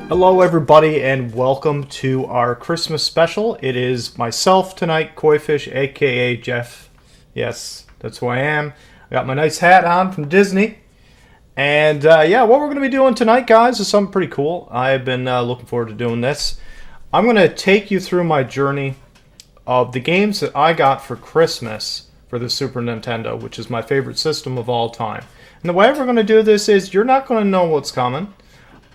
Hello everybody and welcome to our Christmas special. It is myself tonight, Koifish, aka Jeff. Yes, that's who I am. I got my nice hat on from Disney. And yeah, what we're going to be doing tonight, guys, is something pretty cool. I've been looking forward to doing this. I'm going to take you through my journey of the games that I got for Christmas for the Super Nintendo, which is my favorite system of all time. And the way we're going to do this is you're not going to know what's coming.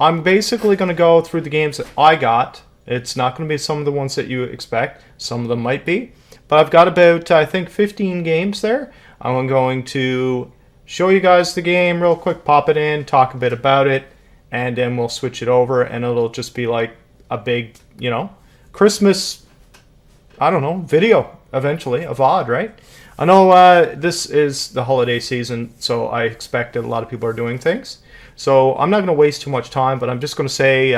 I'm basically going to go through the games that I got. It's not going to be some of the ones that you expect. Some of them might be. But I've got about, I think, 15 games there. I'm going to show you guys the game real quick, pop it in, talk a bit about it, and then we'll switch it over, and it'll just be like a big, Christmas, I don't know, video, eventually, of VOD, right? I know this is the holiday season, so I expect that a lot of people are doing things. So I'm not going to waste too much time, but I'm just going to say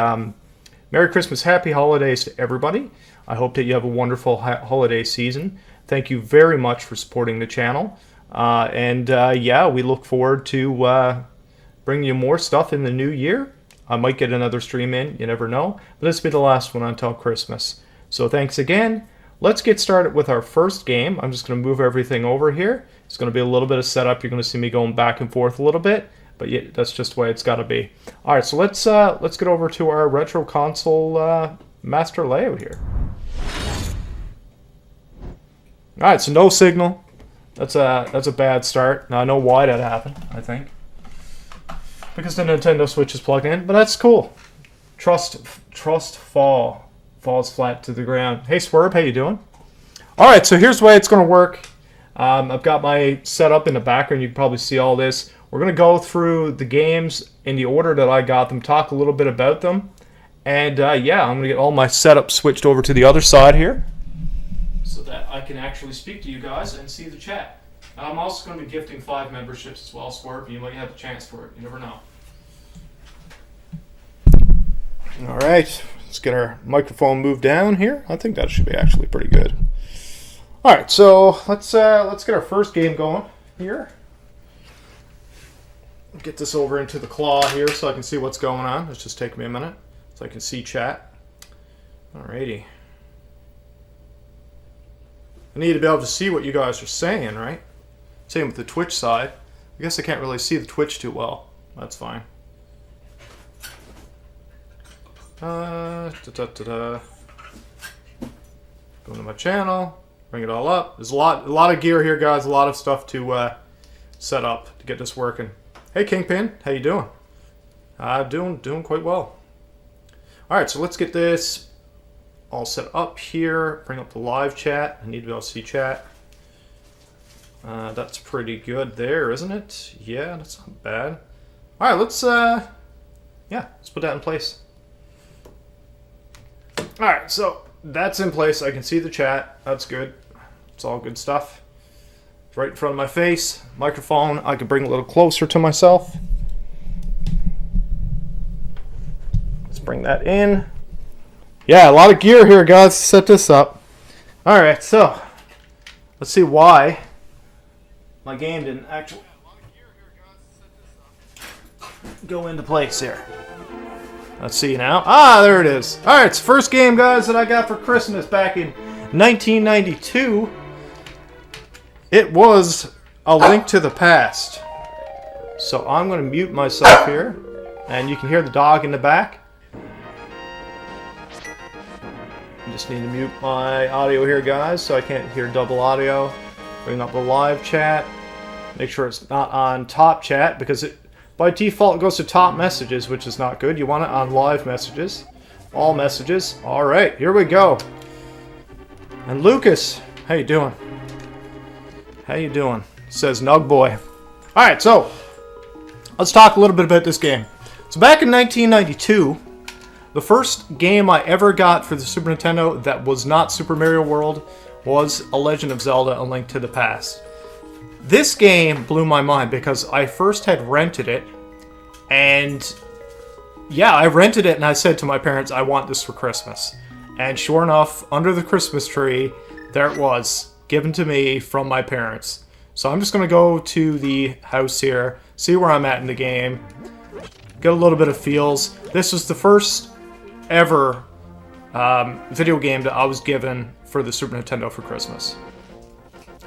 Merry Christmas, Happy Holidays to everybody. I hope that you have a wonderful holiday season. Thank you very much for supporting the channel. Yeah, we look forward to bringing you more stuff in the new year. I might get another stream in, you never know. But this will be the last one until Christmas. So thanks again. Let's get started with our first game. I'm just going to move everything over here. It's going to be a little bit of setup. You're going to see me going back and forth a little bit. But yeah, that's just the way it's got to be. All right, so let's get over to our retro console master layout here. All right, so no signal. That's a bad start. Now I know why that happened. I think because the Nintendo Switch is plugged in, but that's cool. Trust falls flat to the ground. Hey Swerve, how you doing? All right, so here's the way it's going to work. I've got my setup in the background. You can probably see all this. We're going to go through the games in the order that I got them, talk a little bit about them, and yeah, I'm going to get all my setup switched over to the other side here so that I can actually speak to you guys and see the chat. I'm also going to be gifting 5 memberships as well, Swerve. You might have a chance for it. You never know. All right, let's get our microphone moved down here. I think that should be actually pretty good. All right, so let's get our first game going here. Get this over into the claw here so I can see what's going on. It's just taking me a minute so I can see chat. Alrighty. I need to be able to see what you guys are saying, right? Same with the Twitch side. I guess I can't really see the Twitch too well. That's fine. Go to my channel. Bring it all up. There's a lot of gear here, guys. A lot of stuff to set up to get this working. Hey Kingpin, how you doing? Doing quite well. All right, so let's get this all set up here. Bring up the live chat. I need to be able to see chat. That's pretty good there, isn't it? Yeah, that's not bad. All right, let's put that in place. All right, so that's in place. I can see the chat. That's good. It's all good stuff. Right in front of my face. Microphone, I can bring a little closer to myself. Let's bring that in. Yeah, a lot of gear here, guys, to set this up. Alright, so let's see why my game didn't actually go into place here. Let's see now. Ah, there it is. Alright, it's the first game, guys, that I got for Christmas back in 1992. It was A Link to the Past. So I'm going to mute myself here. And you can hear the dog in the back. I just need to mute my audio here, guys, so I can't hear double audio. Bring up the live chat. Make sure it's not on top chat, because it by default goes to top messages, which is not good. You want it on live messages. All messages. Alright, here we go. And Lucas, how you doing? How you doing? Says Nug Boy. Alright, so let's talk a little bit about this game. So back in 1992, the first game I ever got for the Super Nintendo that was not Super Mario World was A Legend of Zelda: A Link to the Past. This game blew my mind because I first had rented it, and yeah, I rented it and I said to my parents, I want this for Christmas. And sure enough, under the Christmas tree, there it was. Given to me from my parents. So I'm just going to go to the house here, see where I'm at in the game, get a little bit of feels. This was the first ever video game that I was given for the Super Nintendo for Christmas.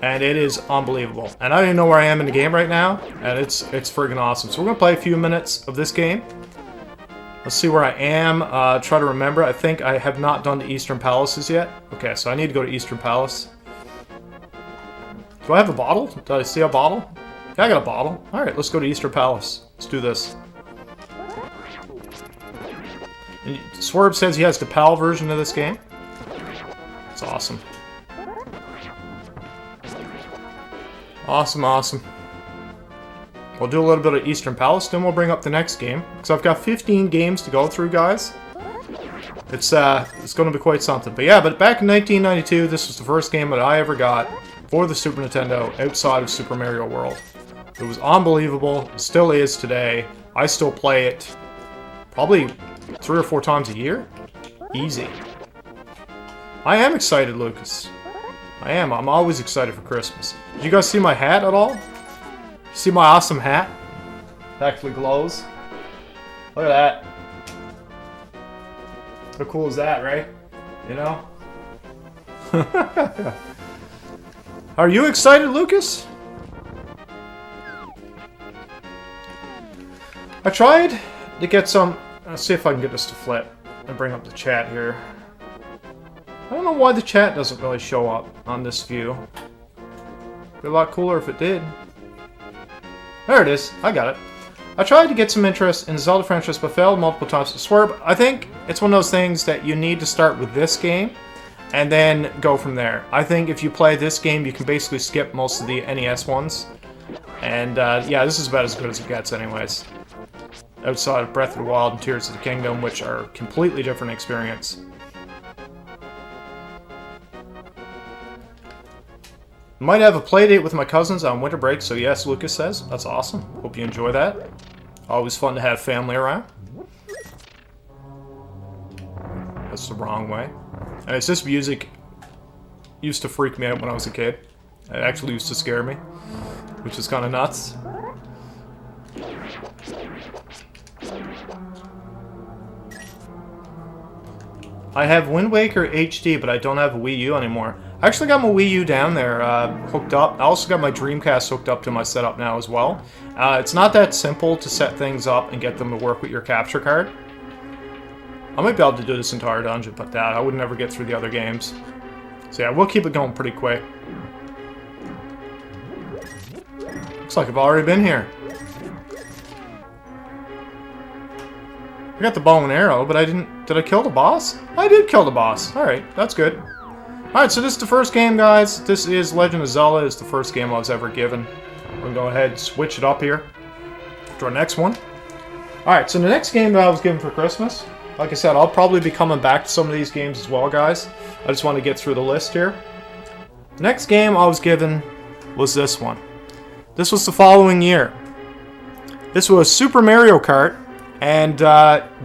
And it is unbelievable. And I don't even know where I am in the game right now, and it's friggin' awesome. So we're gonna play a few minutes of this game. Let's see where I am. Try to remember. I think I have not done the Eastern Palaces yet. Okay, so I need to go to Eastern Palace. Do I have a bottle? Did I see a bottle? Yeah, I got a bottle. Alright, let's go to Eastern Palace. Let's do this. And Swerve says he has the PAL version of this game. It's awesome. Awesome, awesome. We'll do a little bit of Eastern Palace, then we'll bring up the next game. Because I've got 15 games to go through, guys. It's going to be quite something. But yeah, back in 1992, this was the first game that I ever got for the Super Nintendo outside of Super Mario World. It was unbelievable. It still is today. I still play it probably 3 or 4 times a year. Easy. I am excited, Lucas. I am. I'm always excited for Christmas. Did you guys see my hat at all? See my awesome hat? It actually glows. Look at that. How cool is that, right? You know? Are you excited, Lucas? I tried to get some... Let's see if I can get this to flip and bring up the chat here. I don't know why the chat doesn't really show up on this view. It'd be a lot cooler if it did. There it is. I got it. I tried to get some interest in the Zelda franchise but failed multiple times to Swerve. I think it's one of those things that you need to start with this game and then go from there. I think if you play this game, you can basically skip most of the NES ones. And yeah, this is about as good as it gets anyways. Outside of Breath of the Wild and Tears of the Kingdom, which are a completely different experience. Might have a play date with my cousins on winter break, so yes, Lucas says. That's awesome. Hope you enjoy that. Always fun to have family around. That's the wrong way. And it's this music used to freak me out when I was a kid. It actually used to scare me, which is kind of nuts. I have Wind Waker HD, but I don't have a Wii U anymore. I actually got my Wii U down there hooked up. I also got my Dreamcast hooked up to my setup now as well. It's not that simple to set things up and get them to work with your capture card. I might be able to do this entire dungeon, but I would never get through the other games. So yeah, we'll keep it going pretty quick. Looks like I've already been here. I got the bow and arrow, but I didn't... Did I kill the boss? I did kill the boss. Alright, that's good. Alright, so this is the first game, guys. This is Legend of Zelda. It's the first game I was ever given. We're going to go ahead and switch it up here to our next one. Alright, so the next game that I was given for Christmas, like I said, I'll probably be coming back to some of these games as well, guys. I just want to get through the list here. The next game I was given was this one. This was the following year. This was Super Mario Kart. And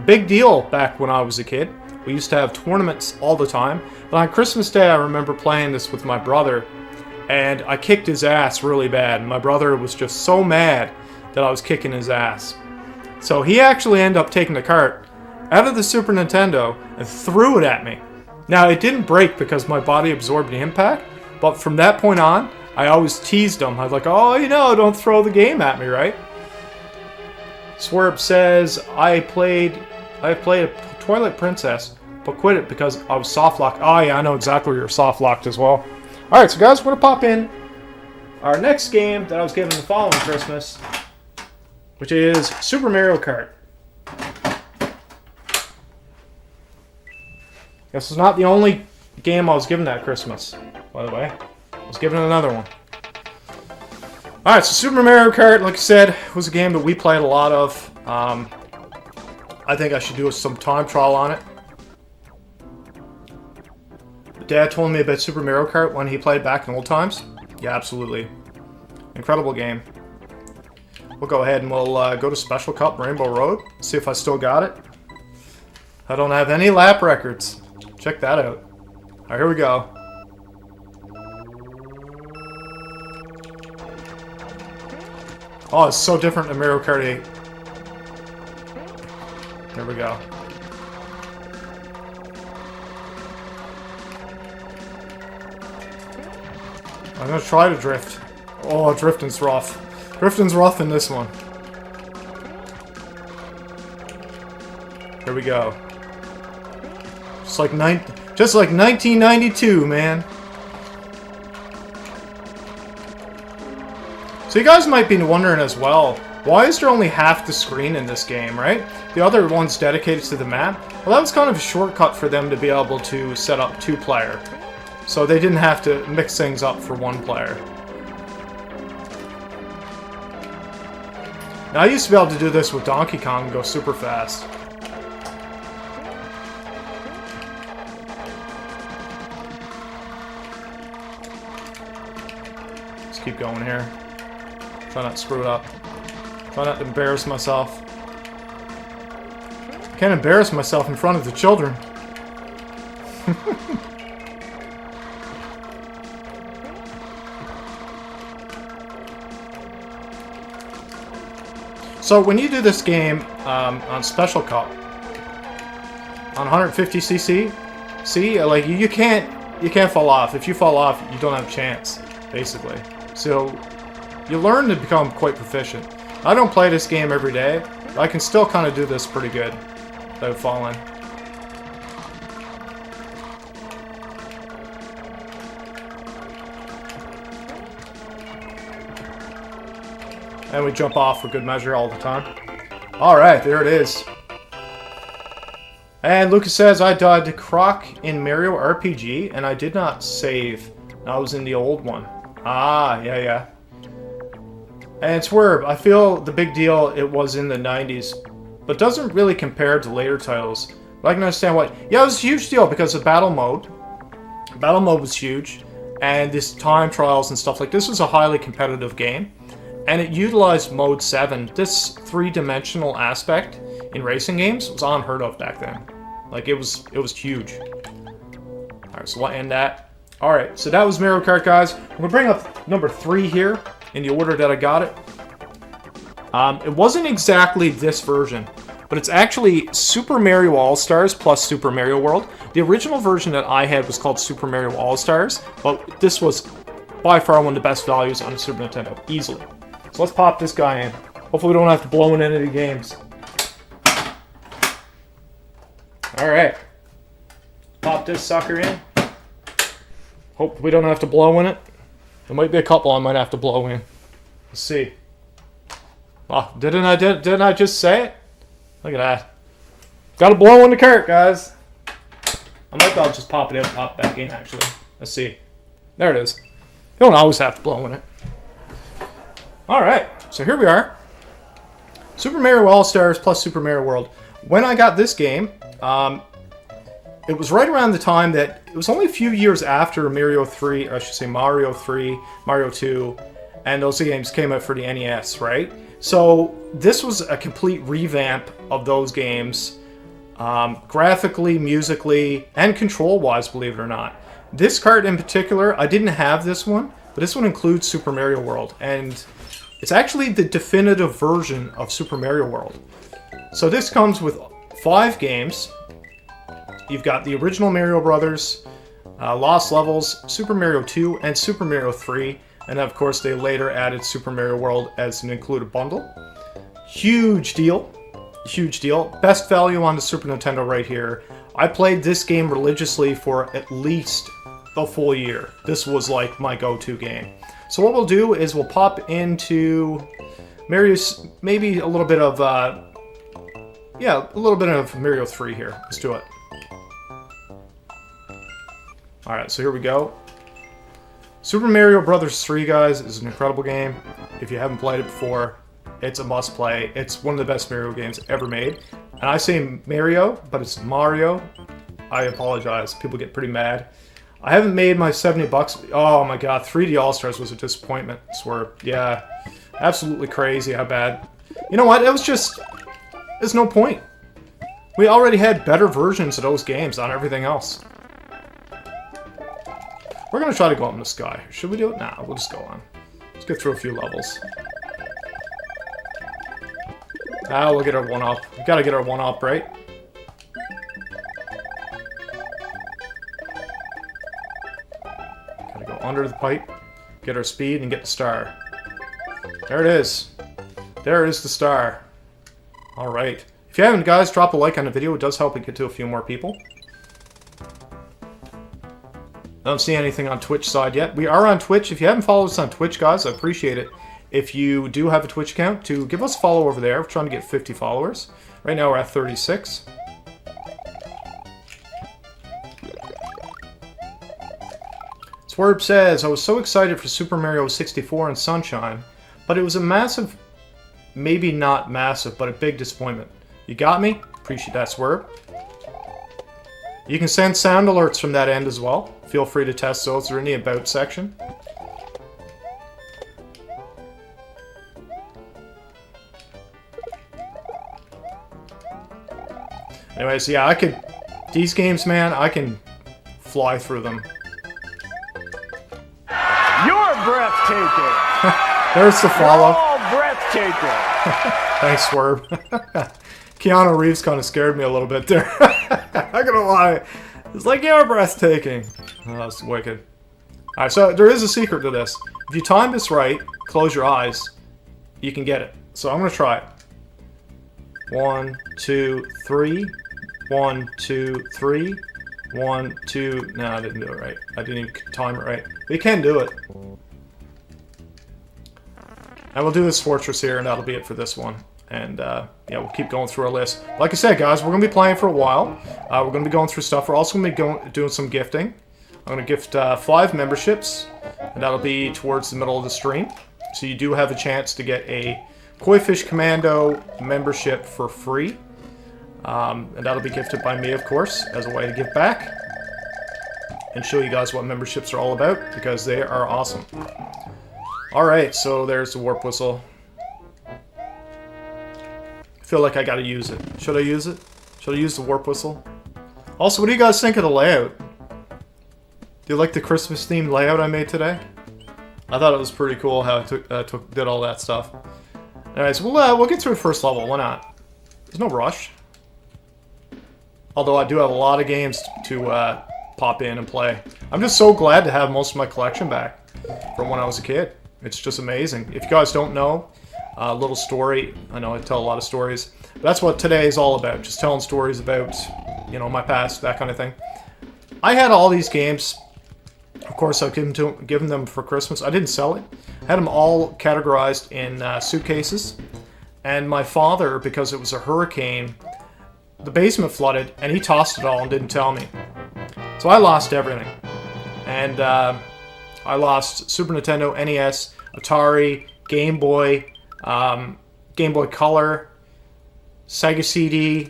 big deal back when I was a kid. We used to have tournaments all the time. But on Christmas Day, I remember playing this with my brother. And I kicked his ass really bad. My brother was just so mad that I was kicking his ass. So he actually ended up taking the cart out of the Super Nintendo and threw it at me. Now, it didn't break because my body absorbed the impact. But from that point on, I always teased him. I was like, oh, you know, don't throw the game at me, right? Swerve says, I played a Twilight Princess, but quit it because I was soft locked. Oh yeah, I know exactly where you're soft locked as well. Alright, so guys, we're going to pop in our next game that I was given the following Christmas, which is Super Mario Kart. This is not the only game I was given that Christmas, by the way. I was given another one. Alright, so Super Mario Kart, like I said, was a game that we played a lot of. I think I should do some time trial on it. Dad told me about Super Mario Kart when he played back in old times. Yeah, absolutely. Incredible game. We'll go ahead and we'll go to Special Cup Rainbow Road. See if I still got it. I don't have any lap records. Check that out. Alright, here we go. Oh, it's so different than Mario Kart 8. There we go. I'm gonna try to drift. Oh, drifting's rough. Drifting's rough in this one. Here we go. Just like 1992, man. So you guys might be wondering as well, why is there only half the screen in this game, right? The other one's dedicated to the map. Well, that was kind of a shortcut for them to be able to set up 2-player. So they didn't have to mix things up for 1 player. Now, I used to be able to do this with Donkey Kong and go super fast. Let's keep going here. Try not to screw it up. Try not to embarrass myself. Can't embarrass myself in front of the children. So when you do this game on Special Cup, on 150cc, see, like you can't fall off. If you fall off, you don't have a chance, basically. So you learn to become quite proficient. I don't play this game every day, but I can still kind of do this pretty good without falling. And we jump off for good measure all the time. Alright, there it is. And Lucas says, I died to Croc in Mario RPG, and I did not save. I was in the old one. Ah, yeah. And Swerve, I feel the big deal it was in the 90s, but doesn't really compare to later titles. But I can understand why. Yeah, it was a huge deal because of battle mode. Battle mode was huge, and this time trials and stuff like this was a highly competitive game. And it utilized Mode 7. This 3-dimensional aspect in racing games was unheard of back then. Like, it was huge. Alright, so we'll end that. Alright, so that was Mario Kart, guys. I'm going to bring up number 3 here, in the order that I got it. It wasn't exactly this version, but it's actually Super Mario All-Stars plus Super Mario World. The original version that I had was called Super Mario All-Stars, but this was by far one of the best values on the Super Nintendo, easily. So let's pop this guy in. Hopefully we don't have to blow in any of the games. Alright. Pop this sucker in. Hope we don't have to blow in it. There might be a couple I might have to blow in. Let's see. Oh, didn't I just say it? Look at that. Gotta blow in the cart, guys. I might be able to just pop it in and pop it back in, actually. Let's see. There it is. You don't always have to blow in it. Alright, so here we are. Super Mario All-Stars plus Super Mario World. When I got this game, it was right around the time that... It was only a few years after Mario 3, or I should say Mario 3, Mario 2, and those games came out for the NES, right? So this was a complete revamp of those games, graphically, musically, and control-wise, believe it or not. This card in particular, I didn't have this one, but this one includes Super Mario World, and it's actually the definitive version of Super Mario World. So this comes with 5 games. You've got the original Mario Brothers, Lost Levels, Super Mario 2, and Super Mario 3. And of course, they later added Super Mario World as an included bundle. Huge deal. Huge deal. Best value on the Super Nintendo right here. I played this game religiously for at least a full year. This was like my go-to game. So what we'll do is we'll pop into Mario's, maybe a little bit of, yeah, a little bit of Mario 3 here. Let's do it. Alright, so here we go. Super Mario Bros. 3, guys, is an incredible game. If you haven't played it before, it's a must-play. It's one of the best Mario games ever made. And I say Mario, but it's Mario. I apologize. People get pretty mad. I haven't made my 70 bucks. Oh my god, 3D All-Stars was a disappointment. I swear. Yeah, absolutely crazy how bad. You know what? It was just... There's no point. We already had better versions of those games on everything else. We're going to try to go up in the sky. Should we do it? Nah, we'll just go on. Let's get through a few levels. Ah, we'll get our 1-up. We gotta get our 1-up, right? Gotta go under the pipe. Get our speed and get the star. There it is. There is the star. Alright. If you haven't, guys, drop a like on the video. It does help it get to a few more people. I don't see anything on Twitch side yet. We are on Twitch. If you haven't followed us on Twitch, guys, I appreciate it. If you do have a Twitch account, to give us a follow over there. We're trying to get 50 followers. Right now we're at 36. Swerb says, I was so excited for Super Mario 64 and Sunshine, but it was a massive, maybe not massive, but a big disappointment. You got me? Appreciate that, Swerb. You can send sound alerts from that end as well. Feel free to test those. They're in the About section. Anyways, yeah, I could... These games, man, I can fly through them. You're breathtaking! There's the follow. You're all breathtaking! Thanks, Swerve. Keanu Reeves kind of scared me a little bit there. Not gonna lie. It's like, you're breathtaking. Oh, that's wicked. Alright, so there is a secret to this. If you time this right, close your eyes, you can get it. So I'm gonna try it. 1, 2, 3. 1, 2, 3. 1, 2. No, I didn't do it right. I didn't even time it right. But you can do it. And we'll do this fortress here, and that'll be it for this one. And, yeah, we'll keep going through our list. Like I said, guys, we're going to be playing for a while. We're going to be going through stuff. We're also going to be doing some gifting. I'm going to gift 5 memberships, and that'll be towards the middle of the stream. So you do have a chance to get a Koi Fish Commando membership for free. And that'll be gifted by me, of course, as a way to give back. And show you guys what memberships are all about, because they are awesome. Alright, so there's the warp whistle. I feel like I gotta use it. Should I use it? Should I use the warp whistle? Also, what do you guys think of the layout? Do you like the Christmas-themed layout I made today? I thought it was pretty cool how I did all that stuff. Anyways, we'll get through the first level. Why not? There's no rush. Although I do have a lot of games to pop in and play. I'm just so glad to have most of my collection back from when I was a kid. It's just amazing. If you guys don't know, a little story. I know I tell a lot of stories. But that's what today is all about. Just telling stories about, you know, my past, that kind of thing. I had all these games. Of course, I've given them for Christmas. I didn't sell it. I had them all categorized in suitcases. And my father, because it was a hurricane, the basement flooded, and he tossed it all and didn't tell me. So I lost everything. And I lost Super Nintendo, NES, Atari, Game Boy, Game Boy Color, Sega CD,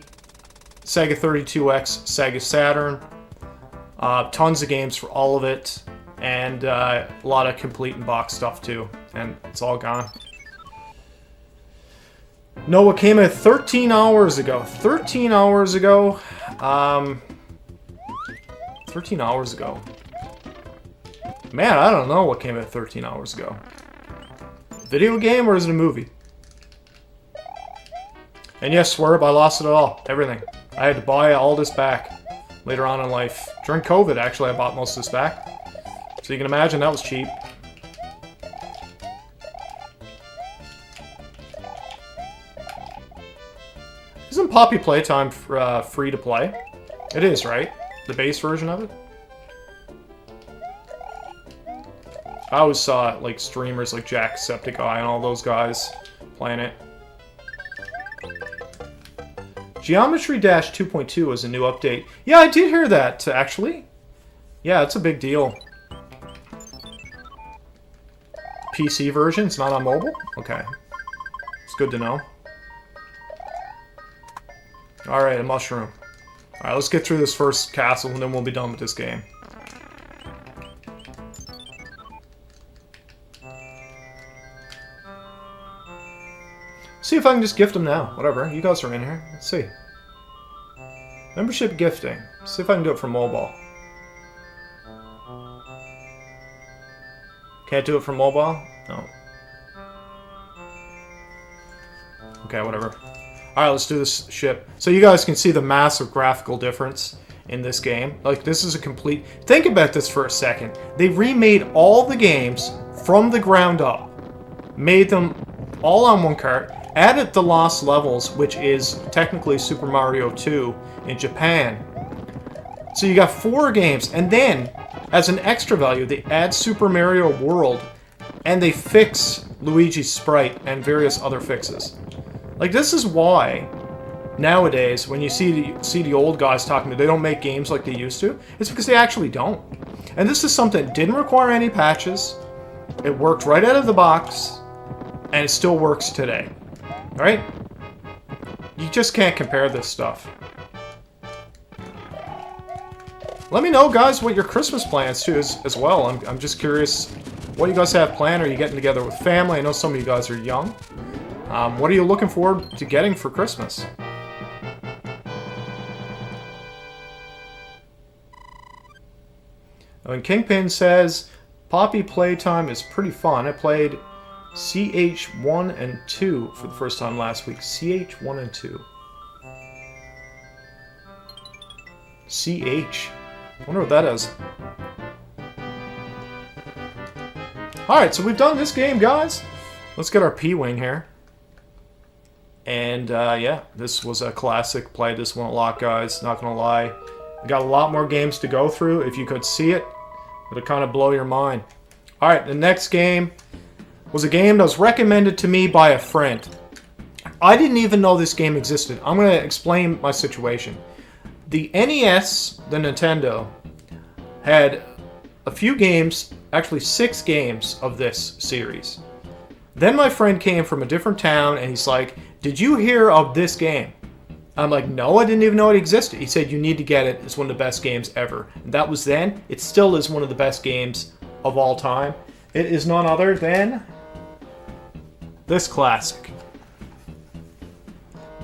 Sega 32X, Sega Saturn, tons of games for all of it, and a lot of complete and box stuff too, and it's all gone. No, what came in 13 hours ago. 13 hours ago. 13 hours ago. Man, I don't know what came in 13 hours ago. Video game or is it a movie? And yes, Swerve, I lost it all. Everything. I had to buy all this back later on in life. During COVID, actually, I bought most of this back. So you can imagine that was cheap. Isn't Poppy Playtime free to play? It is, right? The base version of it? I always saw it, like, streamers like Jacksepticeye and all those guys playing it. Geometry Dash 2.2 is a new update. Yeah, I did hear that, actually. Yeah, it's a big deal. PC version, it's not on mobile? Okay. It's good to know. Alright, a mushroom. Alright, let's get through this first castle and then we'll be done with this game. See if I can just gift them now. Whatever, you guys are in here. Let's see. Membership gifting. See if I can do it from mobile. Can't do it from mobile? No. Okay, whatever. Alright, let's do this ship. So you guys can see the massive graphical difference in this game. Like, this is a complete... Think about this for a second. They remade all the games from the ground up. Made them all on one cart. Added the Lost Levels, which is technically Super Mario 2 in Japan. So you got 4 games. And then, as an extra value, they add Super Mario World. And they fix Luigi's sprite and various other fixes. Like, this is why... Nowadays, when you see the old guys talking, they don't make games like they used to. It's because they actually don't. And this is something that didn't require any patches. It worked right out of the box, and it still works today. Right? You just can't compare this stuff. Let me know, guys, what your Christmas plans too is as well. I'm just curious what you guys have planned. Are you getting together with family? I know some of you guys are young. What are you looking forward to getting for Christmas? And Kingpin says, Poppy playtime is pretty fun. I played CH1 and 2 for the first time last week. CH1 and 2. CH. I wonder what that is. Alright, so we've done this game, guys. Let's get our P-Wing here. And, yeah, this was a classic. Played this one a lot, guys. Not gonna lie. We got a lot more games to go through. If you could see it, it'll kind of blow your mind. Alright, the next game was a game that was recommended to me by a friend. I didn't even know this game existed. I'm going to explain my situation. The NES, the Nintendo, had a few games, actually 6 games of this series. Then my friend came from a different town and he's like, did you hear of this game? I'm like, no, I didn't even know it existed. He said, you need to get it. It's one of the best games ever. And that was then. It still is one of the best games of all time. It is none other than this classic.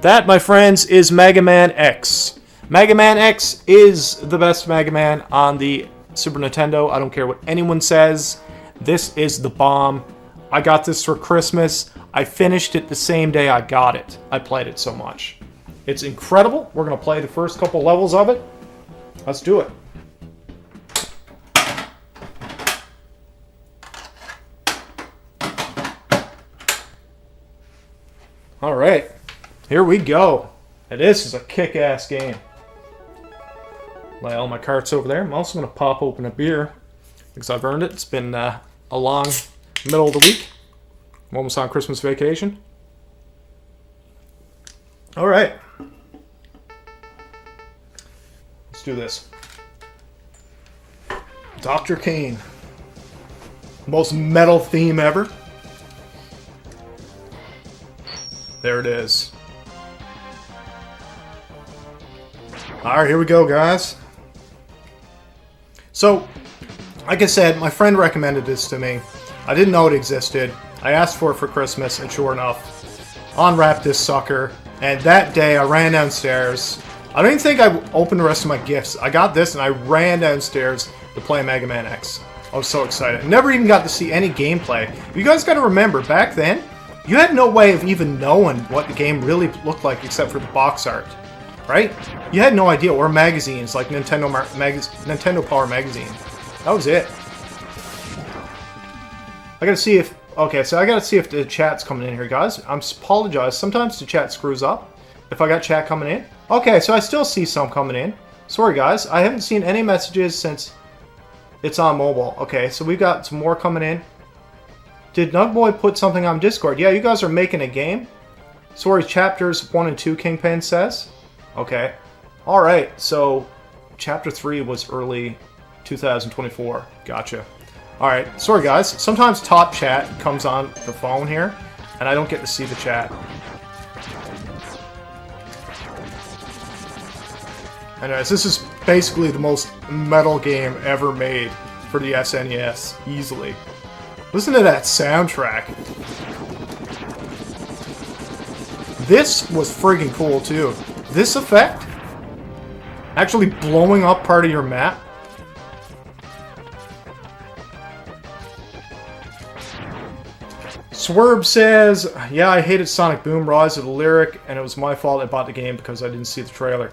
That, my friends, is Mega Man X. Mega Man X is the best Mega Man on the Super Nintendo. I don't care what anyone says. This is the bomb. I got this for Christmas. I finished it the same day I got it. I played it so much. It's incredible. We're going to play the first couple levels of it. Let's do it. Alright. Here we go. And this is a kick-ass game. Lay all my carts over there. I'm also going to pop open a beer because I've earned it. It's been a long middle of the week. I'm almost on Christmas vacation. Alright. Let's do this. Dr. Kane. Most metal theme ever. There it is. Alright, here we go, guys. So, like I said, my friend recommended this to me. I didn't know it existed. I asked for it for Christmas, and sure enough, unwrapped this sucker. And that day, I ran downstairs. I don't even think I opened the rest of my gifts. I got this, and I ran downstairs to play Mega Man X. I was so excited. Never even got to see any gameplay. You guys got to remember, back then, you had no way of even knowing what the game really looked like except for the box art. Right? You had no idea, or magazines like Nintendo Power Magazine. That was it. I gotta see if... Okay, so I gotta see if the chat's coming in here, guys. I apologize. Sometimes the chat screws up if I got chat coming in. Okay, so I still see some coming in. Sorry, guys. I haven't seen any messages since it's on mobile. Okay, so we've got some more coming in. Did Nugboy put something on Discord? Yeah, you guys are making a game. Sorry, chapters 1 and 2, Kingpin says. Okay. Alright, so chapter 3 was early 2024. Gotcha. Alright, sorry guys. Sometimes top chat comes on the phone here, and I don't get to see the chat. Anyways, this is basically the most metal game ever made for the SNES, easily. Listen to that soundtrack. This was friggin' cool too. This effect, actually blowing up part of your map. Swerve says, yeah, I hated Sonic Boom, Rise of the Lyric, and it was my fault I bought the game because I didn't see the trailer.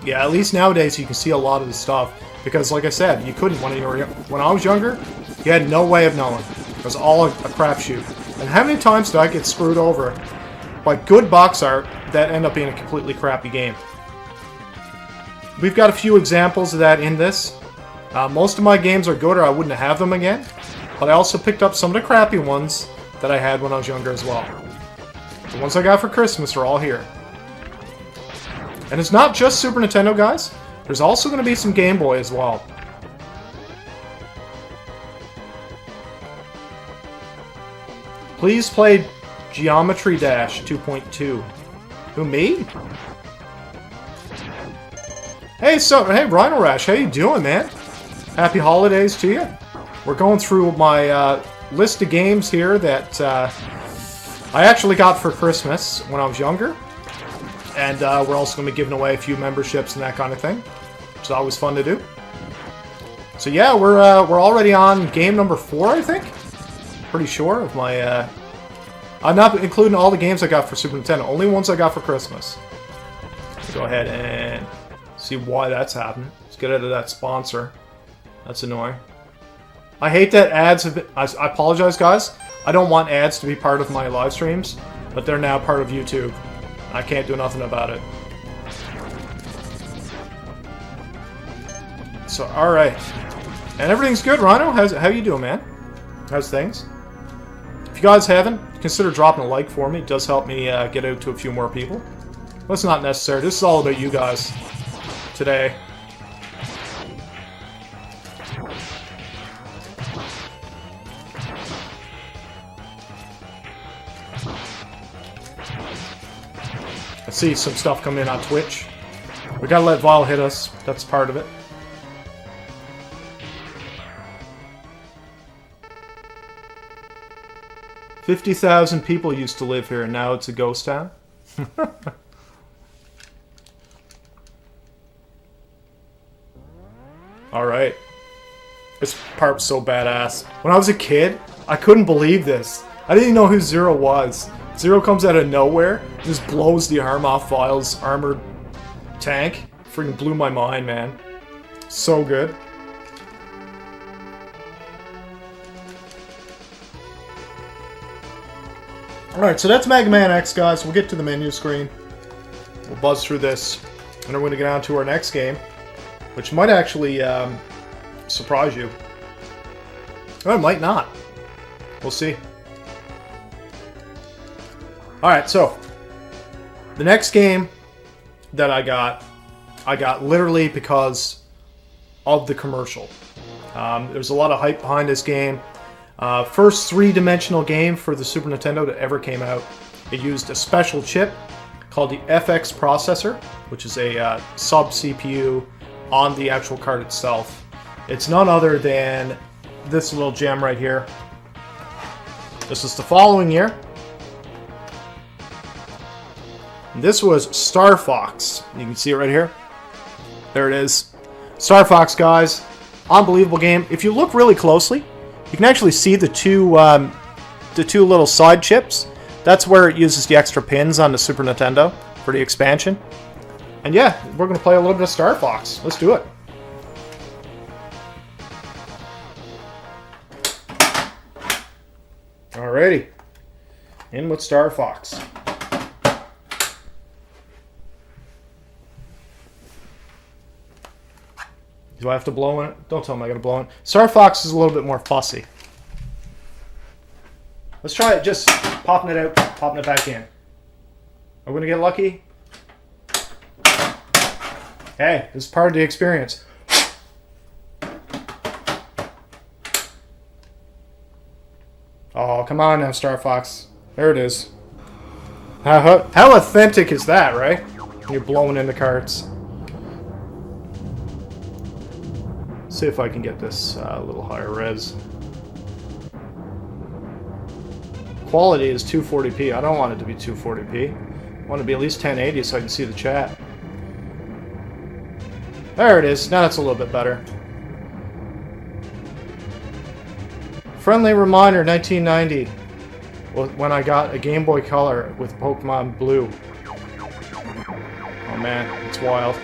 Yeah, at least nowadays you can see a lot of the stuff. Because, like I said, you couldn't when I was younger, you had no way of knowing. It was all a crapshoot. And how many times did I get screwed over by good box art that end up being a completely crappy game? We've got a few examples of that in this. Most of my games are good or I wouldn't have them again. But I also picked up some of the crappy ones that I had when I was younger as well. The ones I got for Christmas are all here. And it's not just Super Nintendo, guys. There's also going to be some Game Boy as well. Please play Geometry Dash 2.2. Who, me? Hey, Rhino Rash, how you doing, man? Happy holidays to you. We're going through my list of games here that I actually got for Christmas when I was younger. And we're also going to be giving away a few memberships and that kind of thing, which is always fun to do. So yeah, we're already on game number 4, I think. Pretty sure of my. I'm not including all the games I got for Super Nintendo. Only ones I got for Christmas. Let's go ahead and see why that's happening. Let's get out of that sponsor. That's annoying. I hate that ads have been. I apologize, guys. I don't want ads to be part of my live streams, but they're now part of YouTube. I can't do nothing about it. So, alright. And everything's good, Rhino? How you doing, man? How's things? If you guys haven't, consider dropping a like for me. It does help me get out to a few more people. But it's not necessary. This is all about you guys today. I see some stuff coming in on Twitch. We gotta let Vile hit us. That's part of it. "50,000 people used to live here, and now it's a ghost town." Alright. This part was so badass. When I was a kid, I couldn't believe this. I didn't even know who Zero was. Zero comes out of nowhere and just blows the arm off Vile's armored tank. Freaking blew my mind, man. So good. Alright, so that's Mega Man X, guys. We'll get to the menu screen. We'll buzz through this. And then we're going to get on to our next game, which might actually surprise you. Or it might not. We'll see. Alright, so the next game that I got literally because of the commercial. There's a lot of hype behind this game. First three-dimensional game for the Super Nintendo that ever came out. It used a special chip called the FX processor, which is a sub-CPU on the actual card itself. It's none other than this little gem right here. This is the following year. This was Star Fox. You can see it right here. There it is. Star Fox, guys. Unbelievable game. If you look really closely, you can actually see the two little side chips. That's where it uses the extra pins on the Super Nintendo for the expansion. And yeah, we're going to play a little bit of Star Fox. Let's do it. Alrighty. In with Star Fox. Do I have to blow in it? Don't tell me I gotta blow in it. Star Fox is a little bit more fussy. Let's try it just popping it out, popping it back in. Are we gonna get lucky? Hey, this is part of the experience. Oh, come on now, Star Fox. There it is. How authentic is that, right? You're blowing in the carts. See if I can get this a little higher res. Quality is 240p. I don't want it to be 240p. I want it to be at least 1080 so I can see the chat. There it is. Now that's a little bit better. Friendly reminder, 1990. When I got a Game Boy Color with Pokemon Blue. Oh man, it's wild.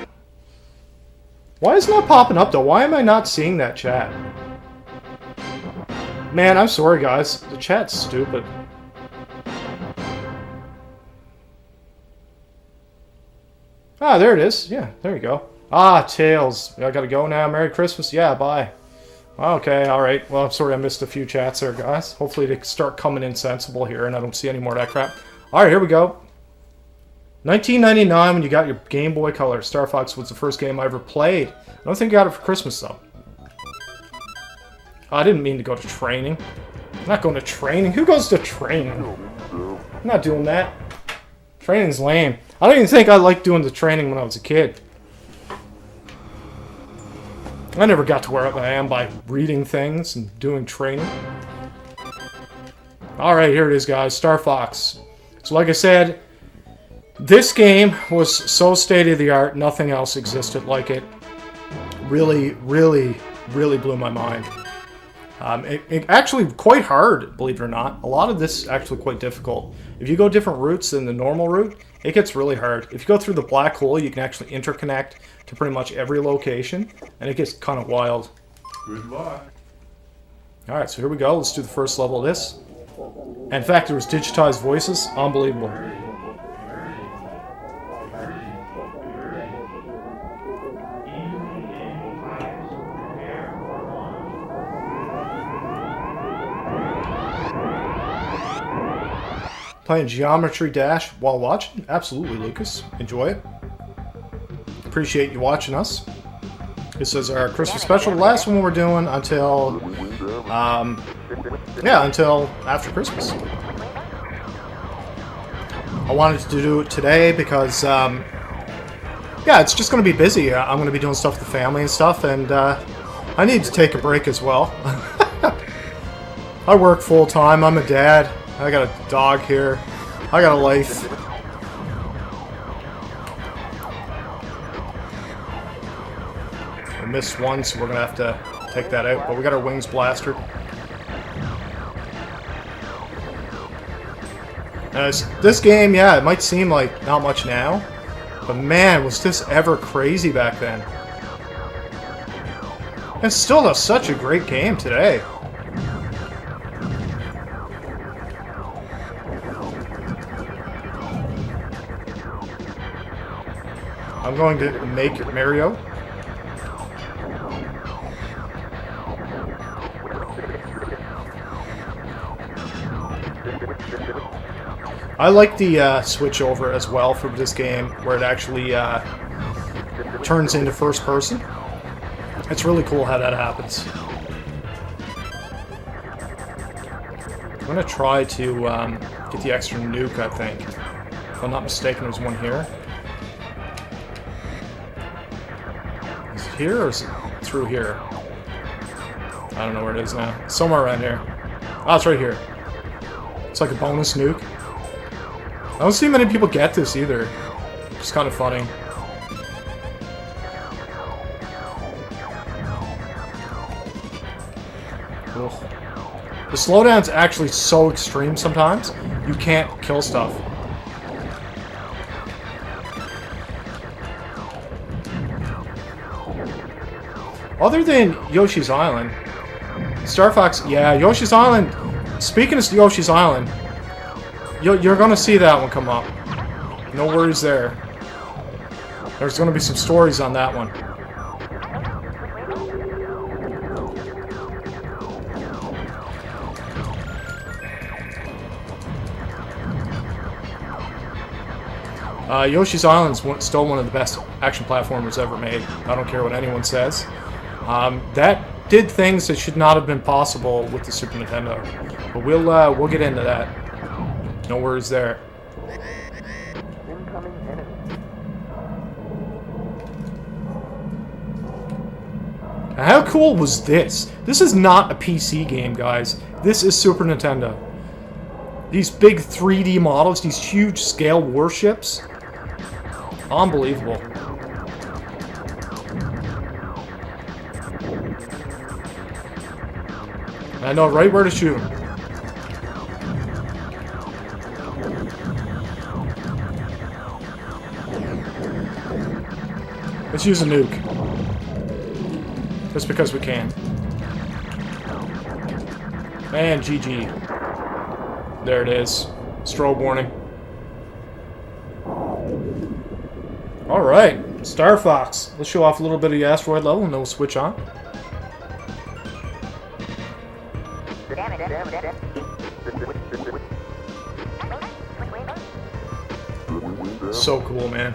Why is it not popping up, though? Why am I not seeing that chat? Man, I'm sorry, guys. The chat's stupid. Ah, there it is. Yeah, there you go. Ah, Tails. I gotta go now. Merry Christmas. Yeah, bye. Okay, alright. Well, I'm sorry I missed a few chats there, guys. Hopefully they start coming in sensible here and I don't see any more of that crap. Alright, here we go. 1999, when you got your Game Boy Color. Star Fox was the first game I ever played. I don't think I got it for Christmas, though. I didn't mean to go to training. I'm not going to training. Who goes to training? I'm not doing that. Training's lame. I don't even think I liked doing the training when I was a kid. I never got to where I am by reading things and doing training. Alright, here it is, guys. Star Fox. So like I said, this game was so state-of-the-art, nothing else existed like it. Really, really, really blew my mind. It actually quite hard, believe it or not. A lot of this is actually quite difficult. If you go different routes than the normal route, it gets really hard. If you go through the black hole, you can actually interconnect to pretty much every location, and it gets kind of wild. Good luck. Alright, so here we go. Let's do the first level of this. In fact, there was digitized voices. Unbelievable. Playing Geometry Dash while watching? Absolutely, Lucas. Enjoy it. Appreciate you watching us. This is our Christmas special, the last one we're doing until, until after Christmas. I wanted to do it today because, it's just going to be busy. I'm going to be doing stuff with the family and stuff, and I need to take a break as well. I work full-time. I'm a dad. I got a dog here. I got a life. I missed one, so we're going to have to take that out. But we got our wings blastered. This game, yeah, it might seem like not much now. But man, was this ever crazy back then. And still does such a great game today. I'm going to make Mario. I like the switch over as well for this game, where it actually turns into first person. It's really cool how that happens. I'm going to try to get the extra nuke, I think. If I'm not mistaken, there's one here. Is it here or is it through here? I don't know where it is now. It's somewhere around here. Oh, it's right here. It's like a bonus nuke. I don't see many people get this either. It's kind of funny. Ugh. The slowdown's actually so extreme sometimes, you can't kill stuff. Other than Yoshi's Island, Star Fox, yeah, Yoshi's Island, speaking of Yoshi's Island, you're gonna see that one come up. No worries there. There's gonna be some stories on that one. Yoshi's Island's still one of the best action platformers ever made. I don't care what anyone says. That did things that should not have been possible with the Super Nintendo. But we'll get into that. No worries there. Now, how cool was this? This is not a PC game, guys. This is Super Nintendo. These big 3D models, these huge scale warships. Unbelievable. I know right where to shoot them. Let's use a nuke. Just because we can. And GG. There it is. Strobe warning. Alright. Star Fox. Let's show off a little bit of the asteroid level and then we'll switch on. So cool, man.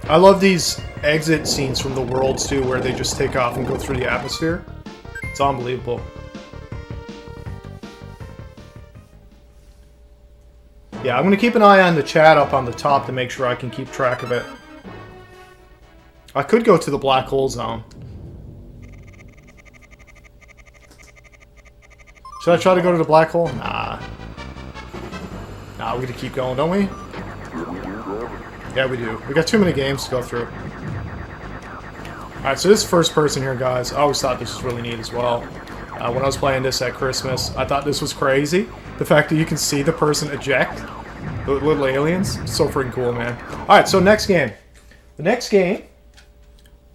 I love these exit scenes from the worlds too, where they just take off and go through the atmosphere. It's unbelievable. Yeah, I'm gonna keep an eye on the chat up on the top to make sure I can keep track of it. I could go to the black hole zone. Should I try to go to the black hole? Nah. Nah, we're gonna keep going, don't we? Yeah, we do. We got too many games to go through. Alright, so this is first person here, guys. I always thought this was really neat as well. When I was playing this at Christmas, I thought this was crazy. The fact that you can see the person eject. The little aliens. So freaking cool, man. Alright, so next game. The next game...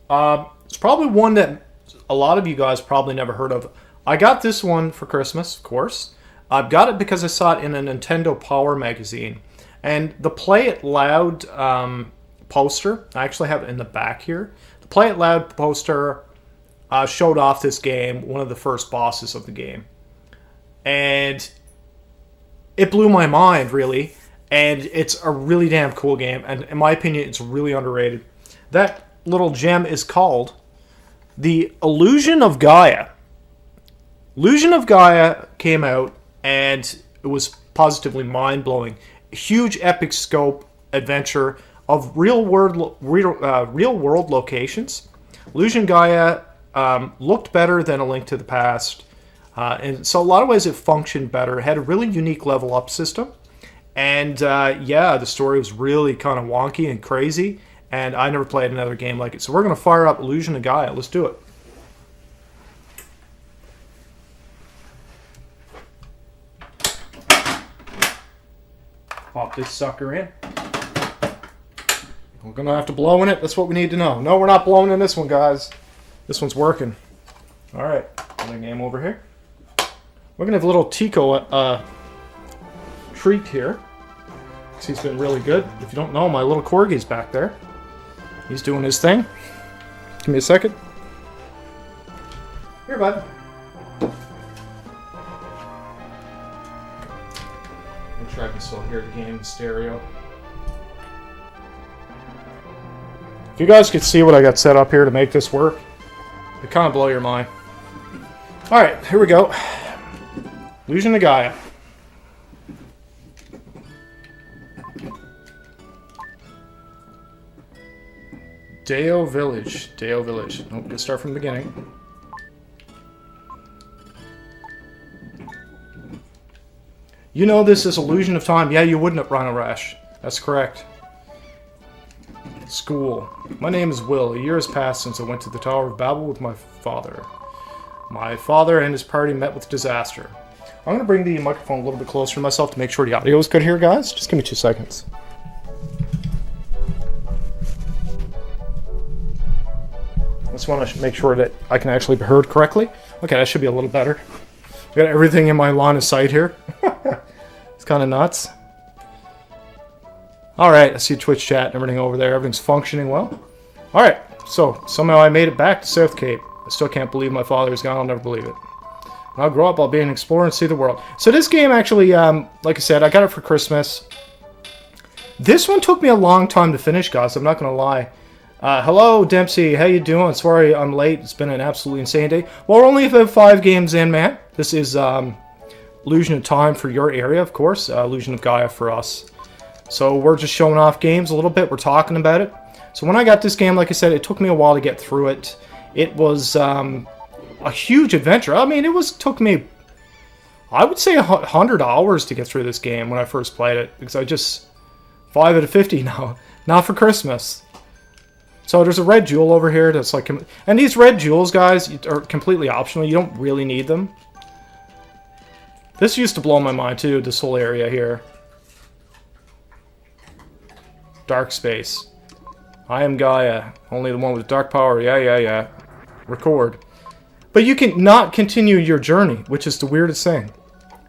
it's probably one that a lot of you guys probably never heard of. I got this one for Christmas, of course. I've got it because I saw it in a Nintendo Power magazine. And the Play It Loud poster, I actually have it in the back here. The Play It Loud poster showed off this game, one of the first bosses of the game. And it blew my mind, really. And it's a really damn cool game. And in my opinion, it's really underrated. That little gem is called The Illusion of Gaia. Illusion of Gaia came out, and it was positively mind-blowing. Huge epic scope adventure of real world locations. Illusion Gaia looked better than A Link to the Past, and so a lot of ways it functioned better. It had a really unique level up system, and yeah, the story was really kind of wonky and crazy, and I never played another game like it. So we're going to fire up Illusion of Gaia. Let's do it. Pop this sucker in. We're gonna have to blow in it. That's what we need to know. No, we're not blowing in this one, guys. This one's working. Alright, another game over here. We're gonna have a little Tico treat here. Because he's been really good. If you don't know, my little corgi's back there. He's doing his thing. Give me a second. Here, bud. Make sure I can still hear the game in stereo. If you guys could see what I got set up here to make this work, it kind of blow your mind. Alright, here we go. Illusion of Gaia. Deo Village. Deo Village. Nope, let's start from the beginning. You know this is Illusion of Time. Yeah, you wouldn't run a rash. That's correct. School. My name is Will. A year has passed since I went to the Tower of Babel with my father. My father and his party met with disaster. I'm going to bring the microphone a little bit closer to myself to make sure the audio is good here, guys. Just give me 2 seconds. I just want to make sure that I can actually be heard correctly. Okay, that should be a little better. I got everything in my line of sight here. It's kind of nuts. Alright, I see Twitch chat and everything over there. Everything's functioning well. Alright, so somehow I made it back to South Cape. I still can't believe my father is gone. I'll never believe it. When I grow up, I'll be an explorer and see the world. So this game actually, like I said, I got it for Christmas. This one took me a long time to finish, guys. I'm not going to lie. Hello, Dempsey. How you doing? Sorry I'm late. It's been an absolutely insane day. Well, we're only about 5 games in, man. This is Illusion of Time for your area, of course. Illusion of Gaia for us. So we're just showing off games a little bit. We're talking about it. So when I got this game, like I said, it took me a while to get through it. It was a huge adventure. I mean, took me, I would say, 100 hours to get through this game when I first played it. Because I just, 5 out of 50 now. Not for Christmas. So there's a red jewel over here that's like... And these red jewels, guys, are completely optional. You don't really need them. This used to blow my mind, too, this whole area here. Dark space. I am Gaia. Only the one with dark power. Yeah, yeah, yeah. record. But you can not continue your journey, which is the weirdest thing.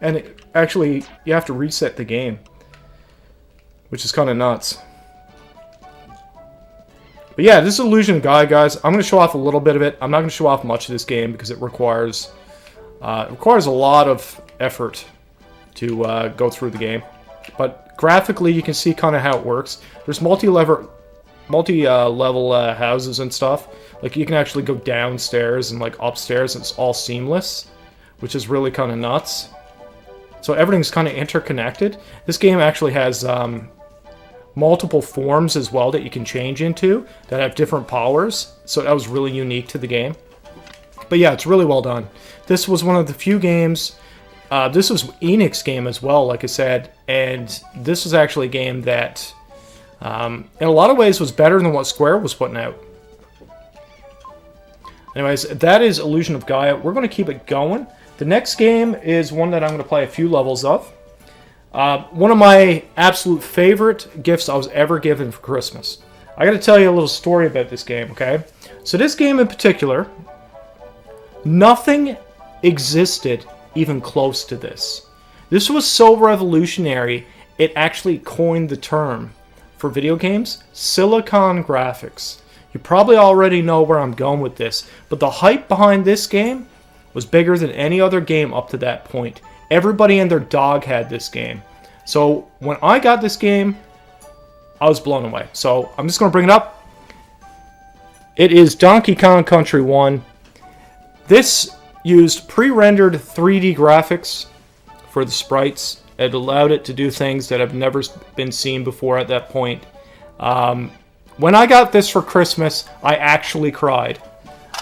And actually, you have to reset the game, which is kind of nuts. But yeah, this is Illusion of Gaia, guys. I'm going to show off a little bit of it. I'm not going to show off much of this game because it requires a lot of effort to go through the game. But graphically, you can see kind of how it works. There's multi-level houses and stuff. Like, you can actually go downstairs and, like, upstairs. It's all seamless, which is really kind of nuts. So everything's kind of interconnected. This game actually has multiple forms as well that you can change into that have different powers. So that was really unique to the game. But yeah, it's really well done. This was one of the few games... this was Enix game as well, like I said. And this was actually a game that, in a lot of ways, was better than what Square was putting out. Anyways, that is Illusion of Gaia. We're going to keep it going. The next game is one that I'm going to play a few levels of. One of my absolute favorite gifts I was ever given for Christmas. I got to tell you a little story about this game, okay? So this game in particular, nothing existed even close to this. This was so revolutionary, it actually coined the term for video games, silicon graphics. You probably already know where I'm going with this, but the hype behind this game was bigger than any other game up to that point. Everybody and their dog had this game. So when I got this game, I was blown away. So I'm just going to bring it up. It is Donkey Kong Country 1. This used pre-rendered 3D graphics for the sprites. It allowed it to do things that have never been seen before at that point. When I got this for Christmas, I actually cried.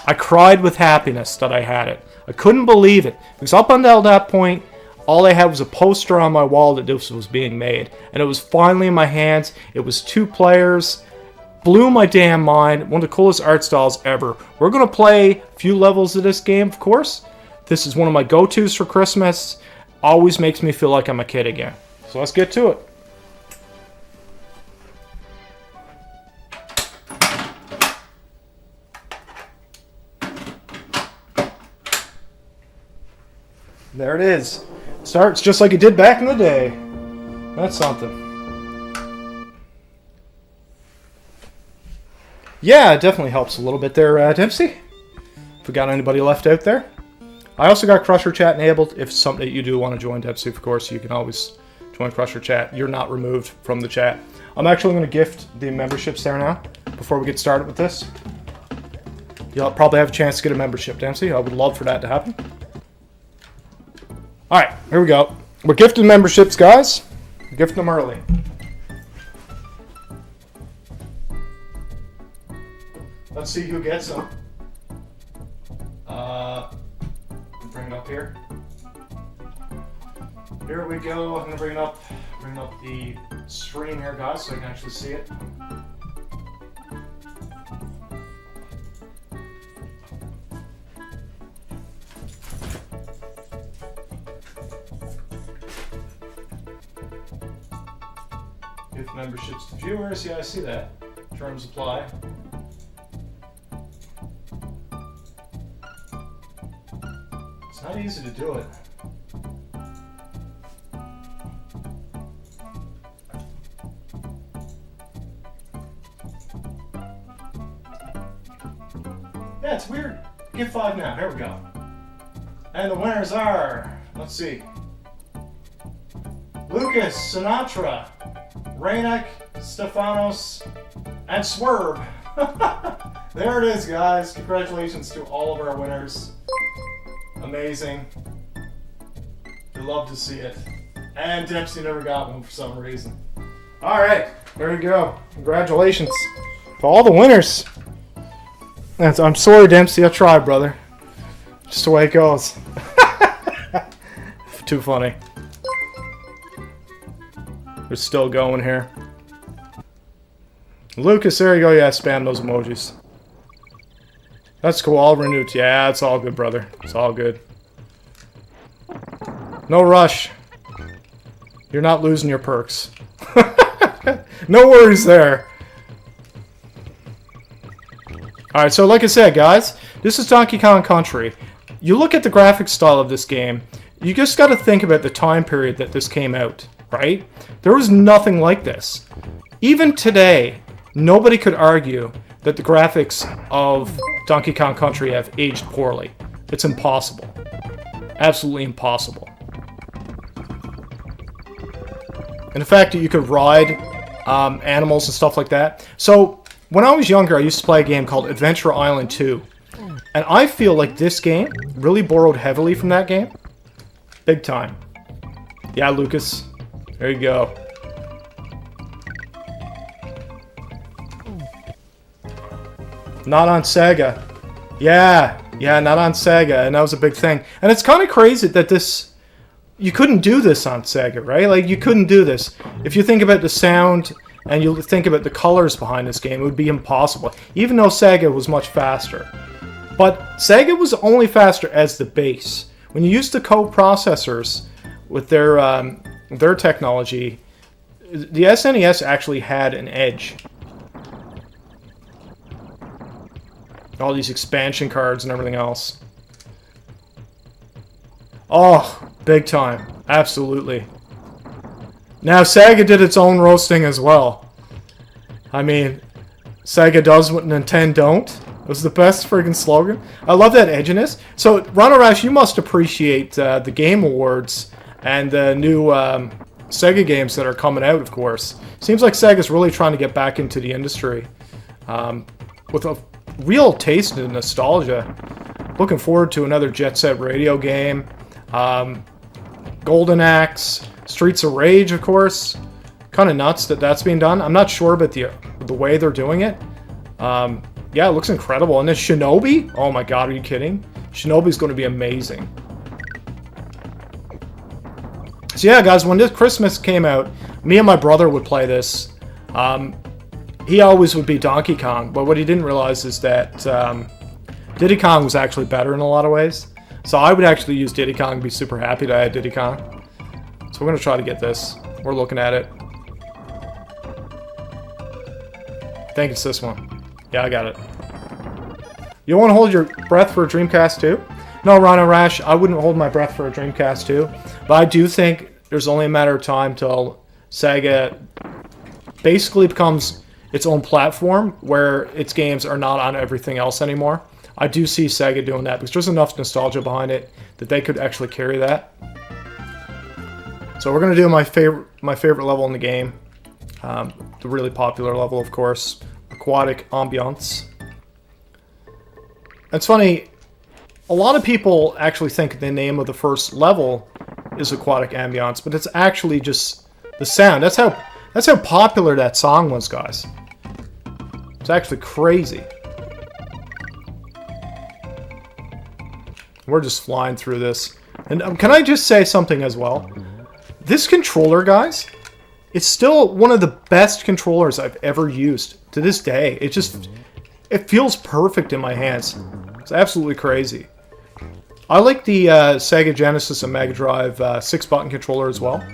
I cried with happiness that I had it. I couldn't believe it. Because up until that point, all I had was a poster on my wall that this was being made. And it was finally in my hands. It was 2 players. Blew my damn mind. One of the coolest art styles ever. We're going to play a few levels of this game, of course. This is one of my go-tos for Christmas. Always makes me feel like I'm a kid again. So let's get to it. There it is. Starts just like it did back in the day. That's something. Yeah, it definitely helps a little bit there, Dempsey. If we got anybody left out there. I also got Crusher Chat enabled. If it's something that you do want to join, Dempsey, of course, you can always join Crusher Chat. You're not removed from the chat. I'm actually going to gift the memberships there now, before we get started with this. You'll probably have a chance to get a membership, Dempsey. I would love for that to happen. Alright, here we go. We're gifting memberships, guys. We're gifting them early. Let's see who gets them. Bring it up here. Here we go. I'm gonna bring up the screen here, guys, so I can actually see it. Gift memberships to viewers. Yeah, I see that. Terms apply. It's not easy to do it. Yeah, it's weird. Give 5 now. Here we go. And the winners are, let's see, Lucas, Sinatra, Rainek, Stefanos, and Swerve. There it is, guys. Congratulations to all of our winners. Amazing. You love to see it. And Dempsey never got one for some reason. Alright, there you go. Congratulations to all the winners. I'm sorry, Dempsey. I tried, brother. Just the way it goes. Too funny. We're still going here. Lucas, there you go. Yeah, spam those emojis. That's cool. I'll renew it. Yeah, it's all good, brother. It's all good. No rush. You're not losing your perks. No worries there. Alright, so like I said, guys, this is Donkey Kong Country. You look at the graphic style of this game, you just got to think about the time period that this came out, right? There was nothing like this. Even today, nobody could argue that the graphics of Donkey Kong Country have aged poorly. It's impossible. Absolutely impossible. And the fact that you could ride animals and stuff like that. So, when I was younger, I used to play a game called Adventure Island 2. And I feel like this game really borrowed heavily from that game. Big time. Yeah, Lucas. There you go. Not on Sega. Yeah, not on Sega, and that was a big thing. And it's kind of crazy that this... You couldn't do this on Sega, right? Like, you couldn't do this. If you think about the sound, and you think about the colors behind this game, it would be impossible. Even though Sega was much faster. But Sega was only faster as the base. When you used the co-processors with their technology, the SNES actually had an edge. All these expansion cards and everything else. Oh, big time. Absolutely. Now, Sega did its own roasting as well. I mean, Sega does what Nintendo don't. It was the best friggin' slogan. I love that edginess. So, Ron Arash, you must appreciate the Game Awards and the new Sega games that are coming out, of course. Seems like Sega's really trying to get back into the industry with a real taste and nostalgia. Looking forward to another Jet Set Radio game. Golden Axe, Streets of Rage, of course. Kind of nuts that that's being done. I'm not sure about the way they're doing it. Yeah, it looks incredible. And then Shinobi? Oh my god, are you kidding? Shinobi's going to be amazing. So yeah, guys, when this Christmas came out, me and my brother would play this. He always would be Donkey Kong, but what he didn't realize is that Diddy Kong was actually better in a lot of ways. So I would actually use Diddy Kong and be super happy that I had Diddy Kong. So we're going to try to get this. We're looking at it. I think it's this one. Yeah, I got it. You want to hold your breath for a Dreamcast 2? No, Rhino Rash, I wouldn't hold my breath for a Dreamcast 2. But I do think there's only a matter of time till Sega basically becomes its own platform where its games are not on everything else anymore. I do see Sega doing that because there's enough nostalgia behind it that they could actually carry that. So we're going to do my favorite level in the game. The really popular level, of course. Aquatic Ambiance. It's funny, a lot of people actually think the name of the first level is Aquatic Ambiance, but it's actually just the sound. That's how popular that song was, guys. It's actually crazy. We're just flying through this. And can I just say something as well? This controller, guys, it's still one of the best controllers I've ever used to this day. It feels perfect in my hands. It's absolutely crazy. I like the Sega Genesis and Mega Drive 6-button controller as well.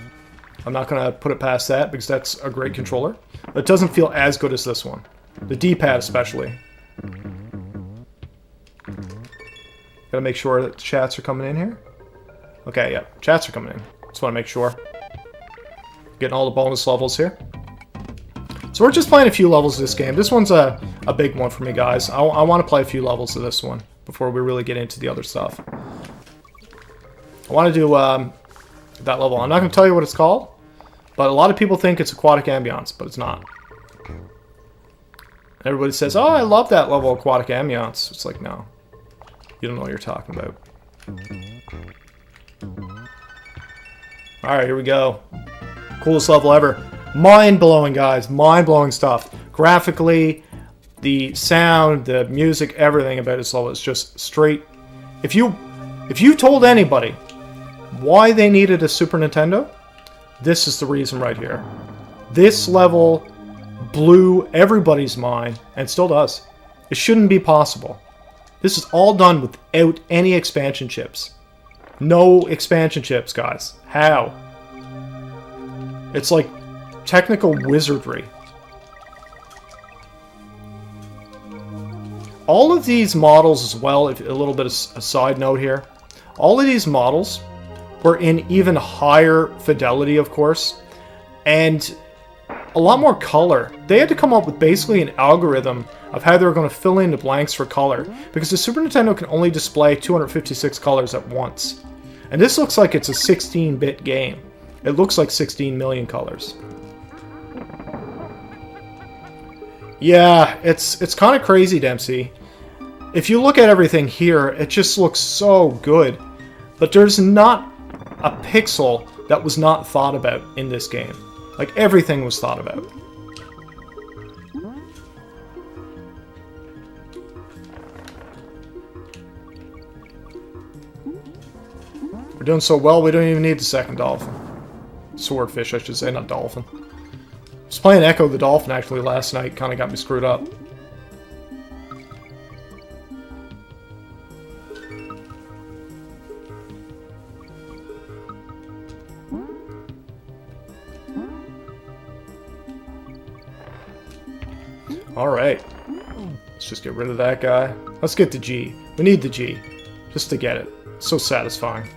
I'm not going to put it past that because that's a great controller. But it doesn't feel as good as this one. The D-pad especially. Gotta make sure that the chats are coming in here. Okay, yeah, chats are coming in. Just want to make sure. Getting all the bonus levels here. So we're just playing a few levels of this game. This one's a big one for me, guys. I want to play a few levels of this one before we really get into the other stuff. I want to do that level. I'm not going to tell you what it's called, but a lot of people think it's Aquatic Ambiance, but it's not. Everybody says, oh, I love that level, Aquatic Ambiance. It's like, no. You don't know what you're talking about. Alright, here we go. Coolest level ever. Mind-blowing, guys. Mind-blowing stuff. Graphically, the sound, the music, everything about this level is just straight. If you told anybody why they needed a Super Nintendo, this is the reason right here. This level blew everybody's mind, and still does. It shouldn't be possible. This is all done without any expansion chips. No expansion chips, guys. How? It's like technical wizardry. all of these models as well, if a little bit of a side note here, all of these models were in even higher fidelity, of course, and a lot more color. They had to come up with basically an algorithm of how they were going to fill in the blanks for color, because the Super Nintendo can only display 256 colors at once. And this looks like it's a 16-bit game. It looks like 16 million colors. Yeah, it's kind of crazy, Dempsey. If you look at everything here, it just looks so good. But there's not a pixel that was not thought about in this game. Like, everything was thought about. We're doing so well, we don't even need the second dolphin. Swordfish, I should say, not dolphin. I was playing Echo the Dolphin, actually, last night. Kind of got me screwed up. Alright. Let's just get rid of that guy. Let's get the G. We need the G. Just to get it. It's so satisfying.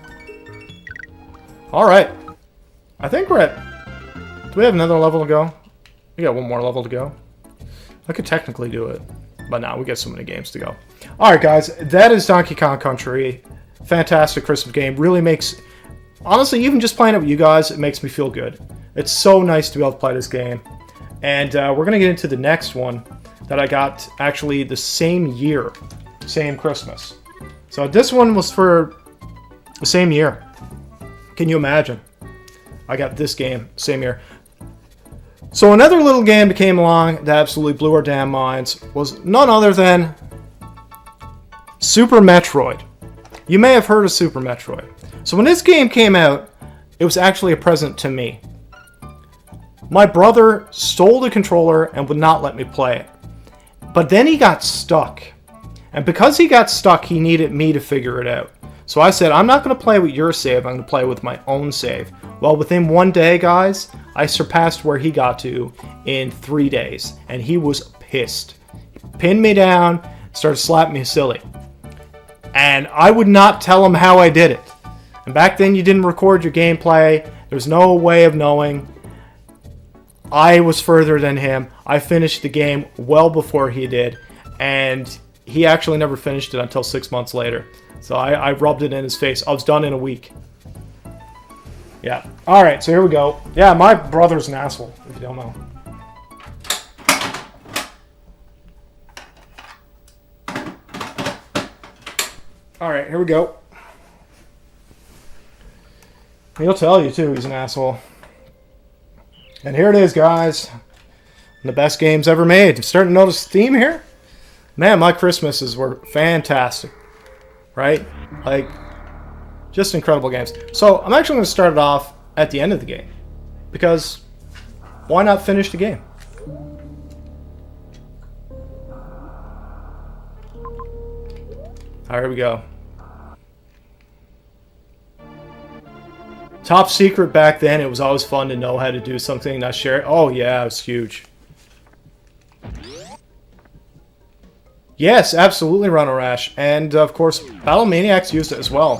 Alright. I think we're at... Do we have another level to go? We got one more level to go. I could technically do it. But now we got so many games to go. Alright guys, that is Donkey Kong Country. Fantastic Christmas game. Really makes... Honestly, even just playing it with you guys, it makes me feel good. It's so nice to be able to play this game. And we're going to get into the next one that I got actually the same year. Same Christmas. So this one was for the same year. Can you imagine? I got this game same year. So another little game that came along that absolutely blew our damn minds was none other than Super Metroid. You may have heard of Super Metroid. So when this game came out, it was actually a present to me. My brother stole the controller and would not let me play it. But then he got stuck. And because he got stuck, he needed me to figure it out. So I said, I'm not going to play with your save, I'm going to play with my own save. Well, within one day, guys, I surpassed where he got to in 3 days. And he was pissed. He pinned me down, started slapping me silly. And I would not tell him how I did it. And back then, you didn't record your gameplay. There's no way of knowing. I was further than him. I finished the game well before he did. And he actually never finished it until 6 months later. So I rubbed it in his face. I was done in a week. Yeah. Alright, so here we go. Yeah, my brother's an asshole, if you don't know. Alright, here we go. He'll tell you, too, he's an asshole. And here it is, guys. The best games ever made. I'm starting to notice a theme here. Man, my Christmases were fantastic. Right? Like, just incredible games. So, I'm actually going to start it off at the end of the game. Because, why not finish the game? Alright, here we go. Top secret back then, it was always fun to know how to do something, not share it. Oh yeah, it was huge. Yes, absolutely, Run Rash. And of course, Battle Maniacs used it as well,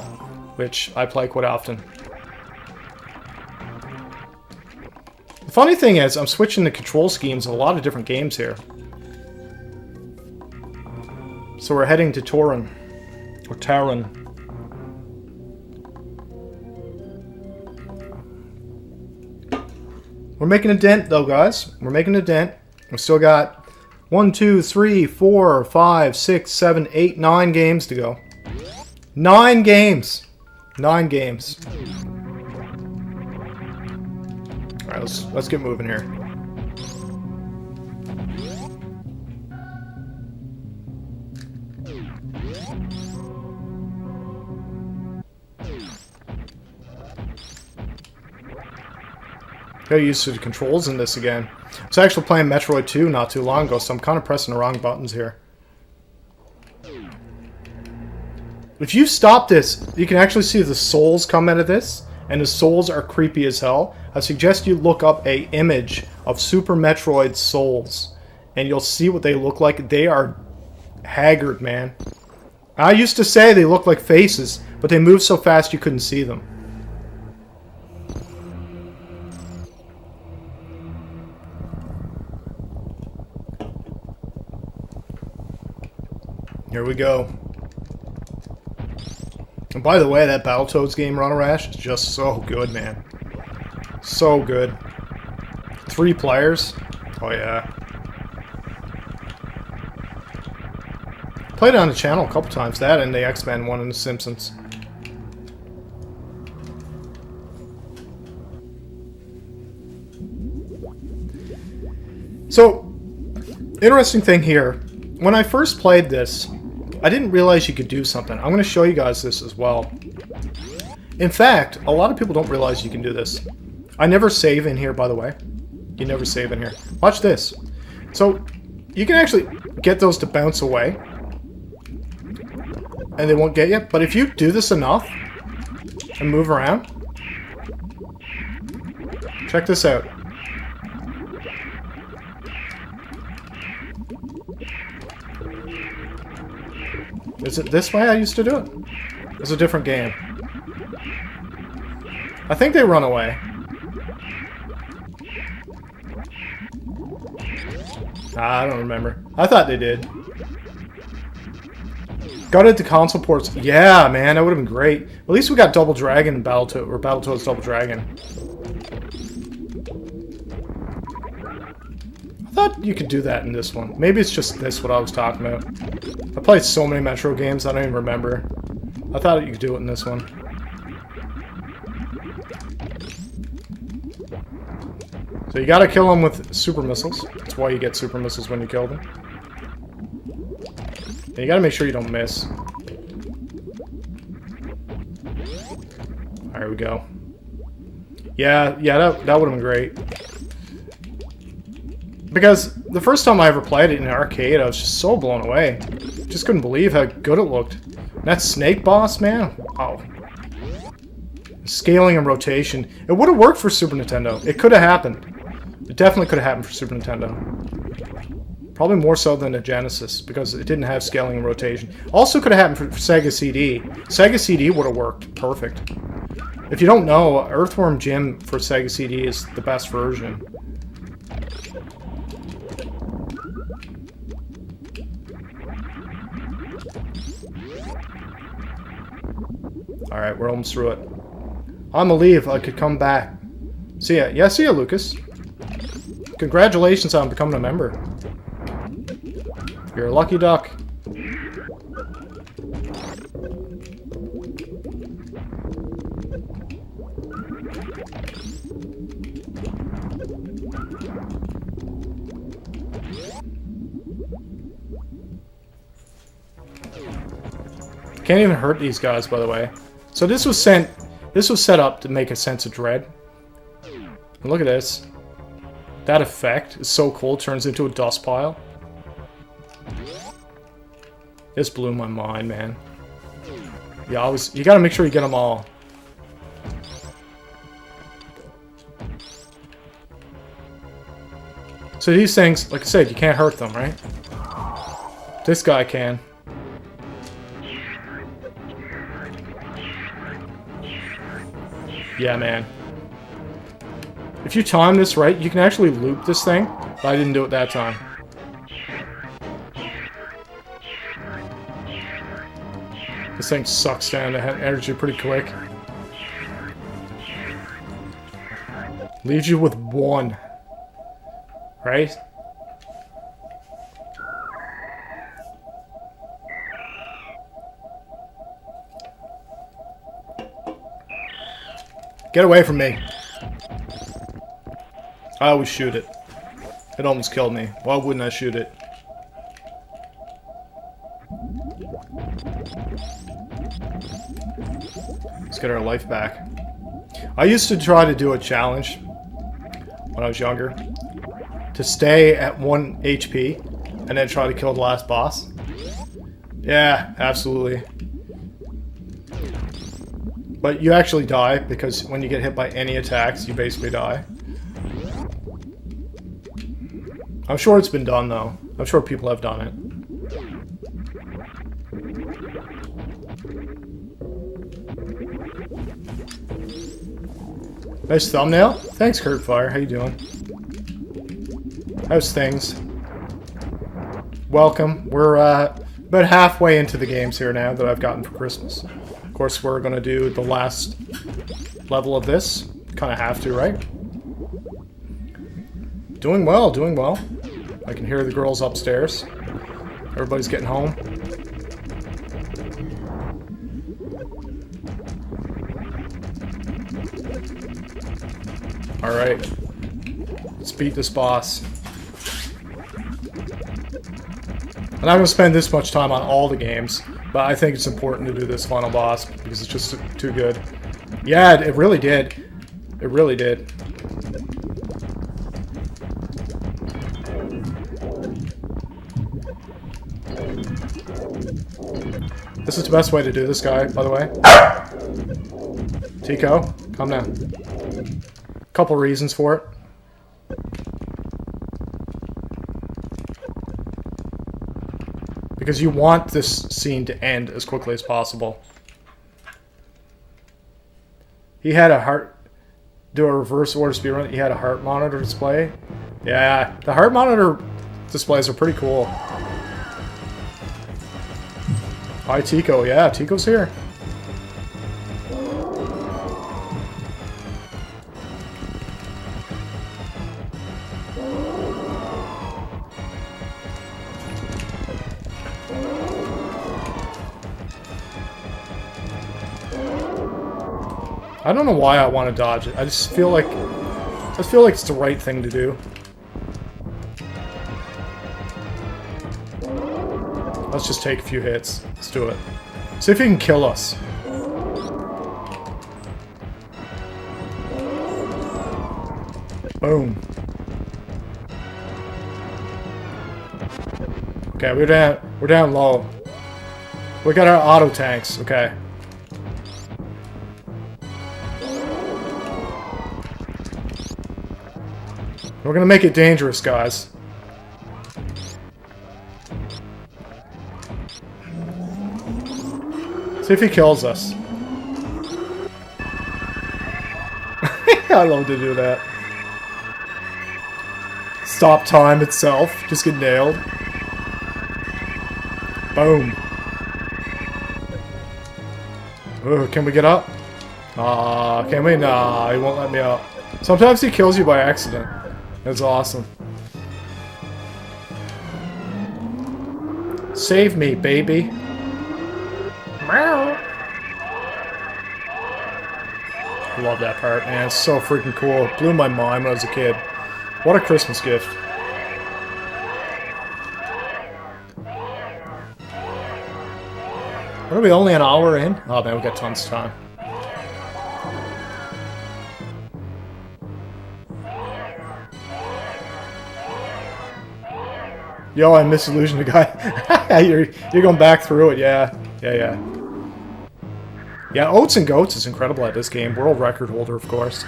which I play quite often. The funny thing is, I'm switching the control schemes in a lot of different games here. So we're heading to Torin. Or Taron. We're making a dent, though, guys. We're making a dent. We still got 1, 2, 3, 4, 5, 6, 7, 8, 9 games to go. 9 games. 9 games. All right, let's get moving here. Got used to the controls in this again. I was actually playing Metroid 2 not too long ago, so I'm kind of pressing the wrong buttons here. If you stop this, you can actually see the souls come out of this, and the souls are creepy as hell. I suggest you look up a image of Super Metroid souls, and you'll see what they look like. They are haggard, man. I used to say they look like faces, but they move so fast you couldn't see them. Here we go. And by the way, that Battletoads game, Run Rash, is just so good, man. So good. 3 players. Oh, yeah. Played it on the channel a couple times. That and the X-Men one and the Simpsons. So, interesting thing here. When I first played this, I didn't realize you could do something. I'm going to show you guys this as well. In fact, a lot of people don't realize you can do this. I never save in here, by the way. You never save in here. Watch this. So, you can actually get those to bounce away. And they won't get you. But if you do this enough and move around, check this out. Is it this way I used to do it? It's a different game. I think they run away. I don't remember. I thought they did. Got it to console ports. Yeah, man, that would have been great. At least we got Double Dragon in Battletoads, or Battletoads Double Dragon. I thought you could do that in this one. Maybe it's just this what I was talking about. I played so many Metro games, I don't even remember. I thought you could do it in this one. So you gotta kill them with super missiles. That's why you get super missiles when you kill them. And you gotta make sure you don't miss. There we go. Yeah, that would have been great. Because the first time I ever played it in an arcade, I was just so blown away. Just couldn't believe how good it looked. And that snake boss, man, wow. Scaling and rotation. It would have worked for Super Nintendo. It could have happened. It definitely could have happened for Super Nintendo. Probably more so than the Genesis, because it didn't have scaling and rotation. Also could have happened for Sega CD. Sega CD would have worked perfect. If you don't know, Earthworm Jim for Sega CD is the best version. Alright, we're almost through it. On the leave, I could come back. See ya. Yeah, see ya, Lucas. Congratulations on becoming a member. You're a lucky duck. Can't even hurt these guys, by the way. So this was set up to make a sense of dread. And look at this. That effect is so cool, turns into a dust pile. This blew my mind, man. You gotta make sure you get them all. So these things, like I said, you can't hurt them, right? This guy can. Yeah, man. If you time this right, you can actually loop this thing, but I didn't do it that time. This thing sucks down the energy pretty quick. Leaves you with 1. Right? Get away from me. I always shoot it. It almost killed me. Why wouldn't I shoot it? Let's get our life back. I used to try to do a challenge when I was younger. To stay at 1 HP and then try to kill the last boss. Yeah, absolutely. But you actually die, because when you get hit by any attacks, you basically die. I'm sure it's been done, though. I'm sure people have done Nice thumbnail. Thanks, Kurt Fire. How you doing? How's things? Welcome. We're about halfway into the games here now that I've gotten for Christmas. Of course, we're going to do the last level of this. Kind of have to, right? Doing well, doing well. I can hear the girls upstairs. Everybody's getting home. Alright. Let's beat this boss. I'm not going to spend this much time on all the games, but I think it's important to do this final boss because it's just too good. Yeah, it really did. It really did. This is the best way to do this guy, by the way. Tico, calm down. Couple reasons for it. Because you want this scene to end as quickly as possible. He had a heart... Do a reverse order speedrun. He had a heart monitor display. Yeah, the heart monitor displays are pretty cool. Hi, Tico. Yeah, Tico's here. I don't know why I want to dodge it. I just feel like it's the right thing to do. Let's just take a few hits. Let's do it. See if he can kill us. Boom. Okay, we're down low. We got our auto tanks. Okay. We're gonna make it dangerous, guys. See if he kills us. I love to do that. Stop time itself. Just get nailed. Boom. Ooh, can we get up? Can we? Nah, he won't let me up. Sometimes he kills you by accident. That's awesome. Save me, baby. Meow. I love that part, man. It's so freaking cool. It blew my mind when I was a kid. What a Christmas gift. What are we, only an hour in? Oh man, we got tons of time. Yo, I misillusioned the guy. you're going back through it, yeah. Yeah. Yeah, Oats and Goats is incredible at this game. World record holder, of course.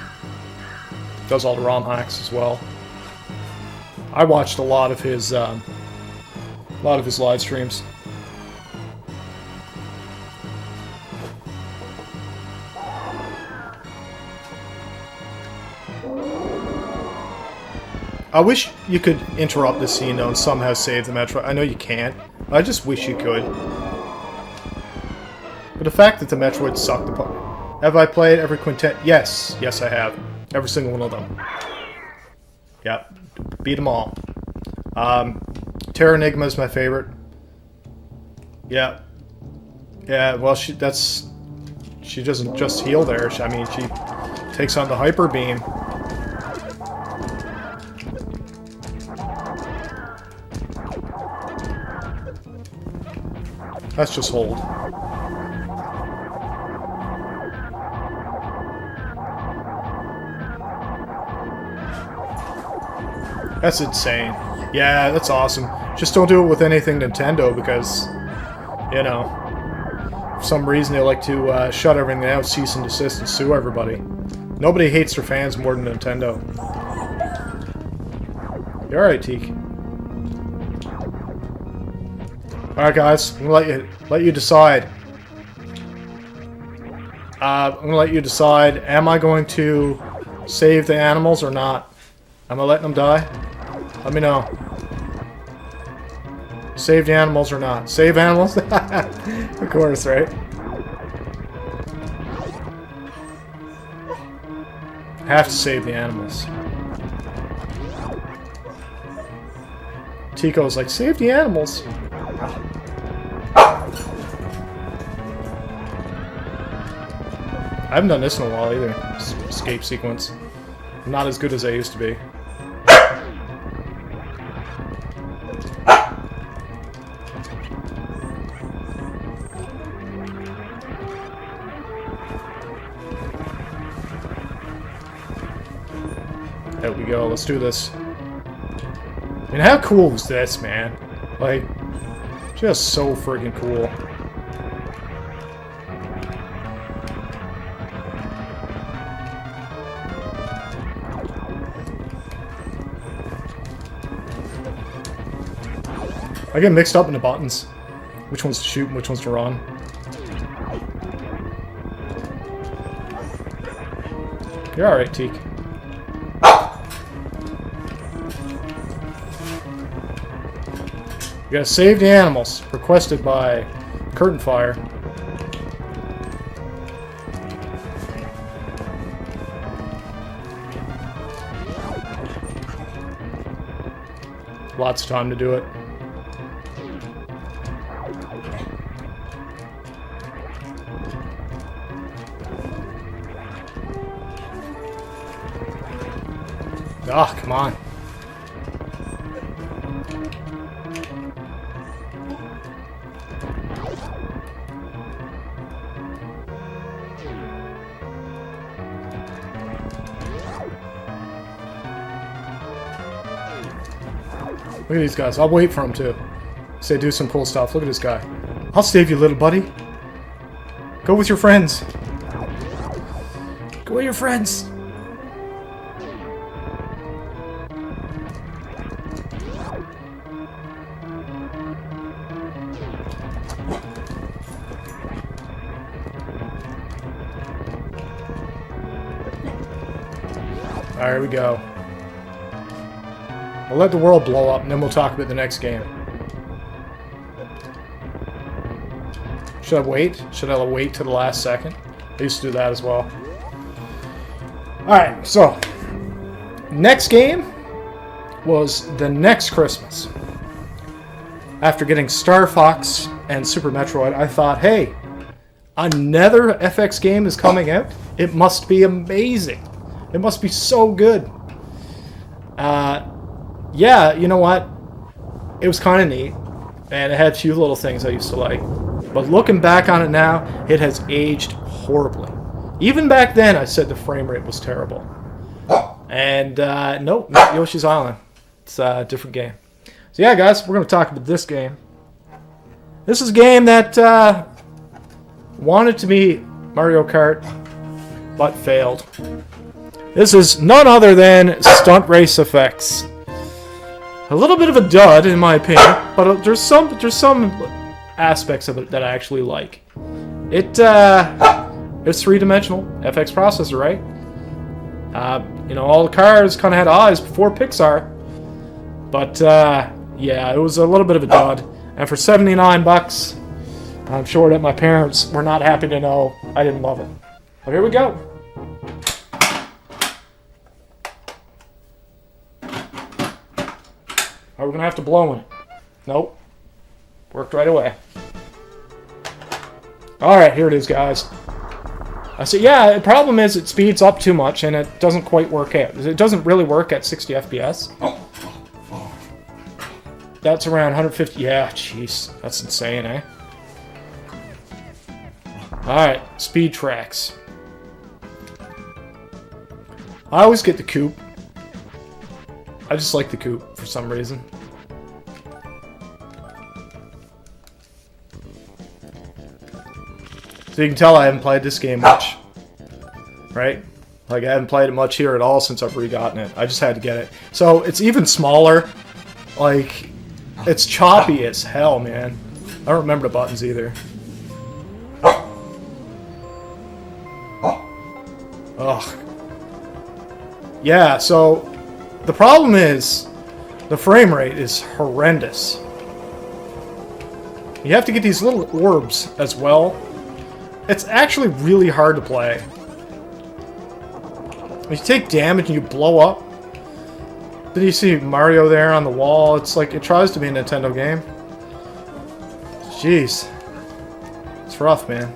Does all the ROM hacks as well. I watched a lot of his live streams. I wish you could interrupt the scene though and somehow save the Metroid. I know you can't. I just wish you could. But the fact that the Metroid sucked apart. Have I played every quintet? Yes. Yes, I have. Every single one of them. Yep. Beat them all. Terra Enigma is my favorite. Yeah. Yeah, well, she doesn't just heal there. I mean, she takes on the Hyper Beam. Let's just hold. That's insane. Yeah, that's awesome. Just don't do it with anything Nintendo because, you know, for some reason they like to shut everything down, cease and desist, and sue everybody. Nobody hates their fans more than Nintendo. You're alright, Teak. Alright guys, I'm gonna let you decide. I'm gonna let you decide, am I going to Save the animals or not? Am I letting them die? Let me know. Save the animals or not? Save animals? Of course, right? Have to save the animals. Tico's like, save the animals. I haven't done this in a while either. Escape sequence. I'm not as good as I used to be. There we go, let's do this. I mean, how cool is this, man? Like, just so friggin' cool. I get mixed up in the buttons. Which one's to shoot and which one's to run. You're alright, Teak. You gotta save the animals. Requested by Curtain Fire. Lots of time to do it. Ah, come on. Look at these guys. I'll wait for them to say do some cool stuff. Look at this guy. I'll save you, little buddy. Go with your friends. Go with your friends. Alright, here we go. I'll let the world blow up, and then we'll talk about the next game. Should I wait? Should I wait to the last second? I used to do that as well. Alright, so next game was the next Christmas. After getting Star Fox and Super Metroid, I thought, hey, another FX game is coming out. It must be amazing. It must be so good. Yeah, you know what? It was kind of neat, and it had a few little things I used to like. But looking back on it now, it has aged horribly. Even back then, I said the frame rate was terrible. And nope, not Yoshi's Island. It's a different game. So yeah, guys, we're going to talk about this game. This is a game that wanted to be Mario Kart, but failed. This is none other than Stunt Race Effects. A little bit of a dud, in my opinion, but there's some aspects of it that I actually like. It's three-dimensional FX processor, right? You know, all the cars kind of had eyes before Pixar, but yeah, it was a little bit of a dud. And for $79, I'm sure that my parents were not happy to know I didn't love it. But here we go. Are we going to have to blow in it? Nope. Worked right away. Alright, here it is, guys. I said, yeah, the problem is it speeds up too much and it doesn't quite work out. It doesn't really work at 60 FPS. That's around 150. Yeah, jeez. That's insane, eh? Alright, speed tracks. I always get the coupe. I just like the coupe for some reason. So you can tell I haven't played this game much. Right? Like, I haven't played it much here at all since I've re-gotten it. I just had to get it. So, it's even smaller. Like, it's choppy as hell, man. I don't remember the buttons either. Ugh. Yeah, so the problem is the frame rate is horrendous. You have to get these little orbs as well. It's actually really hard to play. When you take damage and you blow up, then you see Mario there on the wall. It's like it tries to be a Nintendo game. Jeez. It's rough, man.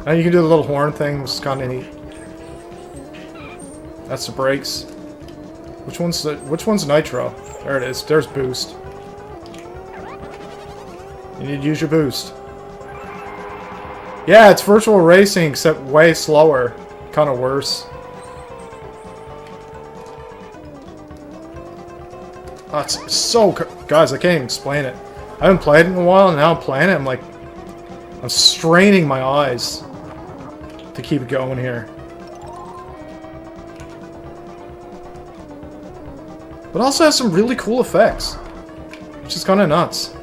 Now you can do the little horn thing, which is kind of neat. That's the brakes. Which one's Nitro? There it is. There's boost. You need to use your boost. Yeah, it's virtual racing, except way slower. Kind of worse. Oh, it's so... Guys, I can't even explain it. I haven't played it in a while, and now I'm playing it. I'm like... I'm straining my eyes to keep it going here. But also has some really cool effects. Which is kind of nuts.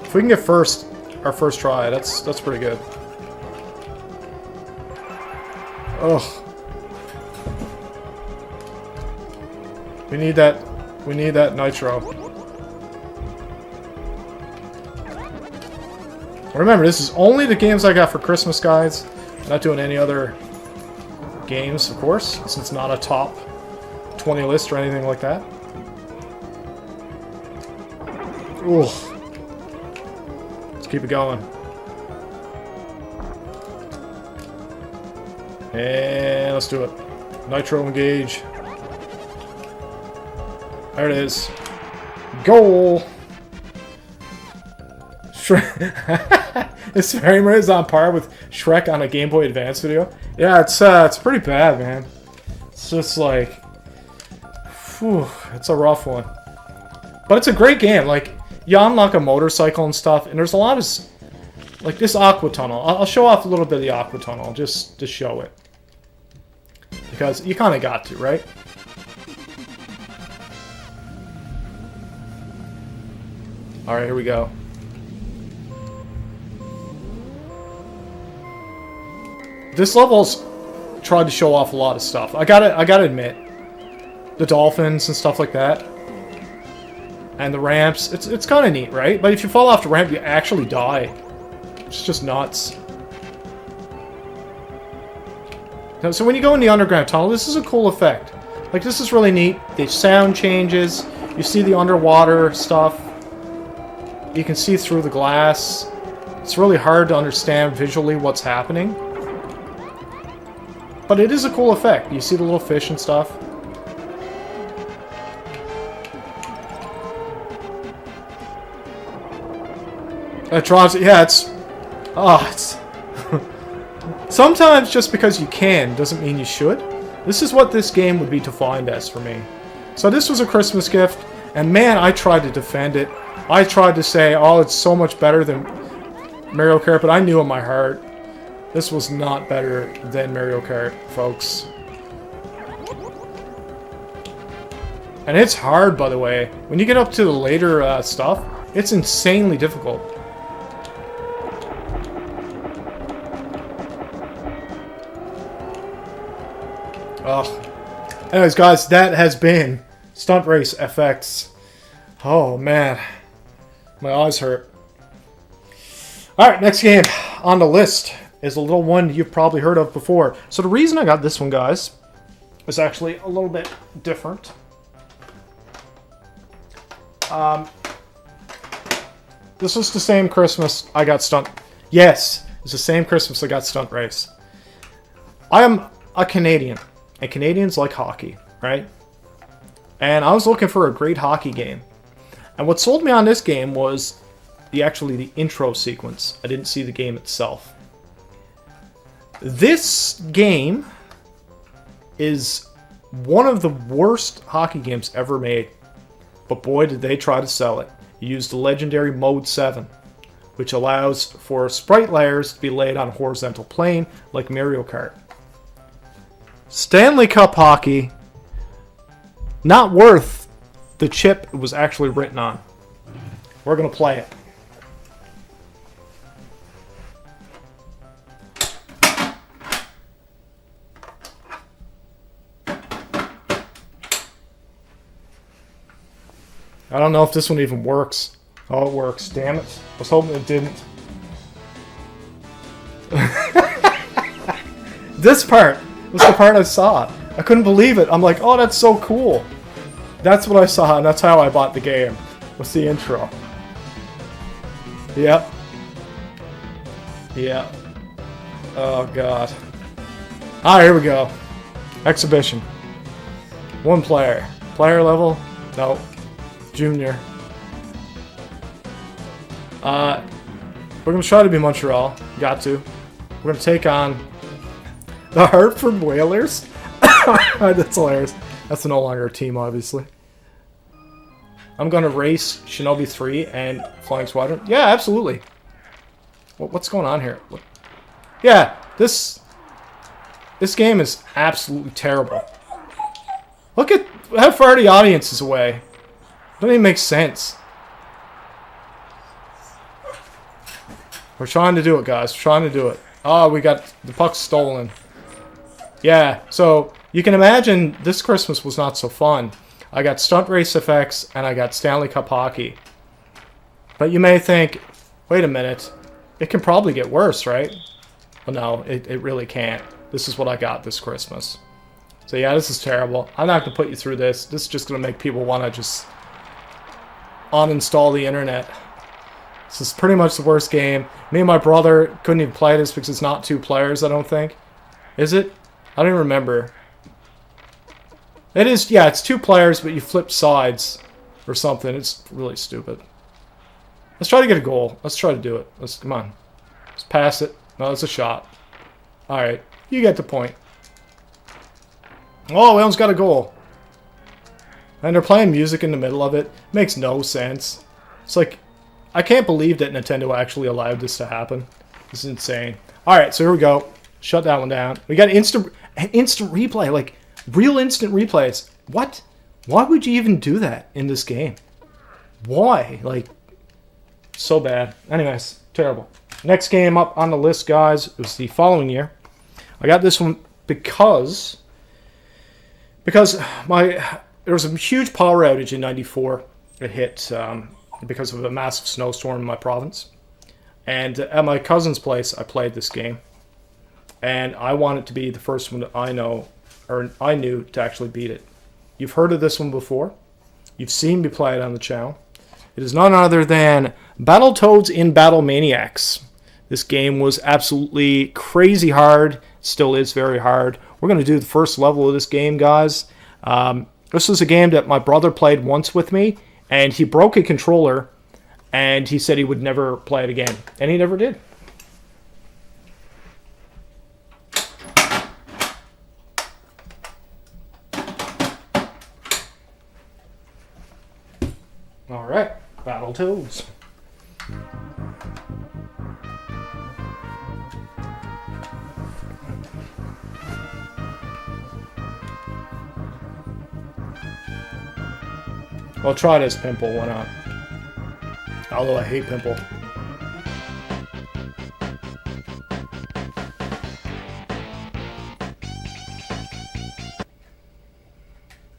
If we can get our first try, that's pretty good. Ugh. We need that nitro. Remember, this is only the games I got for Christmas, guys. I'm not doing any other games, of course, since it's not a top 20 list or anything like that. Ugh. Let's keep it going. And let's do it. Nitro engage. There it is. Goal! This frame rate is on par with Shrek on a Game Boy Advance video. Yeah, it's pretty bad, man. It's just like... Whew, it's a rough one. But it's a great game. Like, you unlock a motorcycle and stuff, and there's a lot of... Like, this Aqua Tunnel. I'll show off a little bit of the Aqua Tunnel, just to show it. Because you kind of got to, right? Alright, here we go. This level's tried to show off a lot of stuff. I gotta admit. The dolphins and stuff like that. And the ramps. It's kind of neat, right? But if you fall off the ramp, you actually die. It's just nuts. So when you go in the underground tunnel, this is a cool effect. Like, this is really neat. The sound changes. You see the underwater stuff. You can see through the glass. It's really hard to understand visually what's happening. But it is a cool effect. You see the little fish and stuff. It draws... Yeah, it's... Oh, it's... Sometimes just because you can doesn't mean you should. This is what this game would be defined as for me. So this was a Christmas gift, and man, I tried to defend it. I tried to say, oh, it's so much better than Mario Kart, but I knew in my heart this was not better than Mario Kart, folks. And it's hard, by the way. When you get up to the later stuff, it's insanely difficult. Oh. Anyways, guys, that has been Stunt Race FX. Oh, man. My eyes hurt. Alright, next game on the list is a little one you've probably heard of before. So the reason I got this one, guys, is actually a little bit different. This was the same Christmas I got Stunt... Yes, it's the same Christmas I got Stunt Race. I am a Canadian, and Canadians like hockey, right? And I was looking for a great hockey game. And what sold me on this game was the intro sequence. I didn't see the game itself. This game is one of the worst hockey games ever made. But boy, did they try to sell it. You use the legendary Mode 7, which allows for sprite layers to be laid on a horizontal plane like Mario Kart. Stanley Cup hockey, not worth the chip it was actually written on. We're going to play it. I don't know if this one even works. Oh, it works. Damn it. I was hoping it didn't. This part was the part I saw. I couldn't believe it. I'm like, oh, that's so cool. That's what I saw, and that's how I bought the game. What's the intro? Yep. Yep. Oh, God. Ah, here we go. Exhibition. 1 player. Player level? No. Junior. We're going to try to be Montreal. Got to. We're going to take on the Hartford Whalers. That's hilarious. That's no longer a team, obviously. I'm going to race Shinobi 3 and Flying Squadron. Yeah, absolutely. What's going on here? Yeah, this game is absolutely terrible. Look at how far the audience is away. Doesn't even make sense. We're trying to do it, guys. We're trying to do it. Oh, we got the puck stolen. Yeah, so you can imagine this Christmas was not so fun. I got Stunt Race effects and I got Stanley Cup hockey. But you may think, wait a minute, it can probably get worse, right? Well, no, it really can't. This is what I got this Christmas. So yeah, this is terrible. I'm not going to put you through this. This is just going to make people want to just uninstall the internet. This is pretty much the worst game. Me and my brother couldn't even play this because it's not 2 players, I don't think. Is it? I don't even remember. It is, yeah, it's 2 players, but you flip sides or something. It's really stupid. Let's try to get a goal. Let's try to do it. Come on. Let's pass it. No, it's a shot. Alright, you get the point. Oh, we almost got a goal. And they're playing music in the middle of it. Makes no sense. It's like, I can't believe that Nintendo actually allowed this to happen. This is insane. Alright, so here we go. Shut that one down. We got instant replay, like real instant replays. What? Why would you even do that in this game? Why? Like, so bad. Anyways, terrible. Next game up on the list, guys, was the following year. I got this one because there was a huge power outage in '94. It hit because of a massive snowstorm in my province. And at my cousin's place, I played this game. And I wanted to be the first one that I knew to actually beat it. You've heard of this one before. You've seen me play it on the channel. It is none other than Battletoads in Battle Maniacs. This game was absolutely crazy hard. Still is very hard. We're going to do the first level of this game, guys. This was a game that my brother played once with me, and he broke a controller, and he said he would never play it again. And he never did. Alright, Battletoads. I'll try this Pimple, why not? Although I hate Pimple.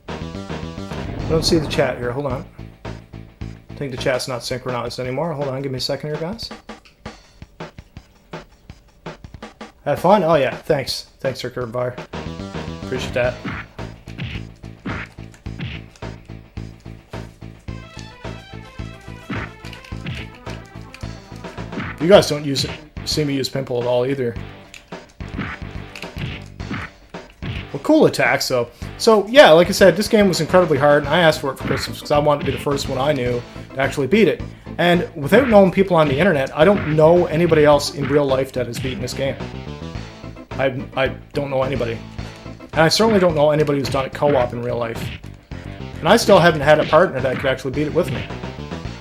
I don't see the chat here, hold on. I think the chat's not synchronized anymore. Hold on, give me a second here, guys. Had fun? Oh yeah, thanks. Thanks, Sir Bar. Appreciate that. You guys don't see me use Pimple at all either. Well, cool attacks though. So yeah, like I said, this game was incredibly hard, and I asked for it for Christmas because I wanted to be the first one I knew to actually beat it. And without knowing people on the internet, I don't know anybody else in real life that has beaten this game. I don't know anybody. And I certainly don't know anybody who's done it co-op in real life. And I still haven't had a partner that could actually beat it with me.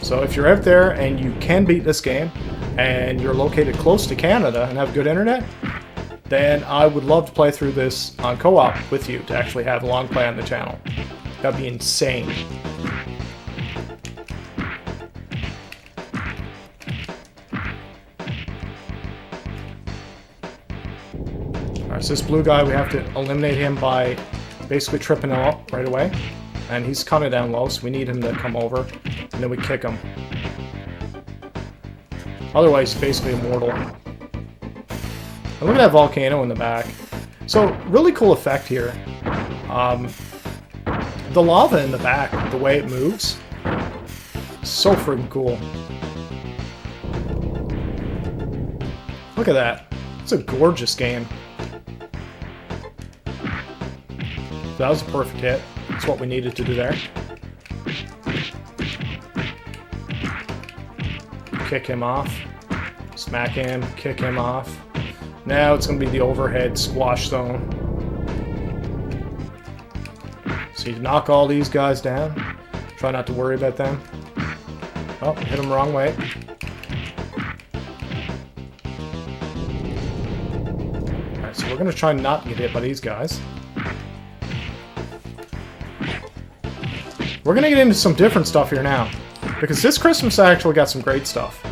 So if you're out there and you can beat this game, and you're located close to Canada and have good internet, then I would love to play through this on co-op with you to actually have a long play on the channel. That'd be insane. Alright, so this blue guy, we have to eliminate him by basically tripping him up right away. And he's kind of down low, so we need him to come over. And then we kick him. Otherwise, he's basically immortal. And look at that volcano in the back. So, really cool effect here. The lava in the back, the way it moves, so freaking cool. Look at that. It's a gorgeous game. That was a perfect hit. That's what we needed to do there. Kick him off. Smack him. Kick him off. Now it's going to be the overhead squash zone. So you knock all these guys down. Try not to worry about them. Oh, hit them the wrong way. Alright, so we're going to try not to get hit by these guys. We're going to get into some different stuff here now. Because this Christmas actually got some great stuff.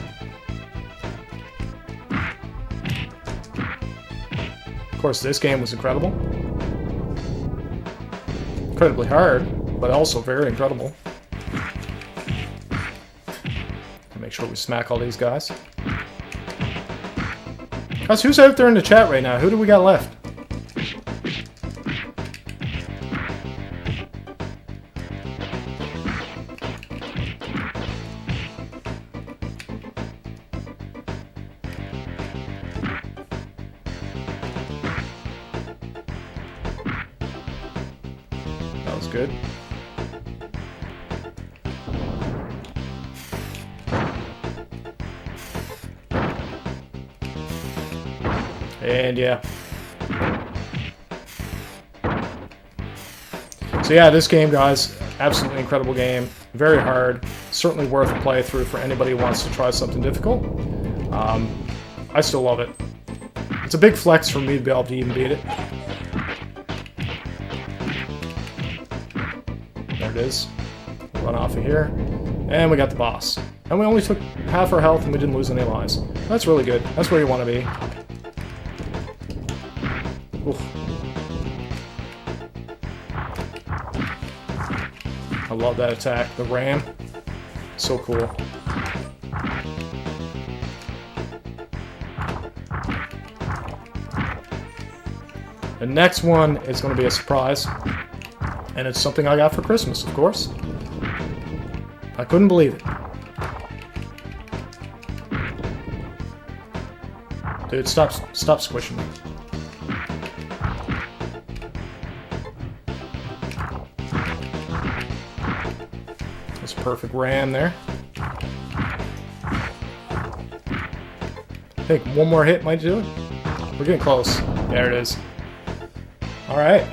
Of course, this game was incredible. Incredibly hard, but also very incredible. Make sure we smack all these guys. Guys, who's out there in the chat right now? Who do we got left? That was good. And yeah. So yeah, this game, guys, absolutely incredible game. Very hard. Certainly worth a playthrough for anybody who wants to try something difficult. I still love it. It's a big flex for me to be able to even beat it. There it is. Run off of here. And we got the boss. And we only took half our health and we didn't lose any lives. That's really good. That's where you want to be. Oof. I love that attack. The ram. So cool. The next one is going to be a surprise. And it's something I got for Christmas, of course. I couldn't believe it. Dude, stop squishing me. That's a perfect ram there. I think one more hit might do it. We're getting close. There it is. Alright.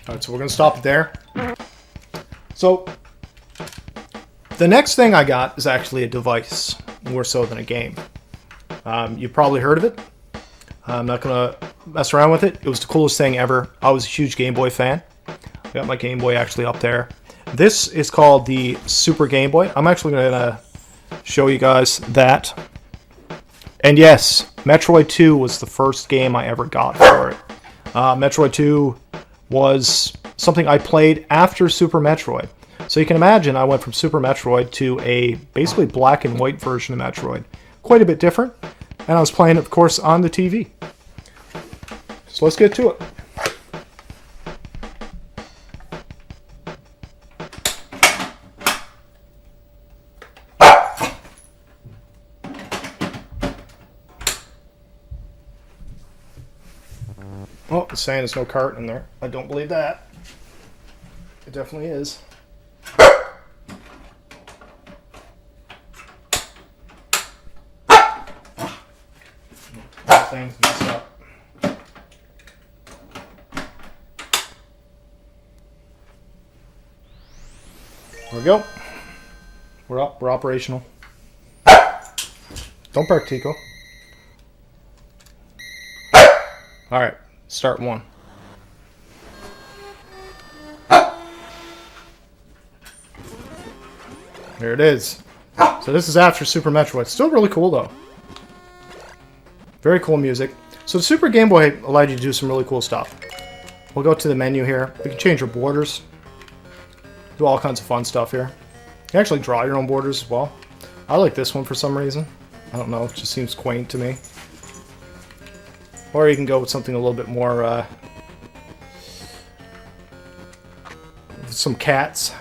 Alright, so we're going to stop it there. So, the next thing I got is actually a device, more so than a game. You've probably heard of it. I'm not going to mess around with it. It was the coolest thing ever. I was a huge Game Boy fan. I got my Game Boy actually up there. This is called the Super Game Boy. I'm actually going to show you guys that. And yes, Metroid 2 was the first game I ever got for it. Metroid 2 was something I played after Super Metroid. So you can imagine I went from Super Metroid to a basically black and white version of Metroid. Quite a bit different. And I was playing it, of course, on the TV. So let's get to it. Oh, it's saying there's no cart in there. I don't believe that. It definitely is. Things messed up. There we go. We're up. We're operational. Don't bark, Tico. Alright. Start one. There it is. So this is after Super Metroid. Still really cool, though. Very cool music. So the Super Game Boy allowed you to do some really cool stuff. We'll go to the menu here. We can change our borders. Do all kinds of fun stuff here. You can actually draw your own borders as well. I like this one for some reason. I don't know, it just seems quaint to me. Or you can go with something a little bit more, some cats.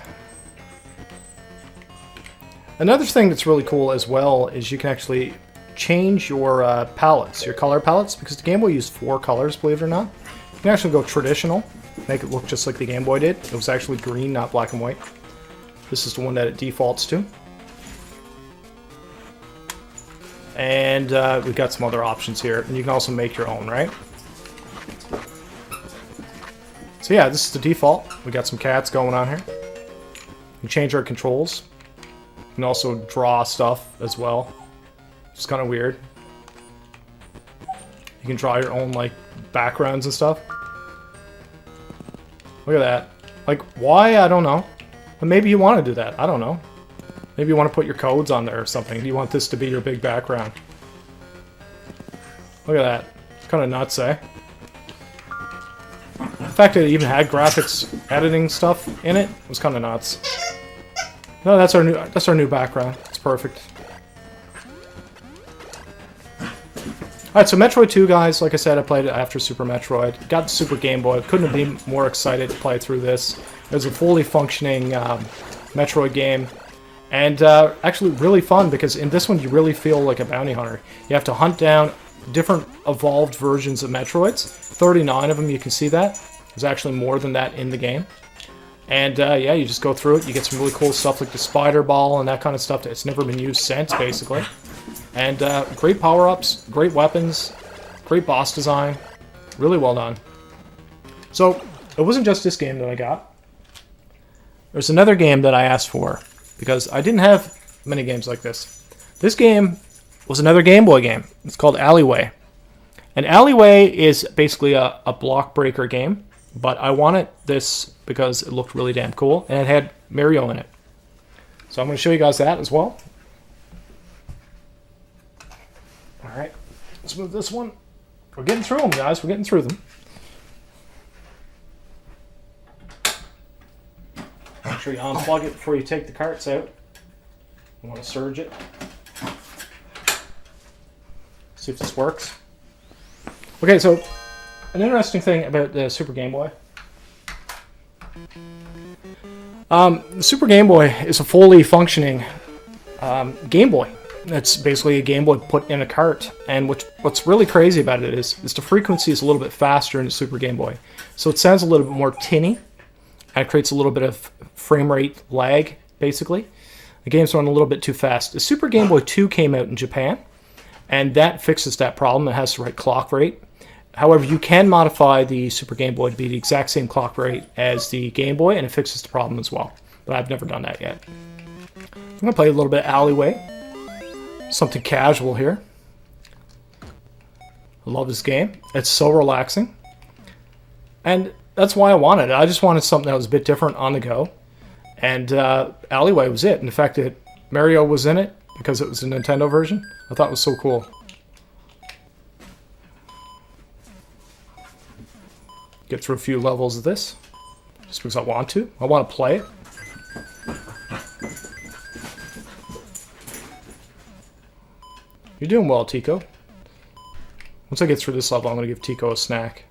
Another thing that's really cool as well is you can actually change your palettes, your color palettes, because the Game Boy used 4 colors, believe it or not. You can actually go traditional, make it look just like the Game Boy did. It was actually green, not black and white. This is the one that it defaults to. And we've got some other options here, and you can also make your own, right? So yeah, this is the default. We got some cats going on here. We change our controls. You can also draw stuff as well. It's kind of weird. You can draw your own, like, backgrounds and stuff. Look at that. Like, why? I don't know. But maybe you want to do that. I don't know. Maybe you want to put your codes on there or something. You want this to be your big background. Look at that. It's kind of nuts, eh? The fact that it even had graphics editing stuff in it was kind of nuts. No, that's our new background. It's perfect. Alright, so Metroid 2, guys, like I said, I played it after Super Metroid. Got the Super Game Boy. Couldn't have been more excited to play through this. It was a fully functioning Metroid game. And actually really fun, because in this one you really feel like a bounty hunter. You have to hunt down different evolved versions of Metroids. 39 of them, you can see that. There's actually more than that in the game. And yeah, you just go through it. You get some really cool stuff like the spider ball and that kind of stuff that's never been used since, basically. And great power-ups, great weapons, great boss design. Really well done. So, it wasn't just this game that I got. There's another game that I asked for, because I didn't have many games like this. This game was another Game Boy game. It's called Alleyway. And Alleyway is basically a block breaker game, but I wanted this because it looked really damn cool, and it had Mario in it. So I'm going to show you guys that as well. Alright, let's move this one. We're getting through them, guys. We're getting through them. Make sure you unplug it before you take the carts out. You want to surge it. See if this works. Okay, so an interesting thing about the Super Game Boy. The Super Game Boy is a fully functioning Game Boy. It's basically a Game Boy put in a cart. And what's really crazy about it is the frequency is a little bit faster in the Super Game Boy. So it sounds a little bit more tinny. And it creates a little bit of frame rate lag, basically. The game's run a little bit too fast. The Super Game Boy 2 came out in Japan. And that fixes that problem. It has the right clock rate. However, you can modify the Super Game Boy to be the exact same clock rate as the Game Boy, and it fixes the problem as well. But I've never done that yet. I'm going to play a little bit of Alleyway. Something casual here. I love this game. It's so relaxing. And that's why I wanted it. I just wanted something that was a bit different on the go. And Alleyway was it. And the fact that Mario was in it, because it was a Nintendo version, I thought was so cool. Get through a few levels of this, just because I want to. I want to play it. You're doing well, Tico. Once I get through this level, I'm going to give Tico a snack.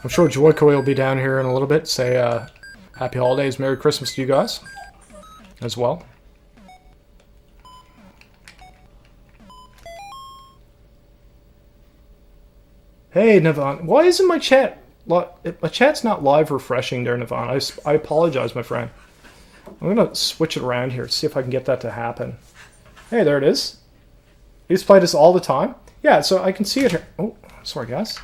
I'm sure Joyko will be down here in a little bit. Say Happy Holidays, Merry Christmas to you guys as well. Hey, Navon. Why isn't my chat... My chat's not live refreshing there, Navon. I apologize, my friend. I'm going to switch it around here, see if I can get that to happen. Hey, there it is. You just play this all the time? Yeah, so I can see it here. Oh, sorry, guys.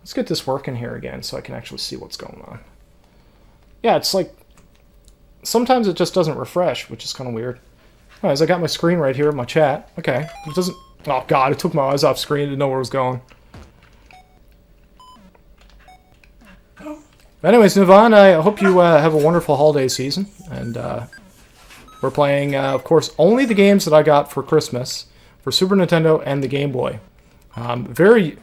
Let's get this working here again so I can actually see what's going on. Yeah, it's like... Sometimes it just doesn't refresh, which is kind of weird. Oh, as I got my screen right here in my chat. Okay. It doesn't... Oh, God. It took my eyes off screen. I didn't know where it was going. Anyways, Nirvan, I hope you have a wonderful holiday season. And we're playing, of course, only the games that I got for Christmas for Super Nintendo and the Game Boy. Very,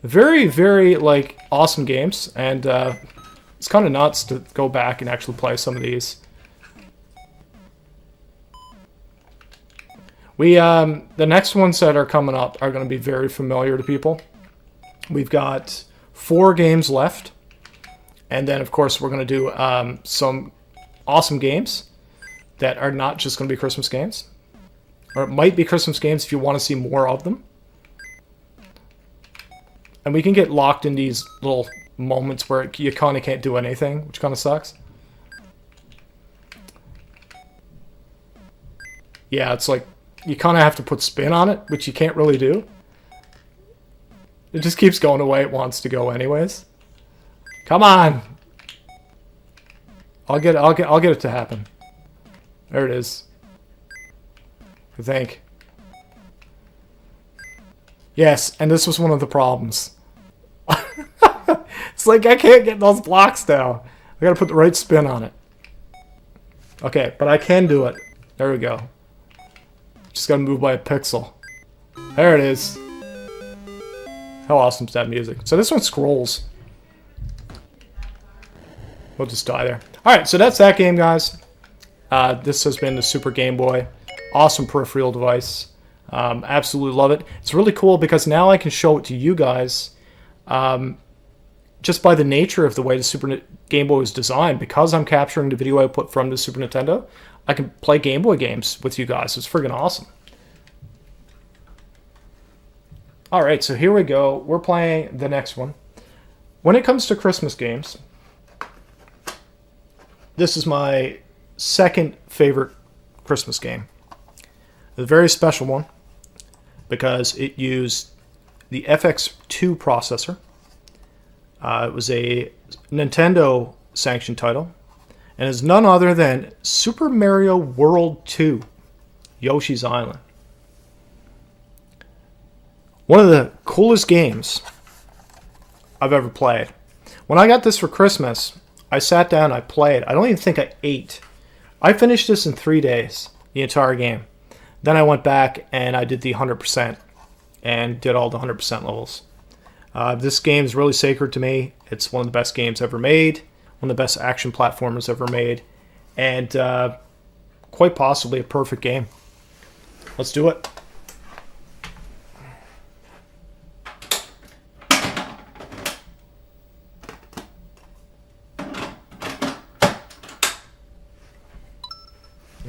very, like, awesome games. And it's kind of nuts to go back and actually play some of these. The next ones that are coming up are going to be very familiar to people. We've got 4 games left. And then, of course, we're going to do some awesome games that are not just going to be Christmas games. Or it might be Christmas games if you want to see more of them. And we can get locked in these little moments where you kind of can't do anything, which kind of sucks. Yeah, it's like you kind of have to put spin on it, which you can't really do. It just keeps going the way it wants to go anyways. Come on! I'll get it to happen. There it is. I think. Yes, and this was one of the problems. It's like I can't get those blocks down. I gotta put the right spin on it. Okay, but I can do it. There we go. Just gotta move by a pixel. There it is. How awesome is that music? So this one scrolls. We'll just die there. Alright, so that's that game, guys. This has been the Super Game Boy. Awesome peripheral device. Absolutely love it. It's really cool because now I can show it to you guys just by the nature of the way the Super Game Boy was designed. Because I'm capturing the video output from the Super Nintendo, I can play Game Boy games with you guys. It's friggin' awesome. Alright, so here we go. We're playing the next one. When it comes to Christmas games, this is my second favorite Christmas game. A very special one because it used the FX2 processor. It was a Nintendo sanctioned title and is none other than Super Mario World 2, Yoshi's Island. One of the coolest games I've ever played. When I got this for Christmas, I sat down, I played. I don't even think I ate. I finished this in 3 days, the entire game. Then I went back and I did the 100% and did all the 100% levels. This game is really sacred to me. It's one of the best games ever made, one of the best action platformers ever made, and quite possibly a perfect game. Let's do it.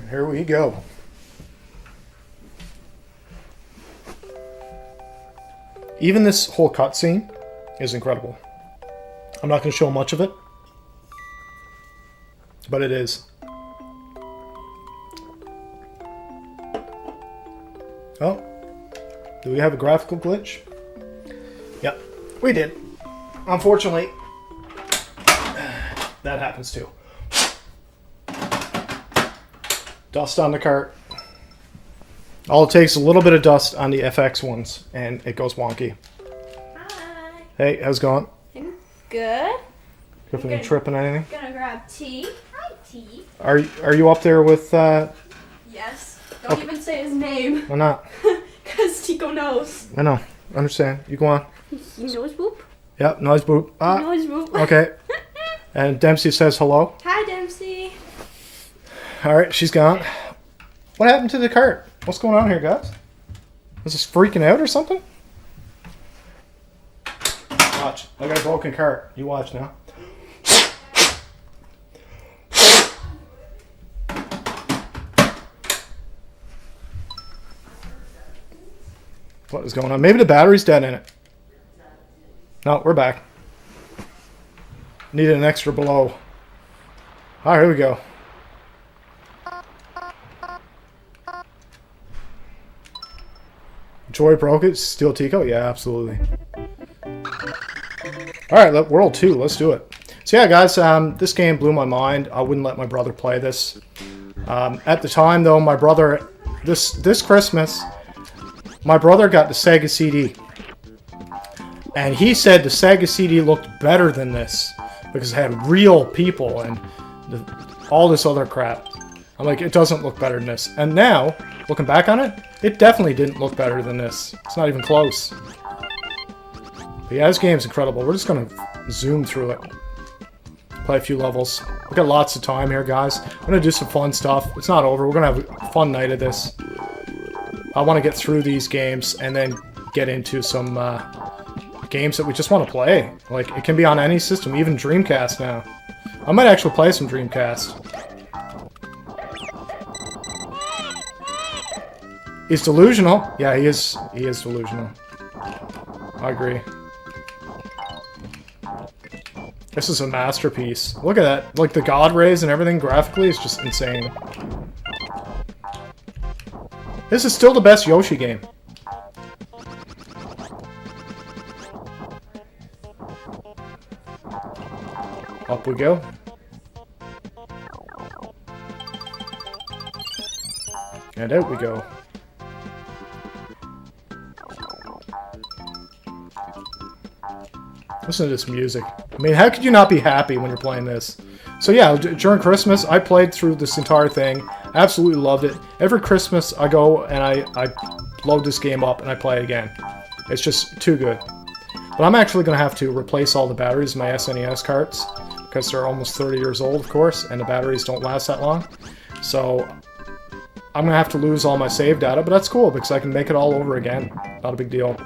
Here we go. Even this whole cutscene is incredible. I'm not going to show much of it, but it is. Oh, do we have a graphical glitch? Yep, we did. Unfortunately, that happens too. Dust on the cart. All it takes is a little bit of dust on the FX ones, and it goes wonky. Hi. Hey, how's it going? I'm good. If you tripping anything? Gonna grab tea. Hi, tea. Are you up there with? Yes. Don't Okay. even say his name. I'm not. Cause Tico knows. I know. I understand. You go on. He knows boop. Yep. Noise boop. He knows boop. Okay. And Dempsey says hello. Hi, Dempsey. All right, she's gone. What happened to the cart? What's going on here, guys? Is this freaking out or something? Watch. I got a broken cart. You watch now. What is going on? Maybe the battery's dead in it. No, we're back. Needed an extra blow. All right, here we go. Joy broke it. Steel Tico? Yeah, absolutely. Alright, World 2. Let's do it. So yeah, guys, this game blew my mind. I wouldn't let my brother play this. At the time, though, my brother this Christmas, my brother got the Sega CD. And he said the Sega CD looked better than this because it had real people and all this other crap. I'm like, it doesn't look better than this. And now, looking back on it, it definitely didn't look better than this. It's not even close. But yeah, this game's incredible. We're just going to zoom through it. Play a few levels. We've got lots of time here, guys. I'm going to do some fun stuff. It's not over. We're going to have a fun night of this. I want to get through these games and then get into some games that we just want to play. Like, it can be on any system, even Dreamcast now. I might actually play some Dreamcast. He's delusional. Yeah, he is delusional. I agree. This is a masterpiece. Look at that. Like, the God rays and everything graphically is just insane. This is still the best Yoshi game. Up we go. And out we go. Listen to this music. I mean, how could you not be happy when you're playing this? So yeah, during Christmas, I played through this entire thing. Absolutely loved it. Every Christmas, I go and I load this game up and I play it again. It's just too good. But I'm actually going to have to replace all the batteries in my SNES carts because they're almost 30 years old, of course, and the batteries don't last that long. So I'm going to have to lose all my save data, but that's cool because I can make it all over again. Not a big deal.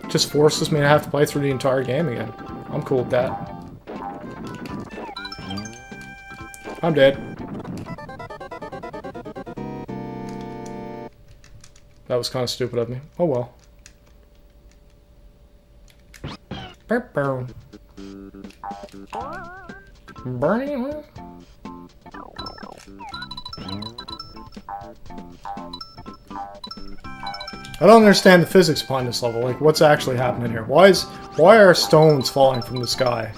Just forces me to have to play through the entire game again. I'm cool with that. I'm dead. That was kind of stupid of me. Oh well. Burning. I don't understand the physics behind this level. Like, what's actually happening here? Why are stones falling from the sky?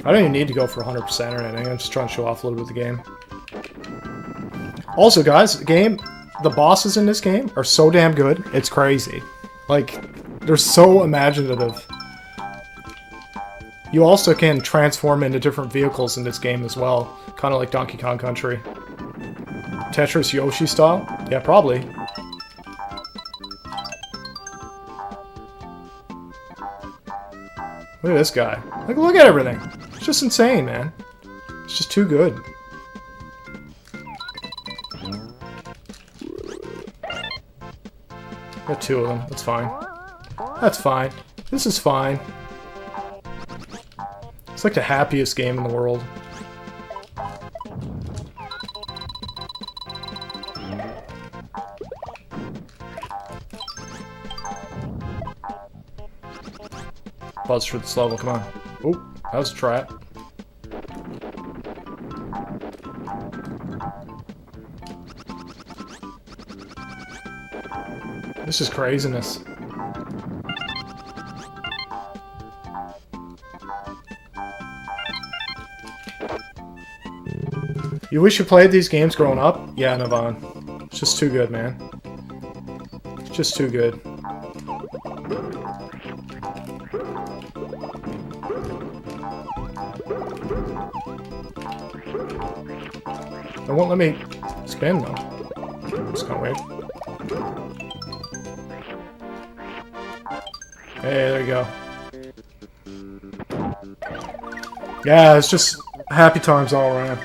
I don't even need to go for 100% or anything. I'm just trying to show off a little bit of the game. Also, guys, the bosses in this game are so damn good. It's crazy. Like, they're so imaginative. You also can transform into different vehicles in this game as well. Kind of like Donkey Kong Country. Tetris Yoshi style? Yeah, probably. Look at this guy. Like, look at everything. It's just insane, man. It's just too good. Got two of them. That's fine. That's fine. This is fine. It's like the happiest game in the world. Buzz through this level, come on. Oop, that was a trap. This is craziness. You wish you played these games growing up? Yeah, Navan. It's just too good, man. It's just too good. It won't let me spin, though. Just gonna wait. Hey, there you go. Yeah, it's just happy times all around.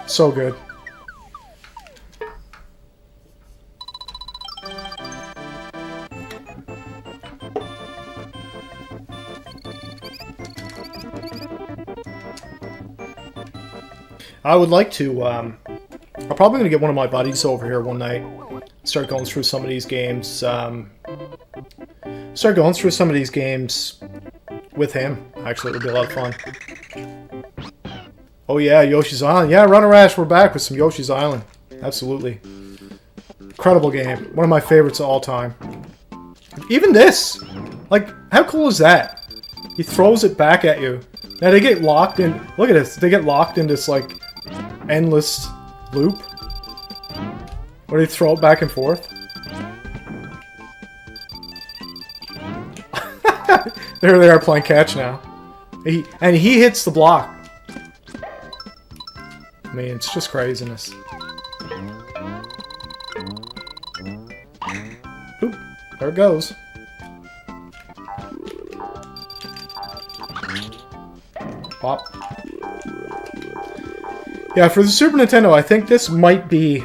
So good. I would like to, I'm probably going to get one of my buddies over here one night, start going through some of these games, with him. Actually, it would be a lot of fun. Oh yeah, Yoshi's Island. Yeah, Runner Rash, we're back with some Yoshi's Island. Absolutely. Incredible game. One of my favorites of all time. Even this! Like, how cool is that? He throws it back at you Now they get locked in. Look at this. They get locked in this like endless loop where they throw it back and forth. There they are playing catch now. He hits the block. I mean, it's just craziness. Oop, there it goes. Pop. Yeah, for the Super Nintendo, I think this might be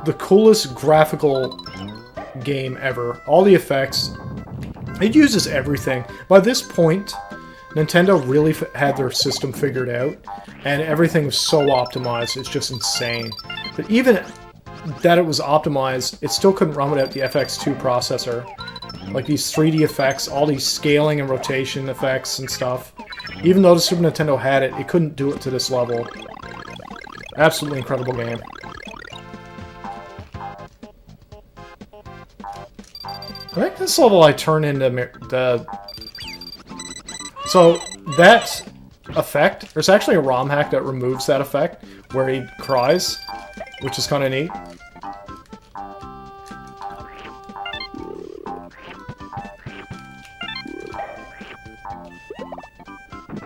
the coolest graphical game ever. All the effects. It uses everything. By this point, Nintendo really had their system figured out, and everything was so optimized, it's just insane. But even that it was optimized, it still couldn't run without the FX2 processor. Like these 3D effects, all these scaling and rotation effects and stuff. Even though the Super Nintendo had it, it couldn't do it to this level. Absolutely incredible game. I think this level I turn into the... So, that effect, there's actually a ROM hack that removes that effect, where he cries, which is kind of neat.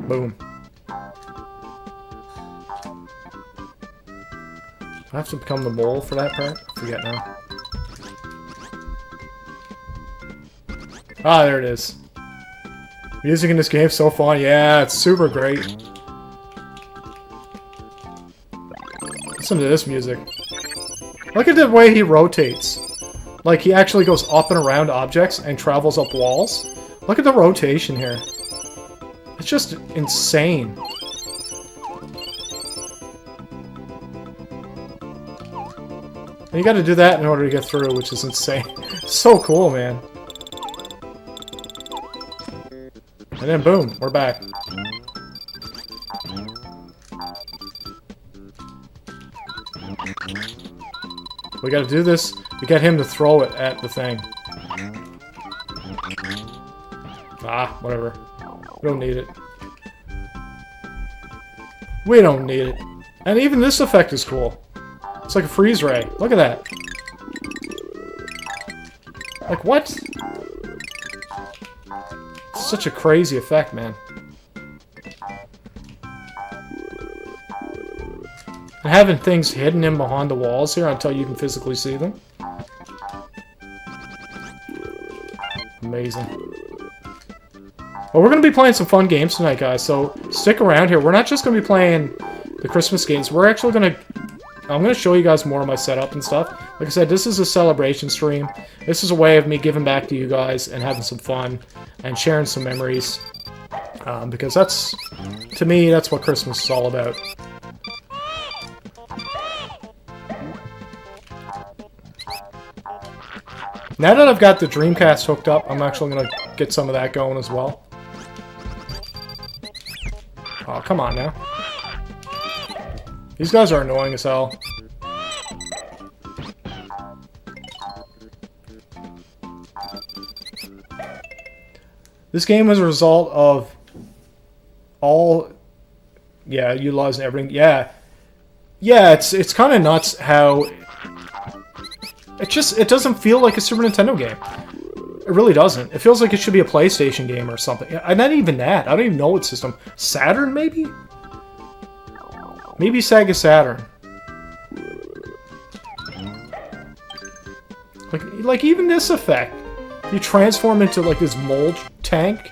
Boom. I have to become the mole for that part? I forget now. Ah, there it is. Music in this game is so fun. Yeah, it's super great. Listen to this music. Look at the way he rotates. Like, he actually goes up and around objects and travels up walls. Look at the rotation here. It's just insane. And you gotta do that in order to get through, which is insane. So cool, man. And then boom, we're back. We gotta do this to get him to throw it at the thing. Ah, whatever. We don't need it. We don't need it. And even this effect is cool. It's like a freeze ray. Look at that. Like, what? It's such a crazy effect, man. And having things hidden in behind the walls here until you can physically see them. Amazing. Well, we're going to be playing some fun games tonight, guys, so stick around here. We're not just going to be playing the Christmas games. We're actually going to... I'm going to show you guys more of my setup and stuff. Like I said, this is a celebration stream. This is a way of me giving back to you guys and having some fun and sharing some memories. Because that's, to me, that's what Christmas is all about. Now that I've got the Dreamcast hooked up, I'm actually going to get some of that going as well. Oh, come on now. These guys are annoying as hell. This game was a result of all... Yeah, utilizing everything. Yeah. Yeah, it's kind of nuts how... It doesn't feel like a Super Nintendo game. It really doesn't. It feels like it should be a PlayStation game or something. And not even that. I don't even know what system. Saturn, maybe? Maybe Sega Saturn. Like even this effect. You transform into like this mold tank.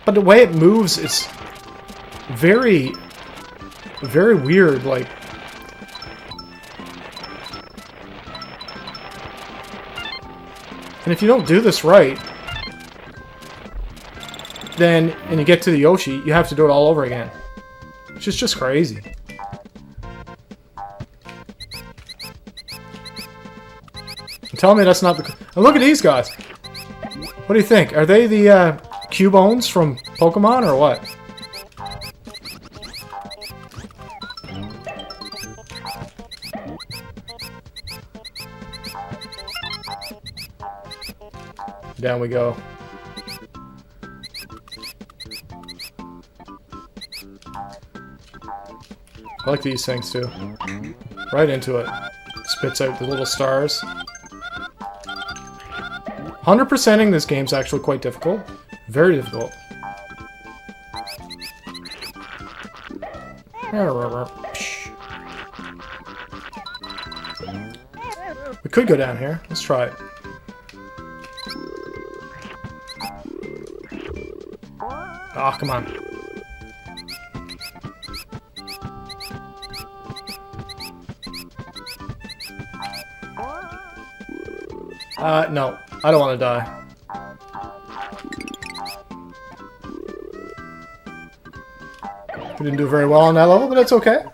But the way it moves is very, very weird. Like, and if you don't do this right, then, and you get to the Yoshi, you have to do it all over again. Which is just crazy. And tell me that's not the... And look at these guys! What do you think? Are they the, Cubones from Pokemon, or what? Down we go. I like these things too. Right into it. Spits out the little stars. 100%ing this game's actually quite difficult. Very difficult. We could go down here. Let's try it. Oh, come on. No. I don't want to die. We didn't do very well on that level, but that's okay.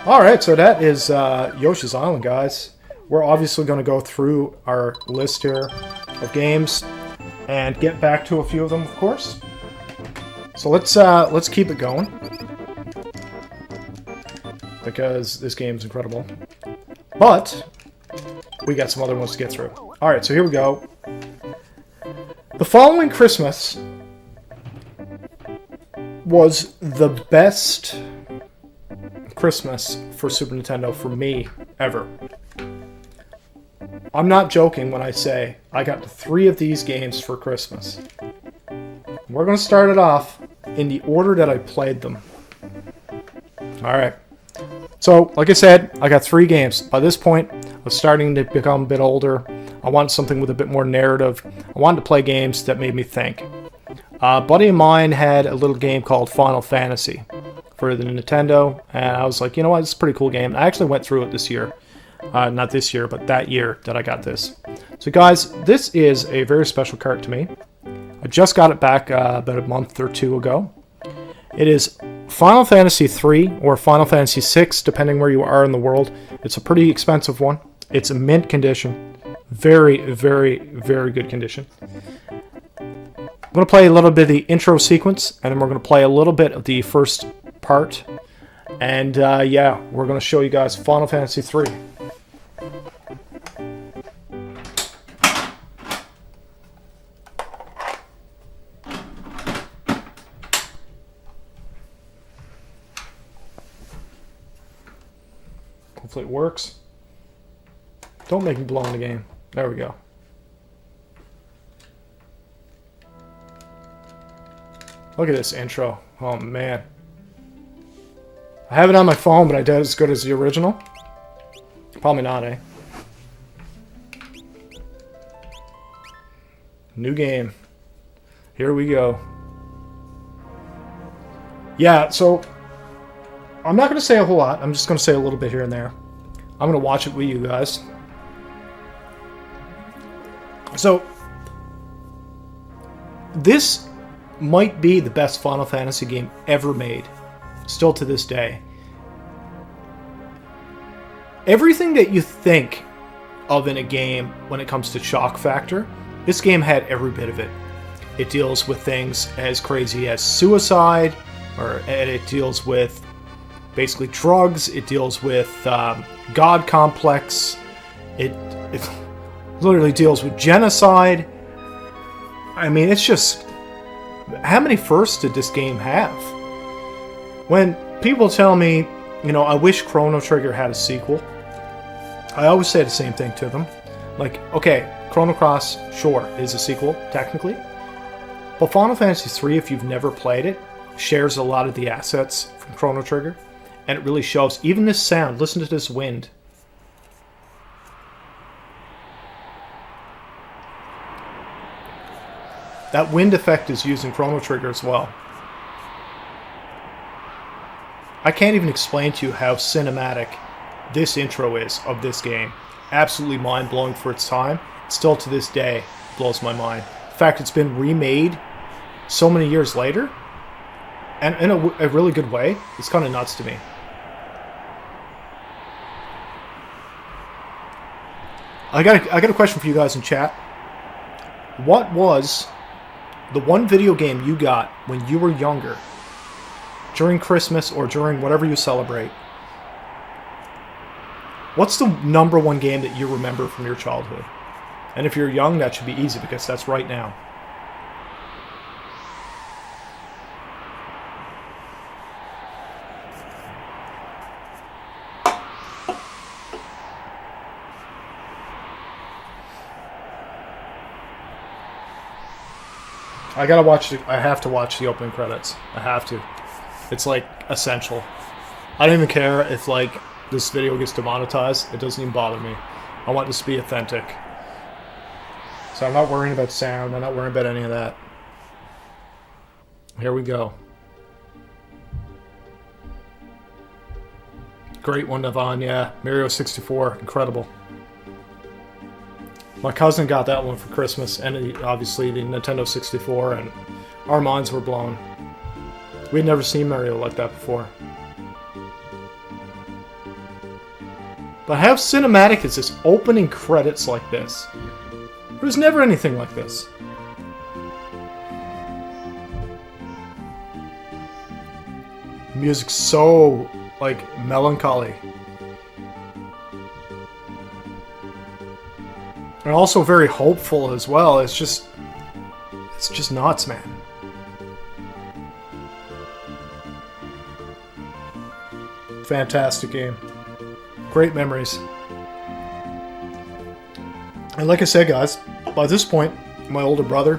Alright, so that is Yoshi's Island, guys. We're obviously going to go through our list here of games and get back to a few of them, of course. So let's keep it going, because this game's incredible. But we got some other ones to get through. Alright, so here we go. The following Christmas was the best Christmas for Super Nintendo for me ever. I'm not joking when I say I got 3 of these games for Christmas. We're going to start it off in the order that I played them. Alright. So, like I said, I got 3 games. By this point, I was starting to become a bit older. I wanted something with a bit more narrative. I wanted to play games that made me think. A buddy of mine had a little game called Final Fantasy for the Nintendo, and I was like, you know what, it's a pretty cool game. I actually went through it this year. Not this year, but that year that I got this. So guys, this is a very special cart to me. I just got it back about a month or 2 ago. It is Final Fantasy 3 or Final Fantasy 6, depending where you are in the world. It's a pretty expensive one. It's a mint condition. Very, very, very good condition. I'm going to play a little bit of the intro sequence, and then we're going to play a little bit of the first part. And yeah, we're going to show you guys Final Fantasy 3. Hopefully it works. Don't make me blow in the game. There we go. Look at this intro. Oh man. I have it on my phone, but I doubt it's as good as the original. Probably not, eh? New game. Here we go. Yeah, so I'm not going to say a whole lot. I'm just going to say a little bit here and there. I'm going to watch it with you guys. So, this might be the best Final Fantasy game ever made. Still to this day. Everything that you think of in a game when it comes to shock factor, this game had every bit of it. It deals with things as crazy as suicide, and it deals with basically drugs, it deals with God complex, it literally deals with genocide. I mean, it's just... How many firsts did this game have? When people tell me, you know, I wish Chrono Trigger had a sequel, I always say the same thing to them. Like, okay, Chrono Cross, sure, is a sequel, technically. But Final Fantasy 3, if you've never played it, shares a lot of the assets from Chrono Trigger. And it really shows. Even this sound, listen to this wind. That wind effect is used in Chrono Trigger as well. I can't even explain to you how cinematic this intro is of this game. Absolutely mind-blowing for its time. Still to this day, blows my mind. The fact it's been remade so many years later, and in a really good way, it's kind of nuts to me. I got a question for you guys in chat. What was the one video game you got when you were younger, during Christmas or during whatever you celebrate? What's the #1 game that you remember from your childhood? And if you're young, that should be easy because that's right now. I gotta watch I have to watch the opening credits. I have to. It's like essential. I don't even care if like this video gets demonetized. It doesn't even bother me. I want this to be authentic. So I'm not worrying about sound. I'm not worrying about any of that. Here we go. Great one, Navon. Yeah, Mario 64, incredible. My cousin got that one for Christmas, and obviously the Nintendo 64, and our minds were blown. We'd never seen Mario like that before. But how cinematic is this opening credits like this? There's never anything like this. Music's so, like, melancholy. And also very hopeful as well. It's just nuts, man. Fantastic game. Great memories. And like I said, guys, by this point, my older brother,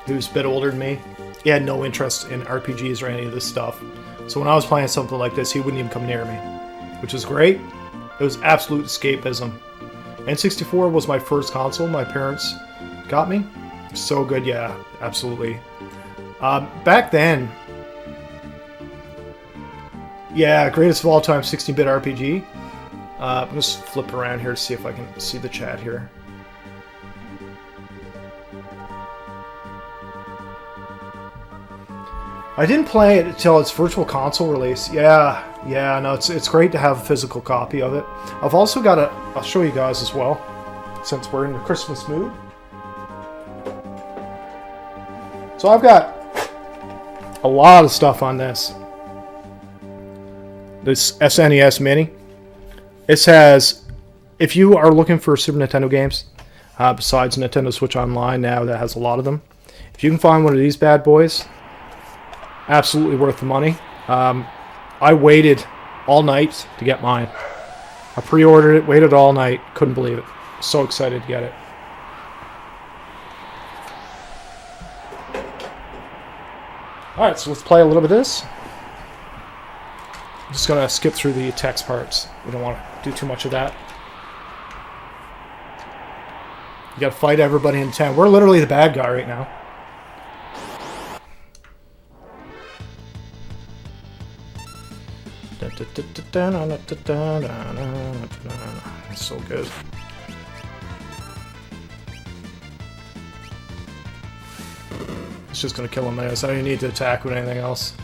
who's a bit older than me, he had no interest in RPGs or any of this stuff. So when I was playing something like this, he wouldn't even come near me, which was great. It was absolute escapism. N64 was my first console my parents got me. So good, yeah, absolutely. Back then, yeah, greatest of all time 16-bit RPG. I'm just flip around here to see if I can see the chat here. I didn't play it until its Virtual Console release. Yeah, no, it's great to have a physical copy of it. I've also got I'll show you guys as well, since we're in the Christmas mood. So I've got a lot of stuff on this. This SNES Mini. It has, if you are looking for Super Nintendo games, besides Nintendo Switch Online now that has a lot of them, if you can find one of these bad boys, absolutely worth the money. I waited all night to get mine. I pre-ordered it, waited all night, couldn't believe it. So excited to get it. Alright, so let's play a little bit of this. I'm just going to skip through the text parts. We don't want to do too much of that. You got to fight everybody in town. We're literally the bad guy right now. It's so good. It's just gonna kill them there, so I don't even need to attack with anything else.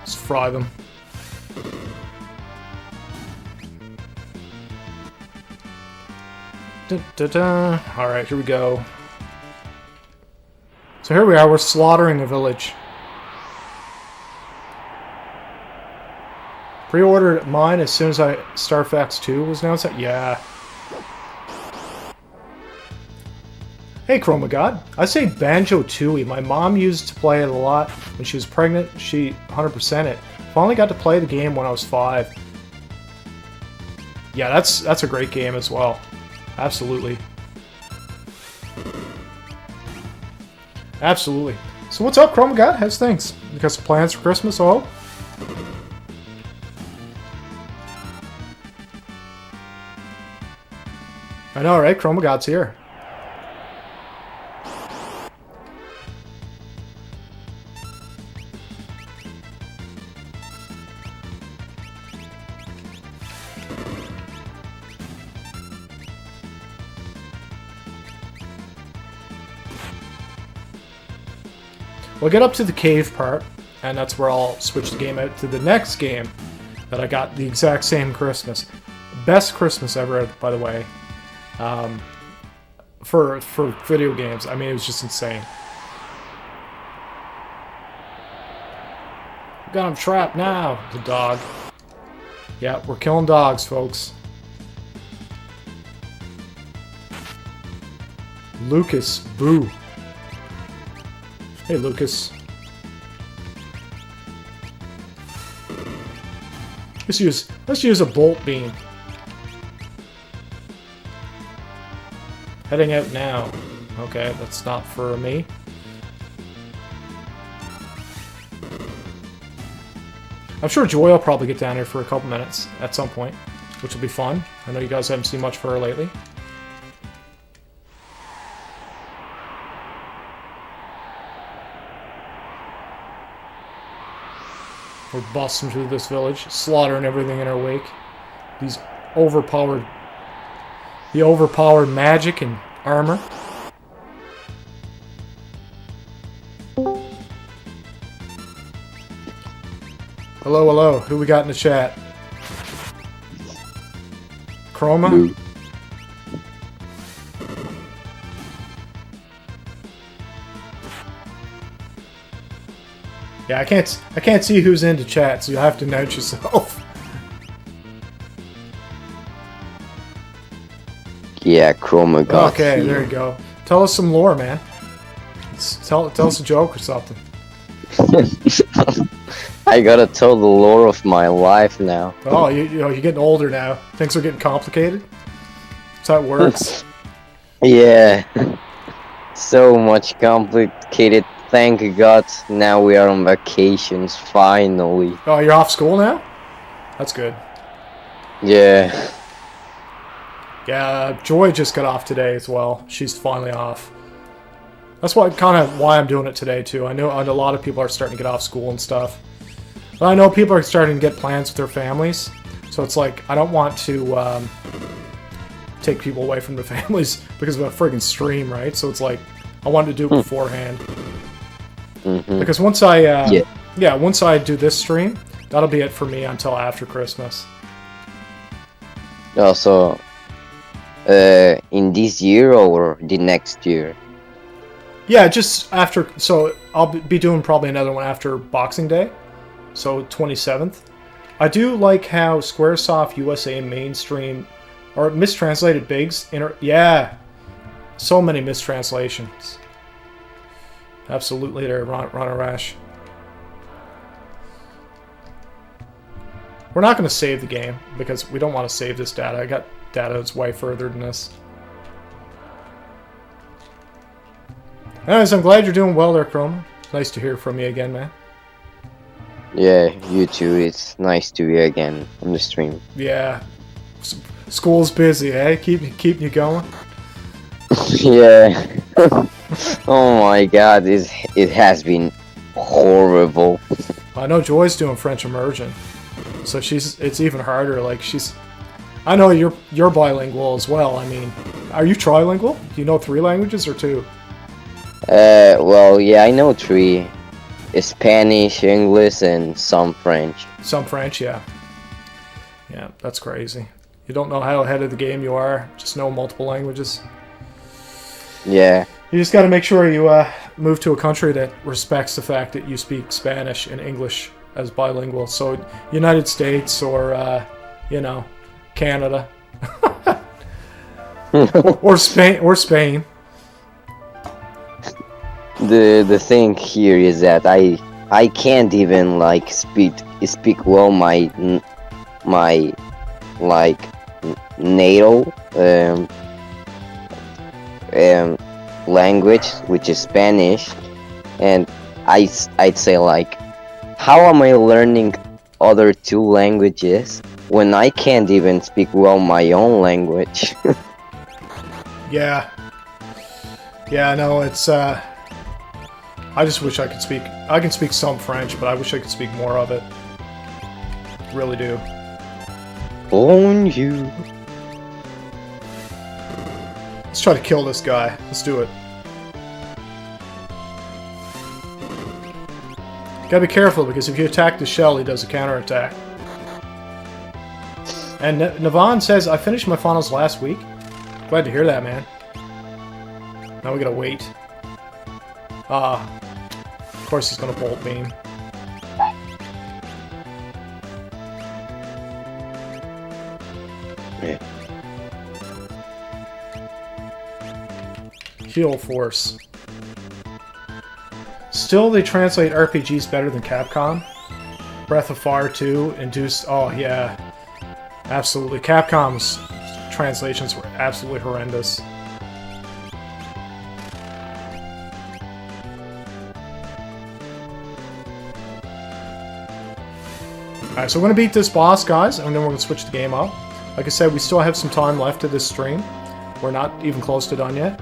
Just fry them. Alright, here we go. So here we are, we're slaughtering a village. Pre-ordered mine as soon as Star Fox 2 was announced. Yeah. Hey, Chroma God. I say Banjo-Tooie. My mom used to play it a lot when she was pregnant. She 100%ed it. Finally got to play the game when I was 5. Yeah, that's a great game as well. Absolutely. Absolutely. So what's up, Chroma God? How's things? You got some plans for Christmas, I hope? I know, right? Chroma God's here. We'll get up to the cave part, and that's where I'll switch the game out to the next game that I got the exact same Christmas. Best Christmas ever, by the way. For video games. I mean, it was just insane. Got him trapped now, the dog. Yeah, we're killing dogs, folks. Lucas, boo. Hey, Lucas. Let's use a bolt beam. Heading out now. Okay, that's not for me. I'm sure Joy will probably get down here for a couple minutes at some point, which will be fun. I know you guys haven't seen much for her lately. We're busting through this village, slaughtering everything in our wake. These overpowered... The overpowered magic and armor. Hello, hello. Who we got in the chat? Chroma? Boo. Yeah, I can't see who's into chat, so you'll have to note yourself. Yeah, Chroma got Okay, here. there you go. Tell us some lore, man. Tell us a joke or something. I gotta tell the lore of my life now. Oh, you're getting older now. Things are getting complicated. That's how it works. Yeah. So much complicated. Thank God now we are on vacations, finally. Oh, you're off school now? That's good. Yeah. Yeah, Joy just got off today as well. She's finally off. That's why I'm doing it today too. I know a lot of people are starting to get off school and stuff. But I know people are starting to get plans with their families. So it's like, I don't want to take people away from their families because of a friggin' stream, right? So it's like, I wanted to do it beforehand. Mm-hmm. Because once once I do this stream, that'll be it for me until after Christmas. Also, in this year or the next year? Yeah, just after. So I'll be doing probably another one after Boxing Day, so 27th. I do like how Squaresoft USA mainstream or mistranslated Biggs. Yeah, so many mistranslations. Absolutely, there, Ron Rash. We're not going to save the game because we don't want to save this data. I got data that's way further than this. Anyways, I'm glad you're doing well there, Chroma. It's nice to hear from you again, man. Yeah, you too. It's nice to be again on the stream. Yeah. School's busy, eh? Keep you going? Yeah. Oh my God, it has been horrible. I know Joy's doing French immersion. So it's even harder. Like, I know you're bilingual as well. I mean, are you trilingual? Do you know 3 languages or 2? Well, yeah, I know 3. Spanish, English, and some French. Some French, yeah. Yeah, that's crazy. You don't know how ahead of the game you are. Just know multiple languages. Yeah. You just got to make sure you move to a country that respects the fact that you speak Spanish and English as bilingual. So, United States or, Canada. or Spain. The thing here is that I can't even like speak well my like natal language, which is Spanish, and I'd say like, how am I learning other 2 languages when I can't even speak well my own language? Yeah. Yeah, no, it's I just wish I could speak. I can speak some French, but I wish I could speak more of it. Really do. Bonjour. Let's try to kill this guy. Let's do it. Gotta be careful, because if you attack the shell, he does a counterattack. And Navan says, I finished my finals last week. Glad to hear that, man. Now we gotta wait. Of course he's gonna bolt beam. Yeah. Heal Force. Still, they translate RPGs better than Capcom. Breath of Fire 2, Induced... Oh, yeah. Absolutely. Capcom's translations were absolutely horrendous. Alright, so we're going to beat this boss, guys, and then we're going to switch the game up. Like I said, we still have some time left to this stream. We're not even close to done yet.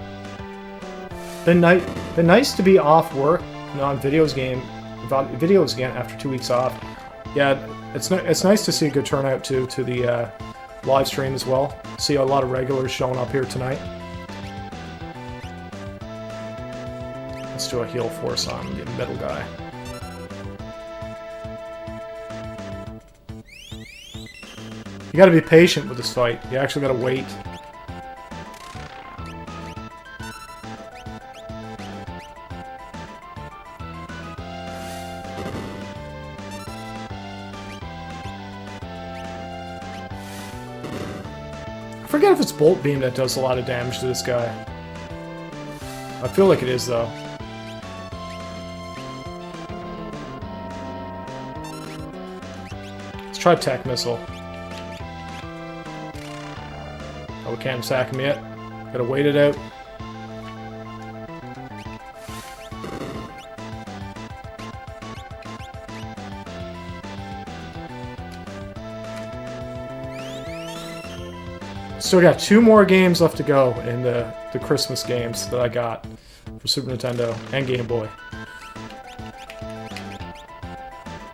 Been nice to be off work, on videos again after 2 weeks off. Yeah, it's nice to see a good turnout to the live stream as well. See a lot of regulars showing up here tonight. Let's do a heal force on the middle guy. You gotta be patient with this fight. You actually gotta wait. I forget if it's Bolt Beam that does a lot of damage to this guy. I feel like it is, though. Let's try Tech Missile. Oh, we can't attack him yet. Gotta wait it out. Still got 2 more games left to go in the Christmas games that I got for Super Nintendo and Game Boy.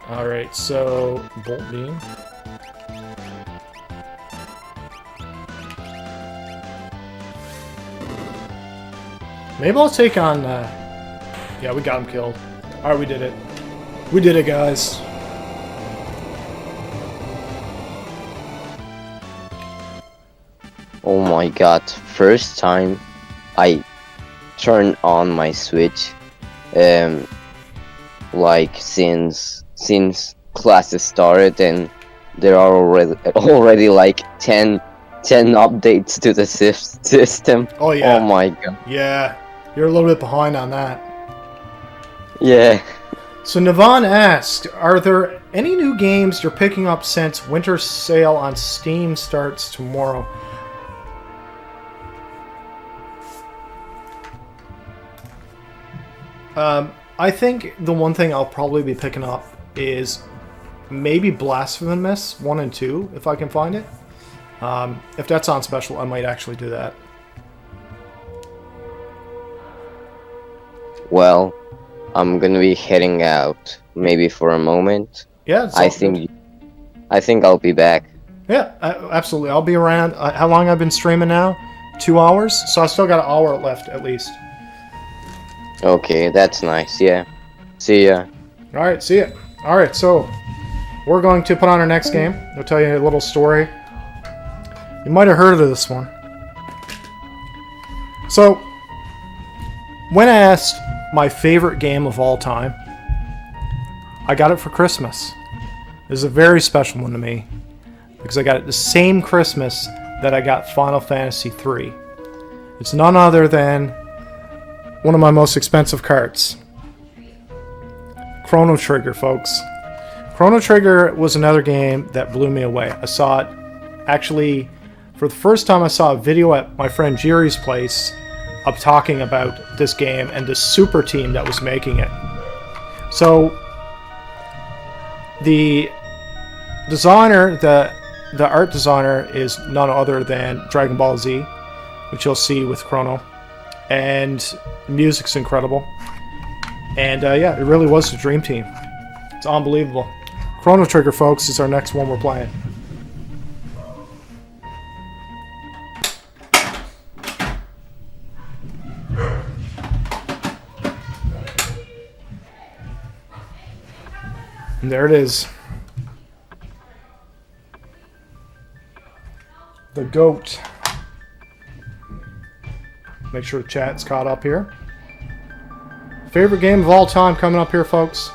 Alright, so Bolt Beam. Maybe I'll take on, yeah, we got him killed. Alright, we did it. We did it, guys. Oh my god, first time I turned on my Switch, like since classes started, and there are already like 10 updates to the system. Oh yeah. Oh my god. Yeah, you're a little bit behind on that. Yeah. So Navon asked, are there any new games you're picking up since winter sale on Steam starts tomorrow? I think the one thing I'll probably be picking up is maybe Blasphemous 1 and 2, if I can find it. If that's on special, I might actually do that. Well, I'm gonna be heading out maybe for a moment. Yeah, I think I'll be back. Yeah, absolutely. I'll be around. How long I've been streaming now? 2 hours? So I still got an hour left at least. Okay, that's nice, yeah. See ya. Alright, see ya. Alright, so we're going to put on our next game. I'll tell you a little story. You might have heard of this one. So, when asked my favorite game of all time, I got it for Christmas. This is a very special one to me, because I got it the same Christmas that I got Final Fantasy III. It's none other than one of my most expensive cards. Chrono Trigger, folks. Chrono Trigger was another game that blew me away. I saw it, actually, for the first time I saw a video at my friend Jerry's place of talking about this game and the super team that was making it. So, the designer, the art designer is none other than Dragon Ball Z, which you'll see with Chrono. And the music's incredible. And yeah, it really was the dream team. It's unbelievable. Chrono Trigger, folks, is our next one we're playing. And there it is. The GOAT. Make sure the chat's caught up here. Favorite game of all time coming up here, folks.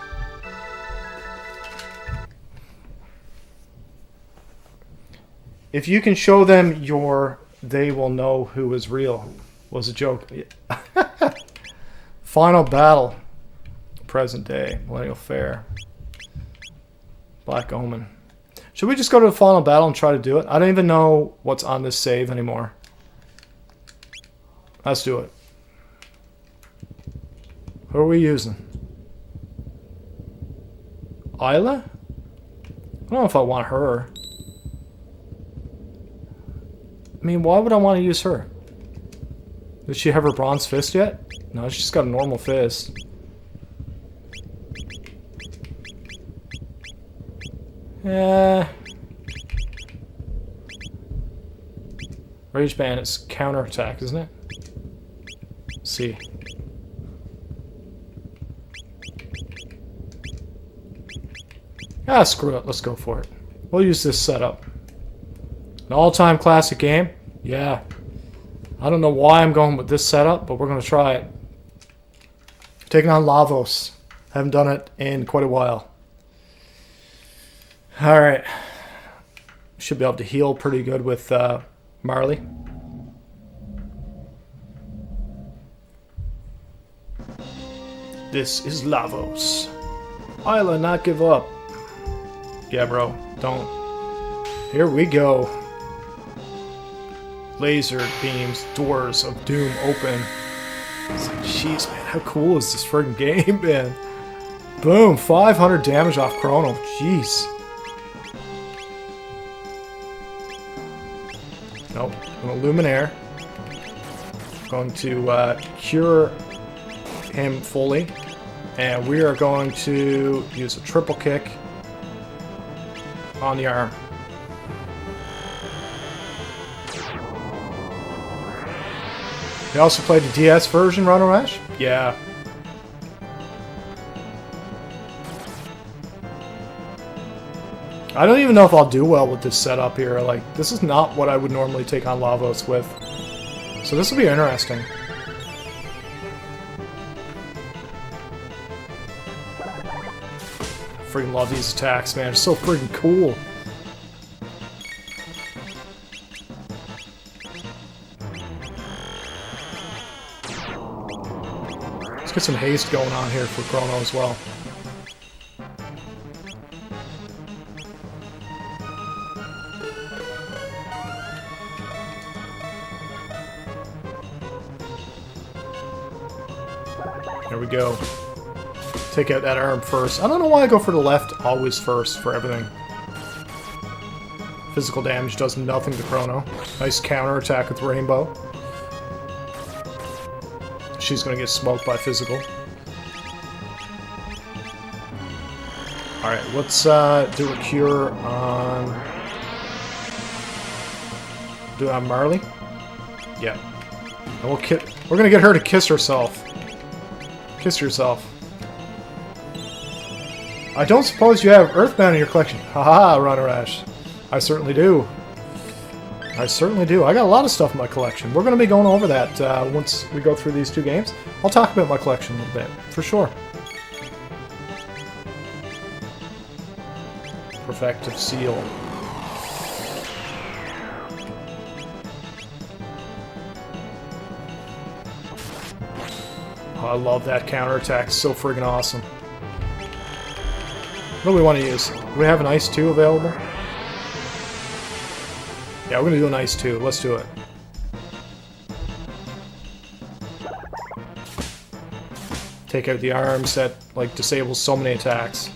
If you can show them your "they will know who is real" was a joke. Final Battle. Present day. Millennial Fair. Black Omen. Should we just go to the Final Battle and try to do it? I don't even know what's on this save anymore. Let's do it. Who are we using? Isla? don't know if I want her. I mean, why would I want to use her? Does she have her bronze fist yet? No, she's got a normal fist. Yeah. Rage Band is counterattack, isn't it? Let's see. Ah, screw it. Let's go for it. We'll use this setup. An all-time classic game? Yeah. I don't know why I'm going with this setup, but we're going to try it. Taking on Lavos. Haven't done it in quite a while. Alright. Should be able to heal pretty good with Marley. This is Lavos. I'll not give up. Yeah, bro. Don't. Here we go. Laser beams, doors of doom open. It's like, jeez, man, how cool is this friggin' game, man? Boom, 500 damage off Chrono. Jeez. Nope. I'm gonna Luminaire. Going to cure him fully. And we are going to use a triple kick on the arm. They also played the DS version, Run Rash? Yeah. I don't even know if I'll do well with this setup here. Like, this is not what I would normally take on Lavos with. So this will be interesting. Freaking love these attacks, man. They're so freaking cool. Let's get some haste going on here for Chrono as well. There we go. Take out that arm first. I don't know why I go for the left always first for everything. Physical damage does nothing to Chrono. Nice counter attack with Rainbow. She's gonna get smoked by physical. Alright, let's do a cure on... Do it on Marley? Yeah. And we're gonna get her to kiss herself. Kiss yourself. I don't suppose you have Earthbound in your collection. Haha, Runner Ash. I certainly do. I certainly do. I got a lot of stuff in my collection. We're going to be going over that once we go through these two games. I'll talk about my collection a little bit, for sure. Perfective Seal. Oh, I love that counterattack. It's so friggin' awesome. What do we want to use? Do we have an Ice 2 available? Yeah, we're going to do an Ice 2. Let's do it. Take out the arms that, like, disables so many attacks.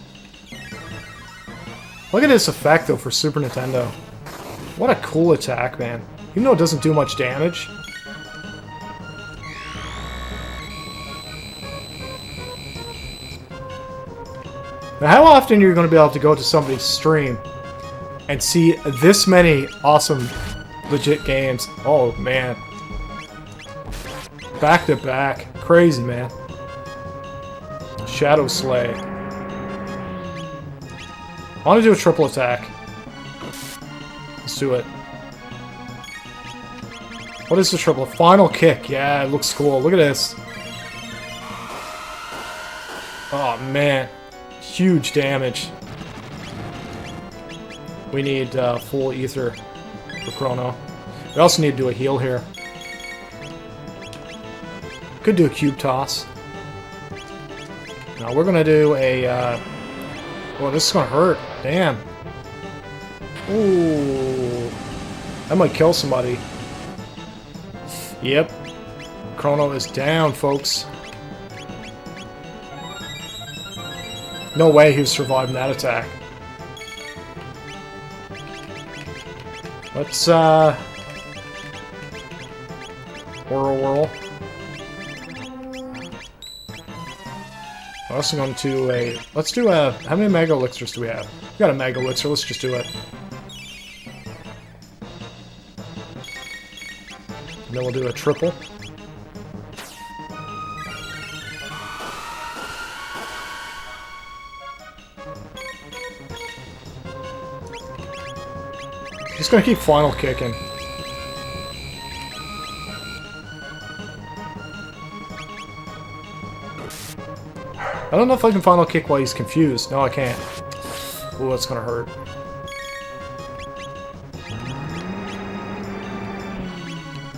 Look at this effect, though, for Super Nintendo. What a cool attack, man. Even though it doesn't do much damage. Now, how often are you going to be able to go to somebody's stream and see this many awesome, legit games? Oh, man. Back to back. Crazy, man. Shadow Slay. I want to do a triple attack. Let's do it. What is the triple? Final kick. Yeah, it looks cool. Look at this. Oh, man. Huge damage. We need full ether for Chrono. We also need to do a heal here. Could do a cube toss. Now we're gonna do a. Oh, this is gonna hurt. Damn. Ooh, that might kill somebody. Yep. Chrono is down, folks. No way he was surviving that attack. Let's, whirl. I'm also going to let's do how many Mega Elixirs do we have? We got a Mega Elixir, let's just do it. And then we'll do a triple. Just gonna keep final kicking. I don't know if I can final kick while he's confused. No, I can't. Ooh, that's gonna hurt.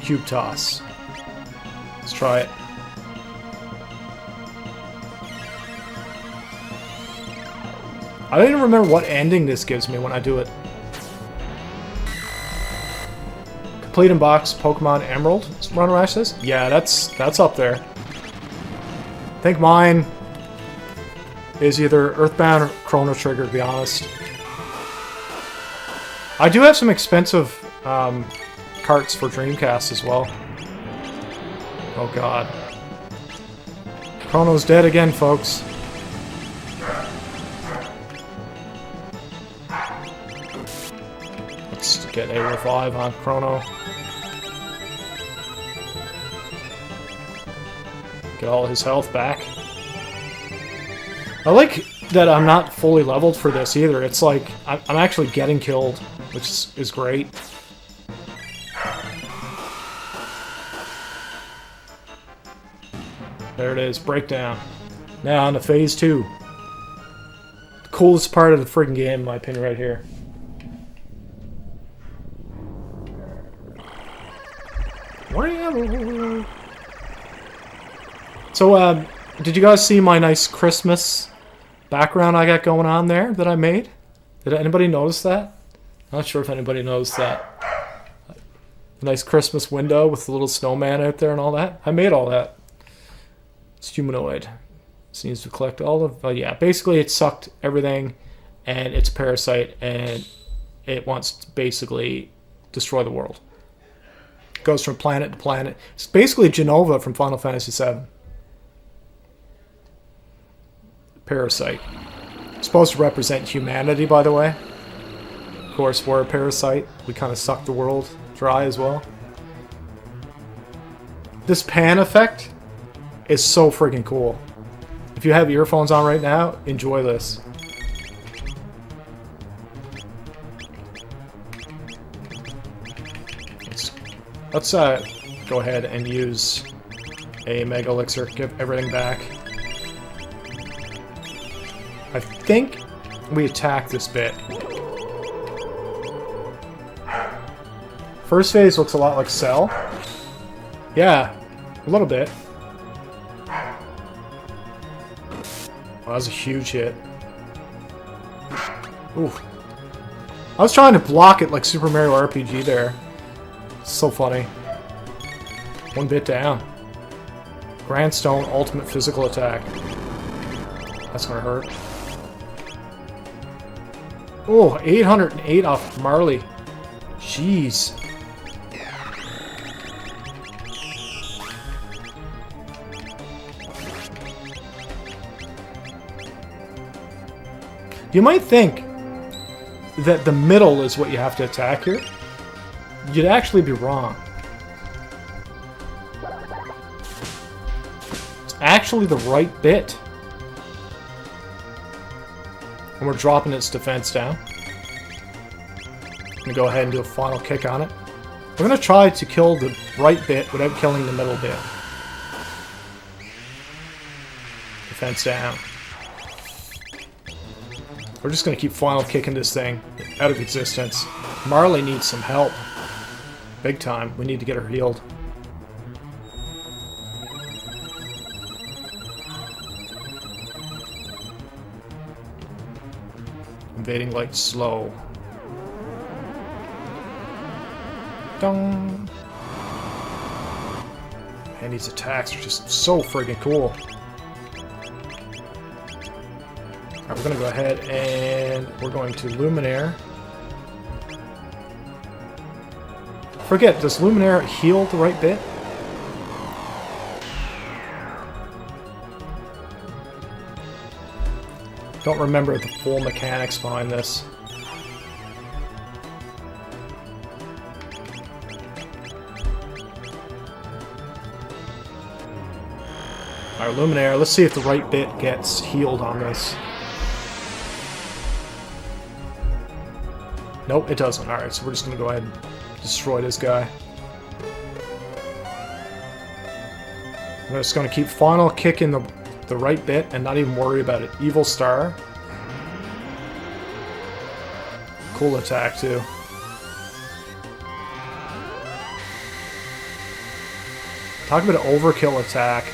Cube toss. Let's try it. I don't even remember what ending this gives me when I do it. Complete in box Pokemon Emerald, Ron Rash says? Yeah, that's up there. I think mine is either Earthbound or Chrono Trigger, to be honest. I do have some expensive carts for Dreamcast as well. Oh god. Chrono's dead again, folks. Let's get a revive on Chrono. Get all his health back. I like that I'm not fully leveled for this either. It's like I'm actually getting killed, which is great. There it is, breakdown. Now on to phase 2. The coolest part of the friggin' game, in my opinion, right here. So, did you guys see my nice Christmas background I got going on there that I made? Did anybody notice that? Not sure if anybody knows that. A nice Christmas window with the little snowman out there and all that. I made all that. It's humanoid. Seems to collect all of... yeah, basically it sucked everything, and it's a parasite, and it wants to basically destroy the world. It goes from planet to planet. It's basically Genova from Final Fantasy VII. Parasite. It's supposed to represent humanity, by the way. Of course, we're a parasite. We kind of suck the world dry as well. This pan effect is so freaking cool. If you have earphones on right now, enjoy this. Let's go ahead and use a Mega Elixir, give everything back. I think we attack this bit. First phase looks a lot like Cell. Yeah, a little bit. Well, that was a huge hit. Oof. I was trying to block it like Super Mario RPG there. It's so funny. One bit down. Grandstone Ultimate Physical Attack. That's gonna hurt. Oh, 808 off Marley. Jeez. You might think that the middle is what you have to attack here. You'd actually be wrong. It's actually the right bit. And we're dropping its defense down. I'm going to go ahead and do a final kick on it. We're going to try to kill the right bit without killing the middle bit. Defense down. We're just going to keep final kicking this thing out of existence. Marley needs some help. Big time. We need to get her healed. Invading light slow. Dong. And these attacks are just so friggin' cool. Alright, we're gonna go ahead and we're going to Luminaire. Forget, does Luminaire heal the right bit? Don't remember the full mechanics behind this. Alright, Luminaire, let's see if the right bit gets healed on this. Nope, it doesn't. Alright, so we're just gonna go ahead and destroy this guy. I'm just gonna keep final kicking the right bit and not even worry about it. Evil Star. Cool attack, too. Talk about an overkill attack.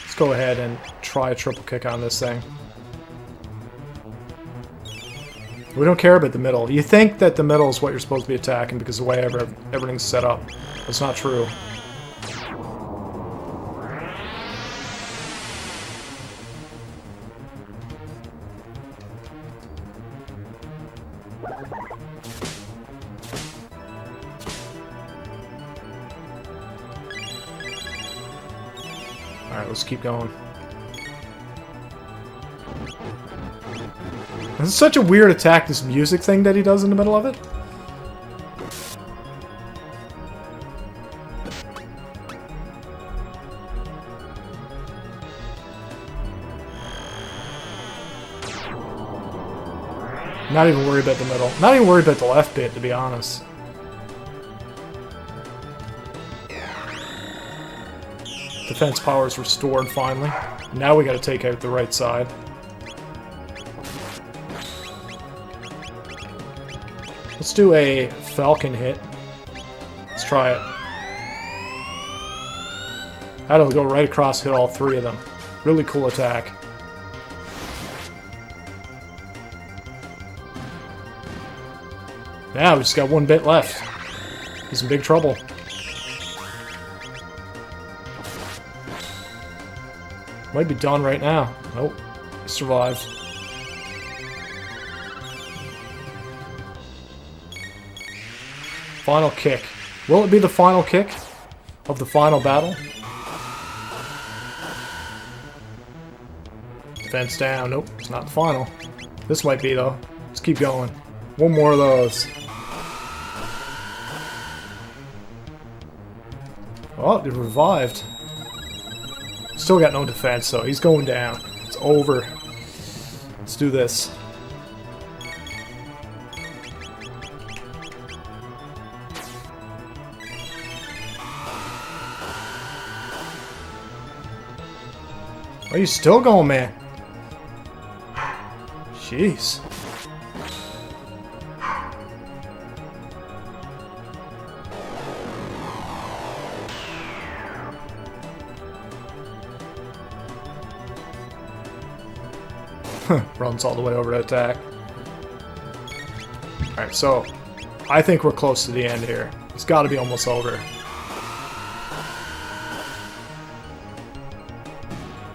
Let's go ahead and try a triple kick on this thing. We don't care about the middle. You think that the middle is what you're supposed to be attacking because of the way everything's set up. That's not true. Alright, let's keep going. This is such a weird attack, this music thing that he does in the middle of it. Not even worried about the middle. Not even worried about the left bit, to be honest. Defense power is restored, finally. Now we gotta take out the right side. Let's do a Falcon hit. Let's try it. That'll go right across, hit all three of them. Really cool attack. Now we just got one bit left. He's in big trouble. Might be done right now. Nope. He survived. Final kick. Will it be the final kick of the final battle? Defense down. Nope, it's not the final. This might be, though. Let's keep going. One more of those. Oh, they revived. Still got no defense, so he's going down. It's over. Let's do this. Are you still going, man? Jeez. Runs all the way over to attack. Alright, so I think we're close to the end here. It's got to be almost over.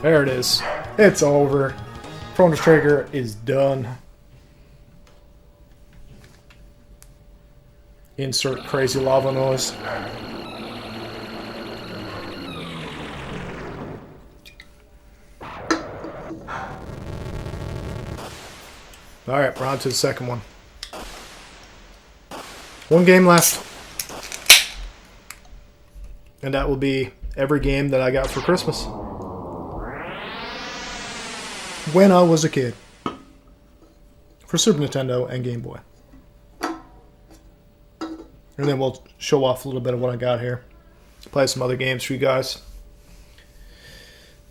There it is. It's over. Chrono Trigger is done. Insert crazy lava noise. Alright, we're on to the second one. One game left. And that will be every game that I got for Christmas. When I was a kid. For Super Nintendo and Game Boy. And then we'll show off a little bit of what I got here. Play some other games for you guys.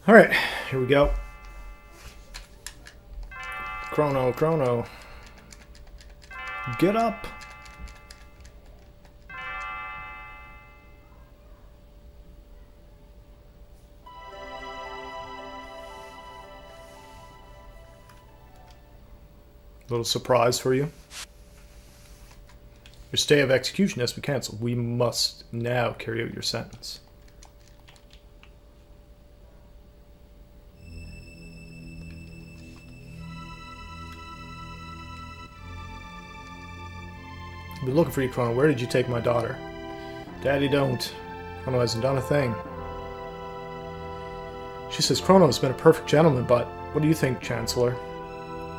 Alright, here we go. Chrono. Get up. Little surprise for you. Your stay of execution has been cancelled. We must now carry out your sentence. I've been looking for you, Chrono. Where did you take my daughter? Daddy, don't. Chrono hasn't done a thing. She says Chrono has been a perfect gentleman, but what do you think, Chancellor?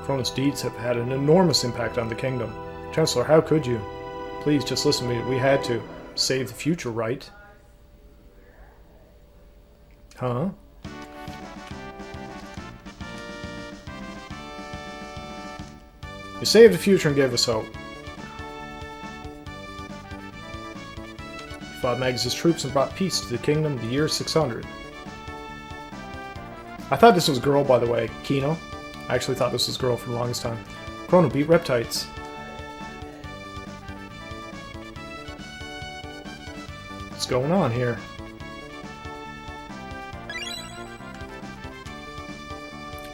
Chrono's deeds have had an enormous impact on the kingdom. Chancellor, how could you? Please, just listen to me. We had to. Save the future, right? Huh? You saved the future and gave us hope. You fought Magus' troops and brought peace to the kingdom the year 600. I thought this was a girl, by the way, Kino. I actually thought this was a girl for the longest time. Chrono beat Reptites. What's going on here?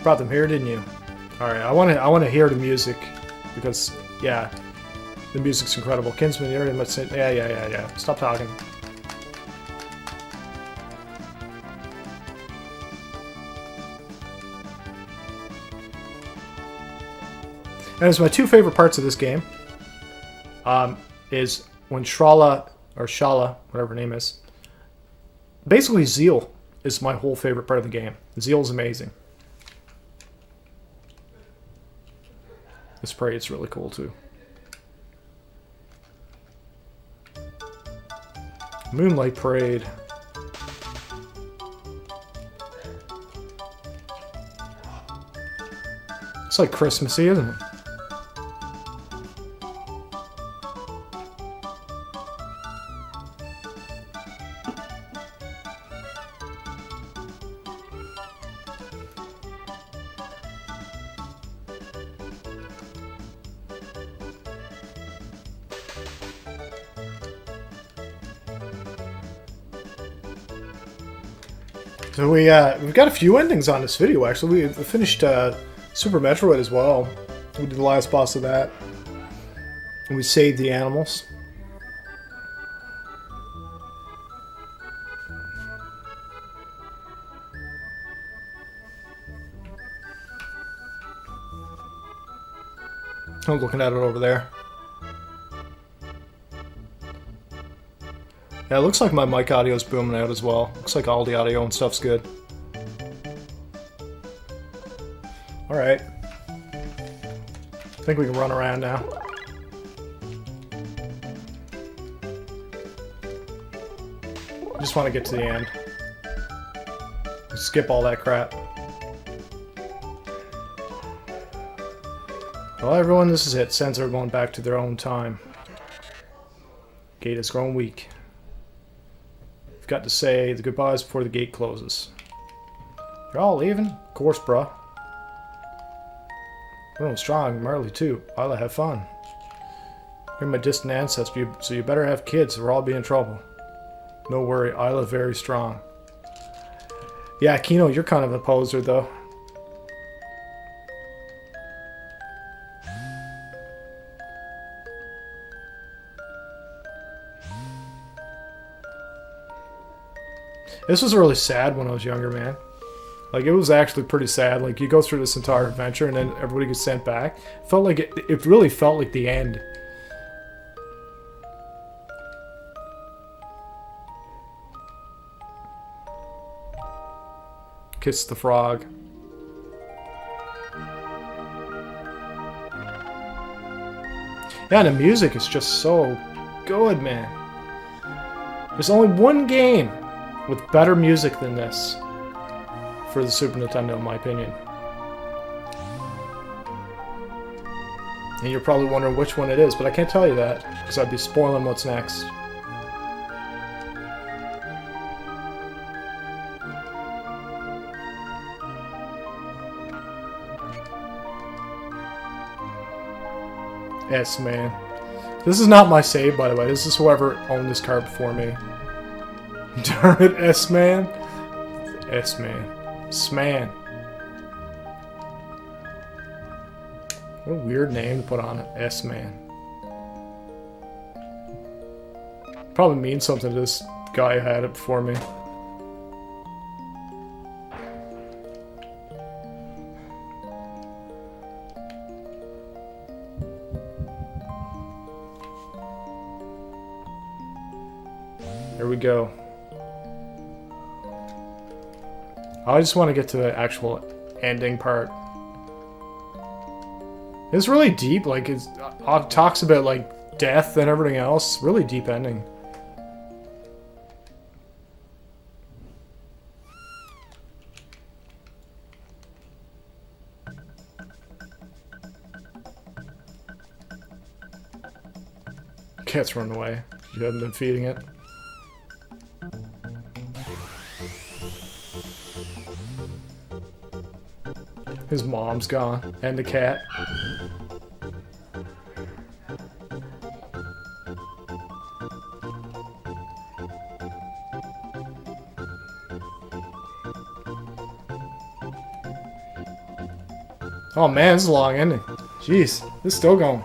Brought them here, didn't you? Alright, I wanna hear the music. Because, yeah, the music's incredible. Kinsman, you're in, let's say, yeah. Stop talking. And it's my two favorite parts of this game. Is when Shala, whatever her name is. Basically, Zeal is my whole favorite part of the game. Zeal is amazing. This parade's really cool too. Moonlight Parade. It's like Christmassy, isn't it? So we've got a few endings on this video actually. We finished Super Metroid as well. We did the last boss of that. And we saved the animals. I'm looking at it over there. Yeah, it looks like my mic audio's booming out as well. Looks like all the audio and stuff's good. Alright. I think we can run around now. I just want to get to the end. Skip all that crap. Well, everyone, this is it. Sends everyone back to their own time. Gate has grown weak. We've got to say the goodbyes before the gate closes. You're all leaving? Of course, bruh. We're going strong, Marley too. I'll have fun. You're my distant ancestor, so you better have kids or I'll be in trouble. No worry, Isla very strong. Yeah, Kino, you're kind of a poser though. This was really sad when I was younger, man. Like, it was actually pretty sad. Like, you go through this entire adventure and then everybody gets sent back. Felt like it really felt like the end. Kiss the frog. Yeah, and the music is just so good, man. There's only one game with better music than this for the Super Nintendo, in my opinion. And you're probably wondering which one it is, but I can't tell you that, because I'd be spoiling what's next. S-Man. This is not my save, by the way. This is whoever owned this card before me. Darn it, S-Man. S-Man. Sman. What a weird name to put on it. S-Man. Probably means something to this guy who had it before me. Here we go. I just want to get to the actual ending part. It's really deep, like it talks about like death and everything else. Really deep ending. Cat's run away. You haven't been feeding it. His mom's gone, and the cat. Oh man, this is a long ending. Jeez, this is still going.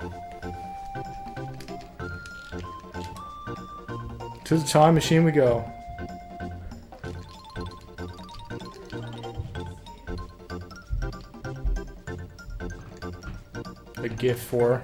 To the time machine we go. A gift for her.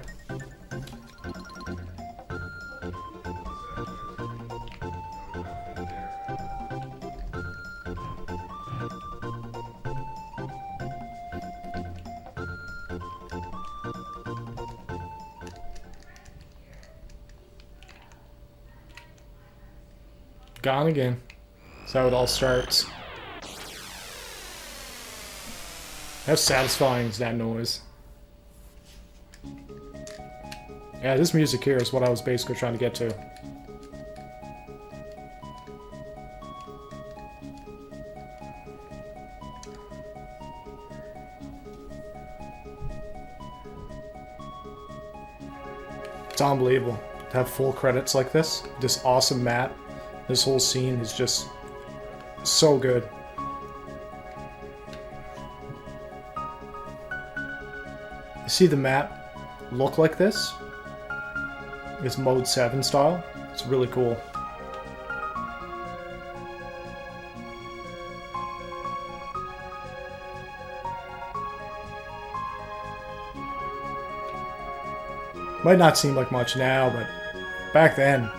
Gone again. That's how it all starts. How satisfying is that noise? Yeah, this music here is what I was basically trying to get to. It's unbelievable to have full credits like this. This awesome map. This whole scene is just so good. You see the map look like this? It's mode 7 style. It's really cool. Might not seem like much now, but back then,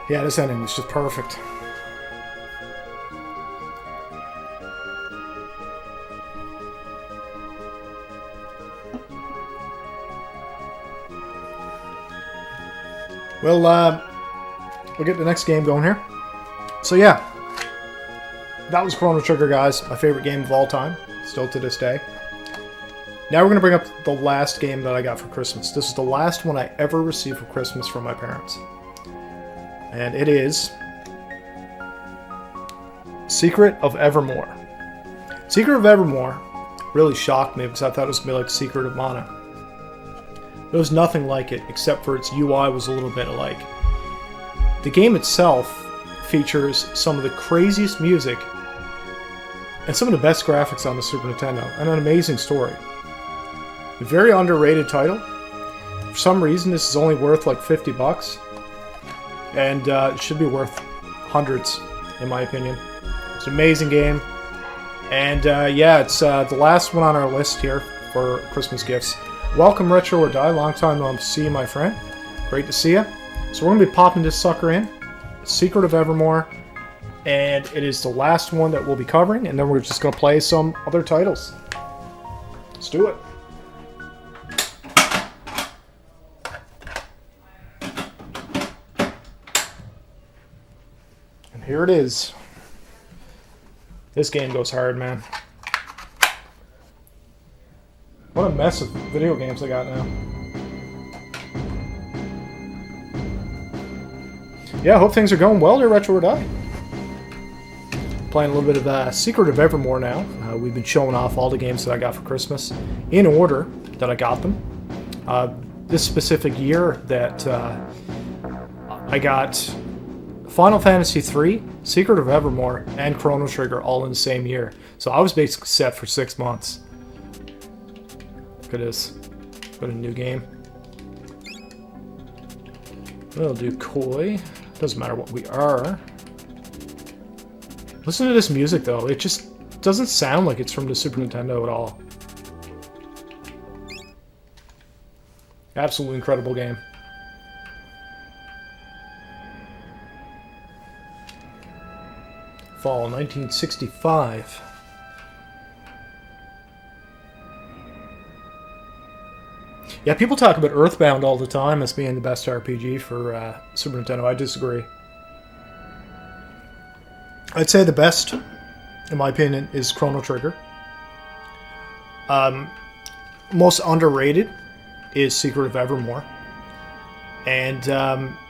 yeah, this ending was just perfect. Well, we'll get the next game going here. So yeah, that was Chrono Trigger, guys. My favorite game of all time, still to this day. Now we're going to bring up the last game that I got for Christmas. This is the last one I ever received for Christmas from my parents. And it is Secret of Evermore. Secret of Evermore really shocked me because I thought it was going to be like Secret of Mana. There was nothing like it except for its UI was a little bit alike. The game itself features some of the craziest music and some of the best graphics on the Super Nintendo and an amazing story. A very underrated title. For some reason this is only worth like $50. And it should be worth hundreds, in my opinion. It's an amazing game. And yeah, it's the last one on our list here for Christmas gifts. Welcome, Retro or Die. Long time no see you, my friend. Great to see you. So we're going to be popping this sucker in. Secret of Evermore. And it is the last one that we'll be covering. And then we're just going to play some other titles. Let's do it. Here it is. This game goes hard, man. What a mess of video games I got now. Yeah, I hope things are going well to Retro or Die. Playing a little bit of Secret of Evermore now. We've been showing off all the games that I got for Christmas in order that I got them. This specific year that I got Final Fantasy III, Secret of Evermore, and Chrono Trigger all in the same year. So I was basically set for 6 months. Look at this. Got a new game. We'll do Koi. Doesn't matter what we are. Listen to this music though. It just doesn't sound like it's from the Super Nintendo at all. Absolutely incredible game. fall 1965. Yeah, people talk about Earthbound all the time as being the best RPG for Super Nintendo. I disagree. I'd say the best, in my opinion, is Chrono Trigger. Most underrated is Secret of Evermore. And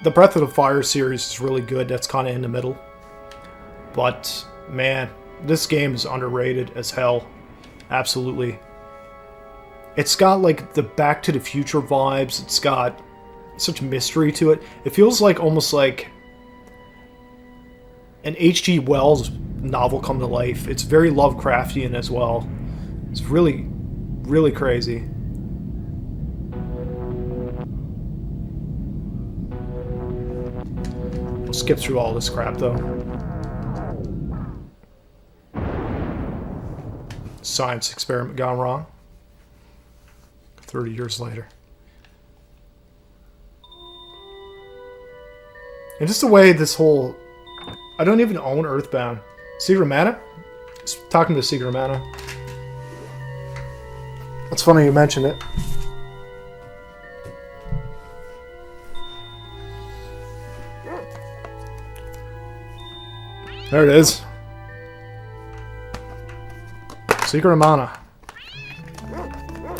the Breath of the Fire series is really good. That's kind of in the middle. But, man, this game is underrated as hell. Absolutely. It's got, like, the Back to the Future vibes. It's got such mystery to it. It feels like almost like an H.G. Wells novel come to life. It's very Lovecraftian as well. It's really, really crazy. We'll skip through all this crap, though. Science experiment gone wrong. 30 years later. And just the way this whole... I don't even own Earthbound. Secret of Mana? Talking to Secret of Mana. It's funny you mentioned it. There it is. Secret of Mana.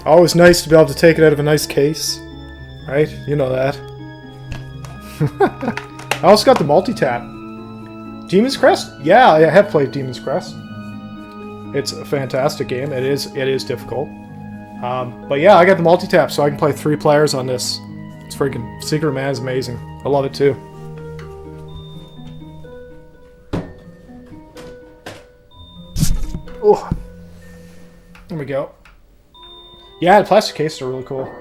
Always nice to be able to take it out of a nice case. Right? You know that. I also got the multi-tap. Demon's Crest? Yeah, I have played Demon's Crest. It's a fantastic game. It is difficult. But yeah, I got the multi-tap, so I can play 3 players on this. It's freaking... Secret of Mana is amazing. I love it too. Oh. There we go. Yeah, the plastic cases are really cool.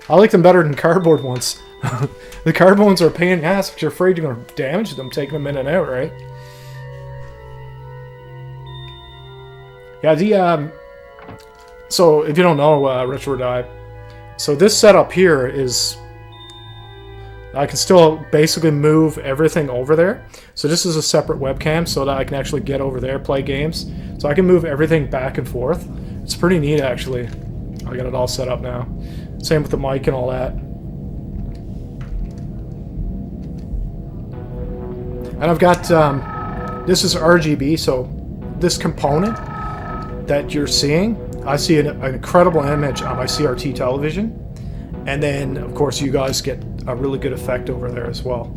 I like them better than cardboard ones. The cardboard ones are a pain in the ass because you're afraid you're going to damage them taking them in and out, right? Yeah, so if you don't know, Retro or Die, so this setup here is... I can still basically move everything over there. So this is a separate webcam so that I can actually get over there, play games. So I can move everything back and forth. It's pretty neat, actually. I got it all set up now. Same with the mic and all that. And I've got, this is RGB, so this component that you're seeing, I see an incredible image on my CRT television. And then, of course, you guys get a really good effect over there as well.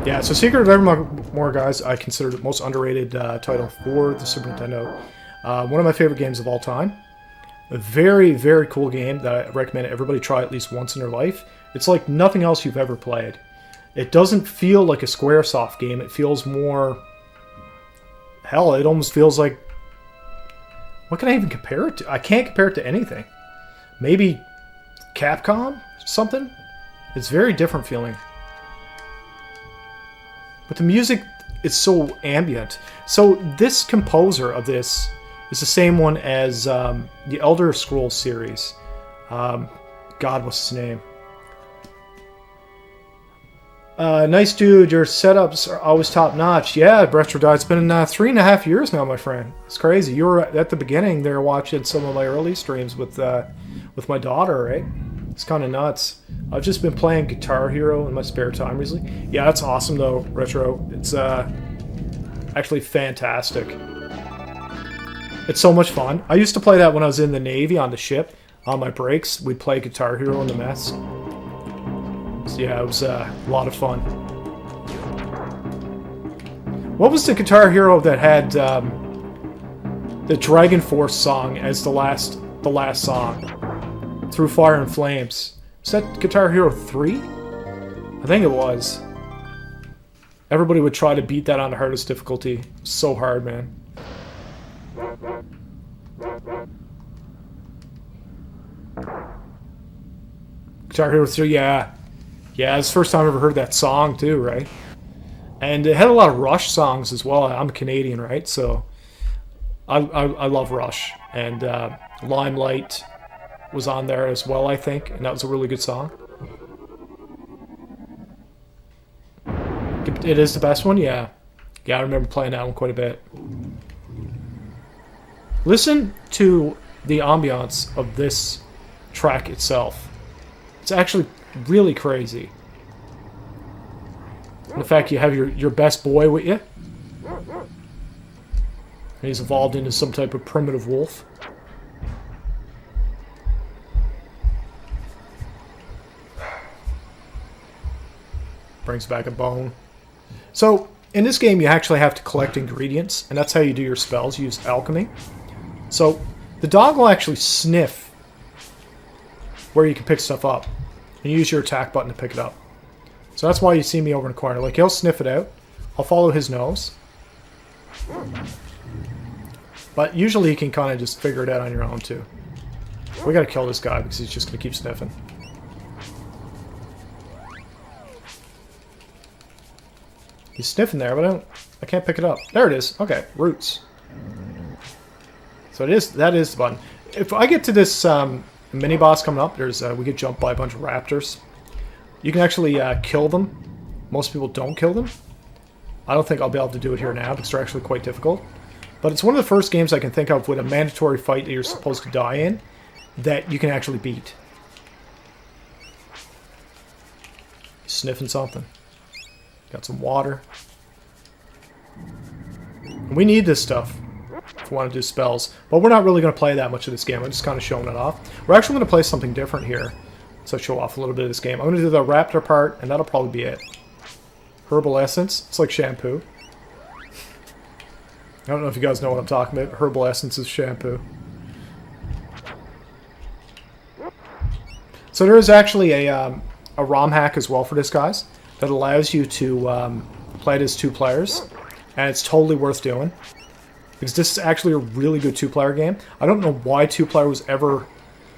Yeah, so Secret of Evermore, guys, I consider the most underrated title for the Super Nintendo. One of my favorite games of all time. A very, very cool game that I recommend everybody try at least once in their life. It's like nothing else you've ever played. It doesn't feel like a Squaresoft game. It feels more... Hell, it almost feels like... What can I even compare it to? I can't compare it to anything. Maybe Capcom? Something? It's very different feeling. But the music is so ambient. So this composer of this is the same one as the Elder Scrolls series. God, what's his name? Nice dude, your setups are always top notch. Yeah, Retro Die, it's been 3.5 years now, my friend. It's crazy. You were at the beginning there watching some of my early streams with my daughter, right? It's kind of nuts. I've just been playing Guitar Hero in my spare time recently. Yeah, that's awesome though, Retro. It's actually fantastic. It's so much fun. I used to play that when I was in the Navy on the ship. On my breaks, we'd play Guitar Hero in the mess. So yeah, it was a lot of fun. What was the Guitar Hero that had the Dragon Force song as the last song? Through Fire and Flames. Was that Guitar Hero 3? I think it was. Everybody would try to beat that on the hardest difficulty. It was so hard, man. Guitar Hero 3, yeah. Yeah, it's the first time I ever heard that song too, right? And it had a lot of Rush songs as well. I'm Canadian, right? So I love Rush. And Limelight was on there as well, I think, and that was a really good song. It is the best one, yeah. Yeah, I remember playing that one quite a bit. Listen to the ambiance of this track itself. It's actually really crazy. And the fact you have your best boy with you. And he's evolved into some type of primitive wolf. Brings back a bone. So, in this game you actually have to collect ingredients, and that's how you do your spells. You use alchemy. So, the dog will actually sniff where you can pick stuff up. And you use your attack button to pick it up. So that's why you see me over in the corner. Like, he'll sniff it out. I'll follow his nose. But usually you can kind of just figure it out on your own, too. We gotta kill this guy because he's just gonna keep sniffing. He's sniffing there, but I can't pick it up. There it is. Okay, roots. So that is the button. If I get to this mini boss coming up, we get jumped by a bunch of raptors. You can actually kill them. Most people don't kill them. I don't think I'll be able to do it here now because they're actually quite difficult. But it's one of the first games I can think of with a mandatory fight that you're supposed to die in that you can actually beat. Sniffing something. Got some water. We need this stuff if we want to do spells. But we're not really going to play that much of this game. I'm just kind of showing it off. We're actually going to play something different here. So show off a little bit of this game. I'm going to do the raptor part, and that'll probably be it. Herbal essence. It's like shampoo. I don't know if you guys know what I'm talking about. Herbal essence is shampoo. So there is actually a ROM hack as well for this, guys, that allows you to play it as 2 players, and it's totally worth doing because this is actually a really good 2-player game. I don't know why 2-player was ever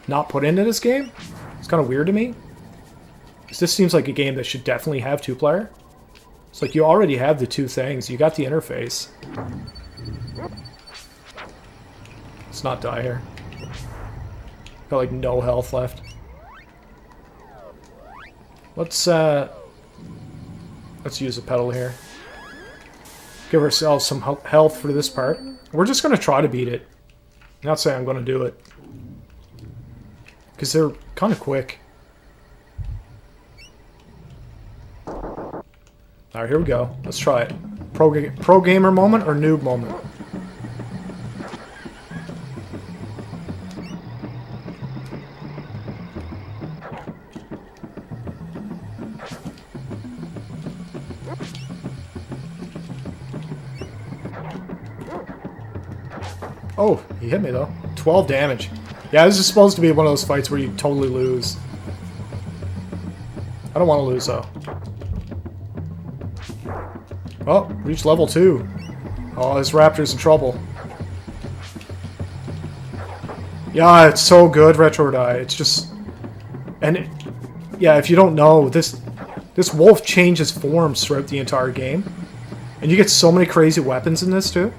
not put into this game. It's kind of weird to me. This seems like a game that should definitely have 2-player. It's like you already have the 2 things. You got the interface. Let's not die here. Got like no health left. Let's use a pedal here. Give ourselves some health for this part. We're just going to try to beat it. I'm not saying I'm going to do it. Because they're kind of quick. Alright, here we go. Let's try it. Pro gamer moment or noob moment? Oh, he hit me though. 12 damage. Yeah, this is supposed to be one of those fights where you totally lose. I don't want to lose though. Oh, reached level 2. Oh, this raptor's in trouble. Yeah, it's so good, Retro Die. It's just... yeah, if you don't know, this wolf changes forms throughout the entire game. And you get so many crazy weapons in this too.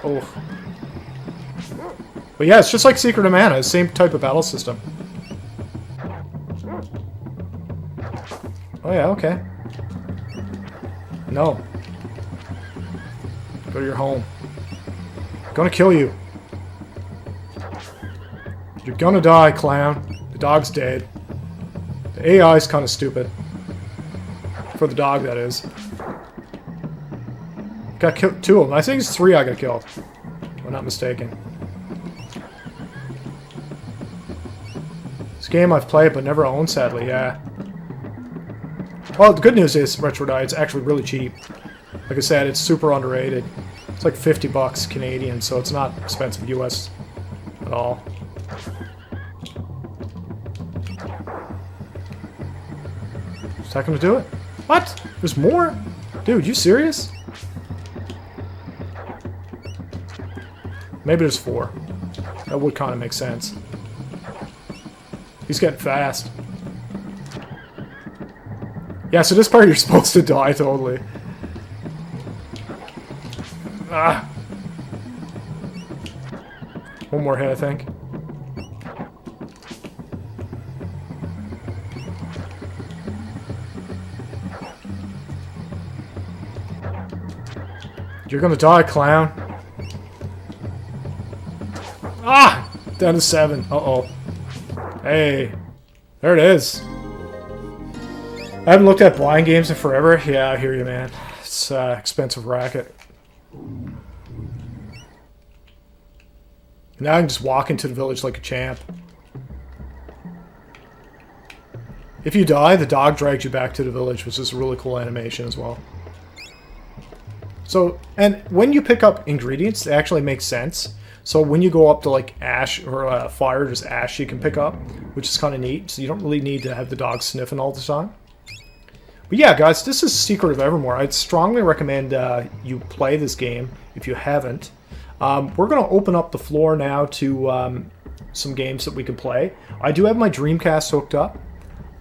Oh. But yeah, it's just like Secret of Mana, same type of battle system. Oh yeah, okay. No. Go to your home. Gonna kill you. You're gonna die, clown. The dog's dead. The AI's kind of stupid. For the dog, that is. Got killed 2 of them. I think it's 3 I got killed. If I'm not mistaken. This game I've played but never owned, sadly, yeah. Well, the good news is, Retro Die, it's actually really cheap. Like I said, it's super underrated. It's like 50 bucks Canadian, so it's not expensive US at all. Is that gonna do it? What? There's more? Dude, you serious? Maybe there's 4. That would kind of make sense. He's getting fast. Yeah, so this part you're supposed to die totally. Ah. One more hit, I think. You're gonna die, clown. Ah! Down to 7. Uh-oh. Hey. There it is. I haven't looked at blind games in forever. Yeah, I hear you, man. It's expensive racket. Now I can just walk into the village like a champ. If you die, the dog drags you back to the village, which is a really cool animation as well. So, and when you pick up ingredients, they actually make sense. So when you go up to like ash or fire, there's ash you can pick up, which is kind of neat. So you don't really need to have the dog sniffing all the time. But yeah, guys, this is Secret of Evermore. I'd strongly recommend you play this game if you haven't. We're going to open up the floor now to some games that we can play. I do have my Dreamcast hooked up.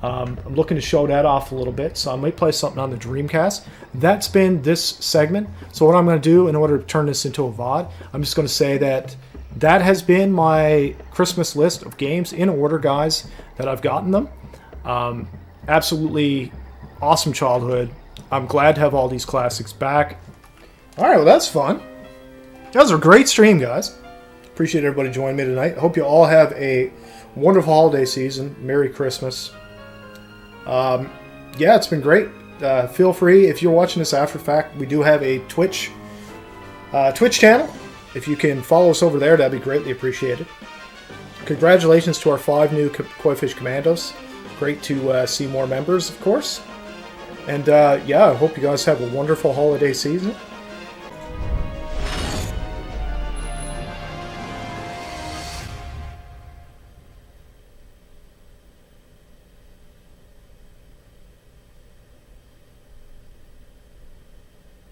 I'm looking to show that off a little bit, so I might play something on the Dreamcast. That's been this segment. So what I'm going to do in order to turn this into a VOD, I'm just going to say that that has been my Christmas list of games in order, guys, that I've gotten them. Absolutely awesome childhood. I'm glad to have all these classics back. Alright, well that's fun. That was a great stream, guys. Appreciate everybody joining me tonight. I hope you all have a wonderful holiday season. Merry Christmas. Yeah, it's been great. Feel free, if you're watching this after the fact, we do have a Twitch channel. If you can follow us over there, that'd be greatly appreciated. Congratulations to our 5 new Koi Fish Commandos. Great to see more members, of course. And yeah, I hope you guys have a wonderful holiday season.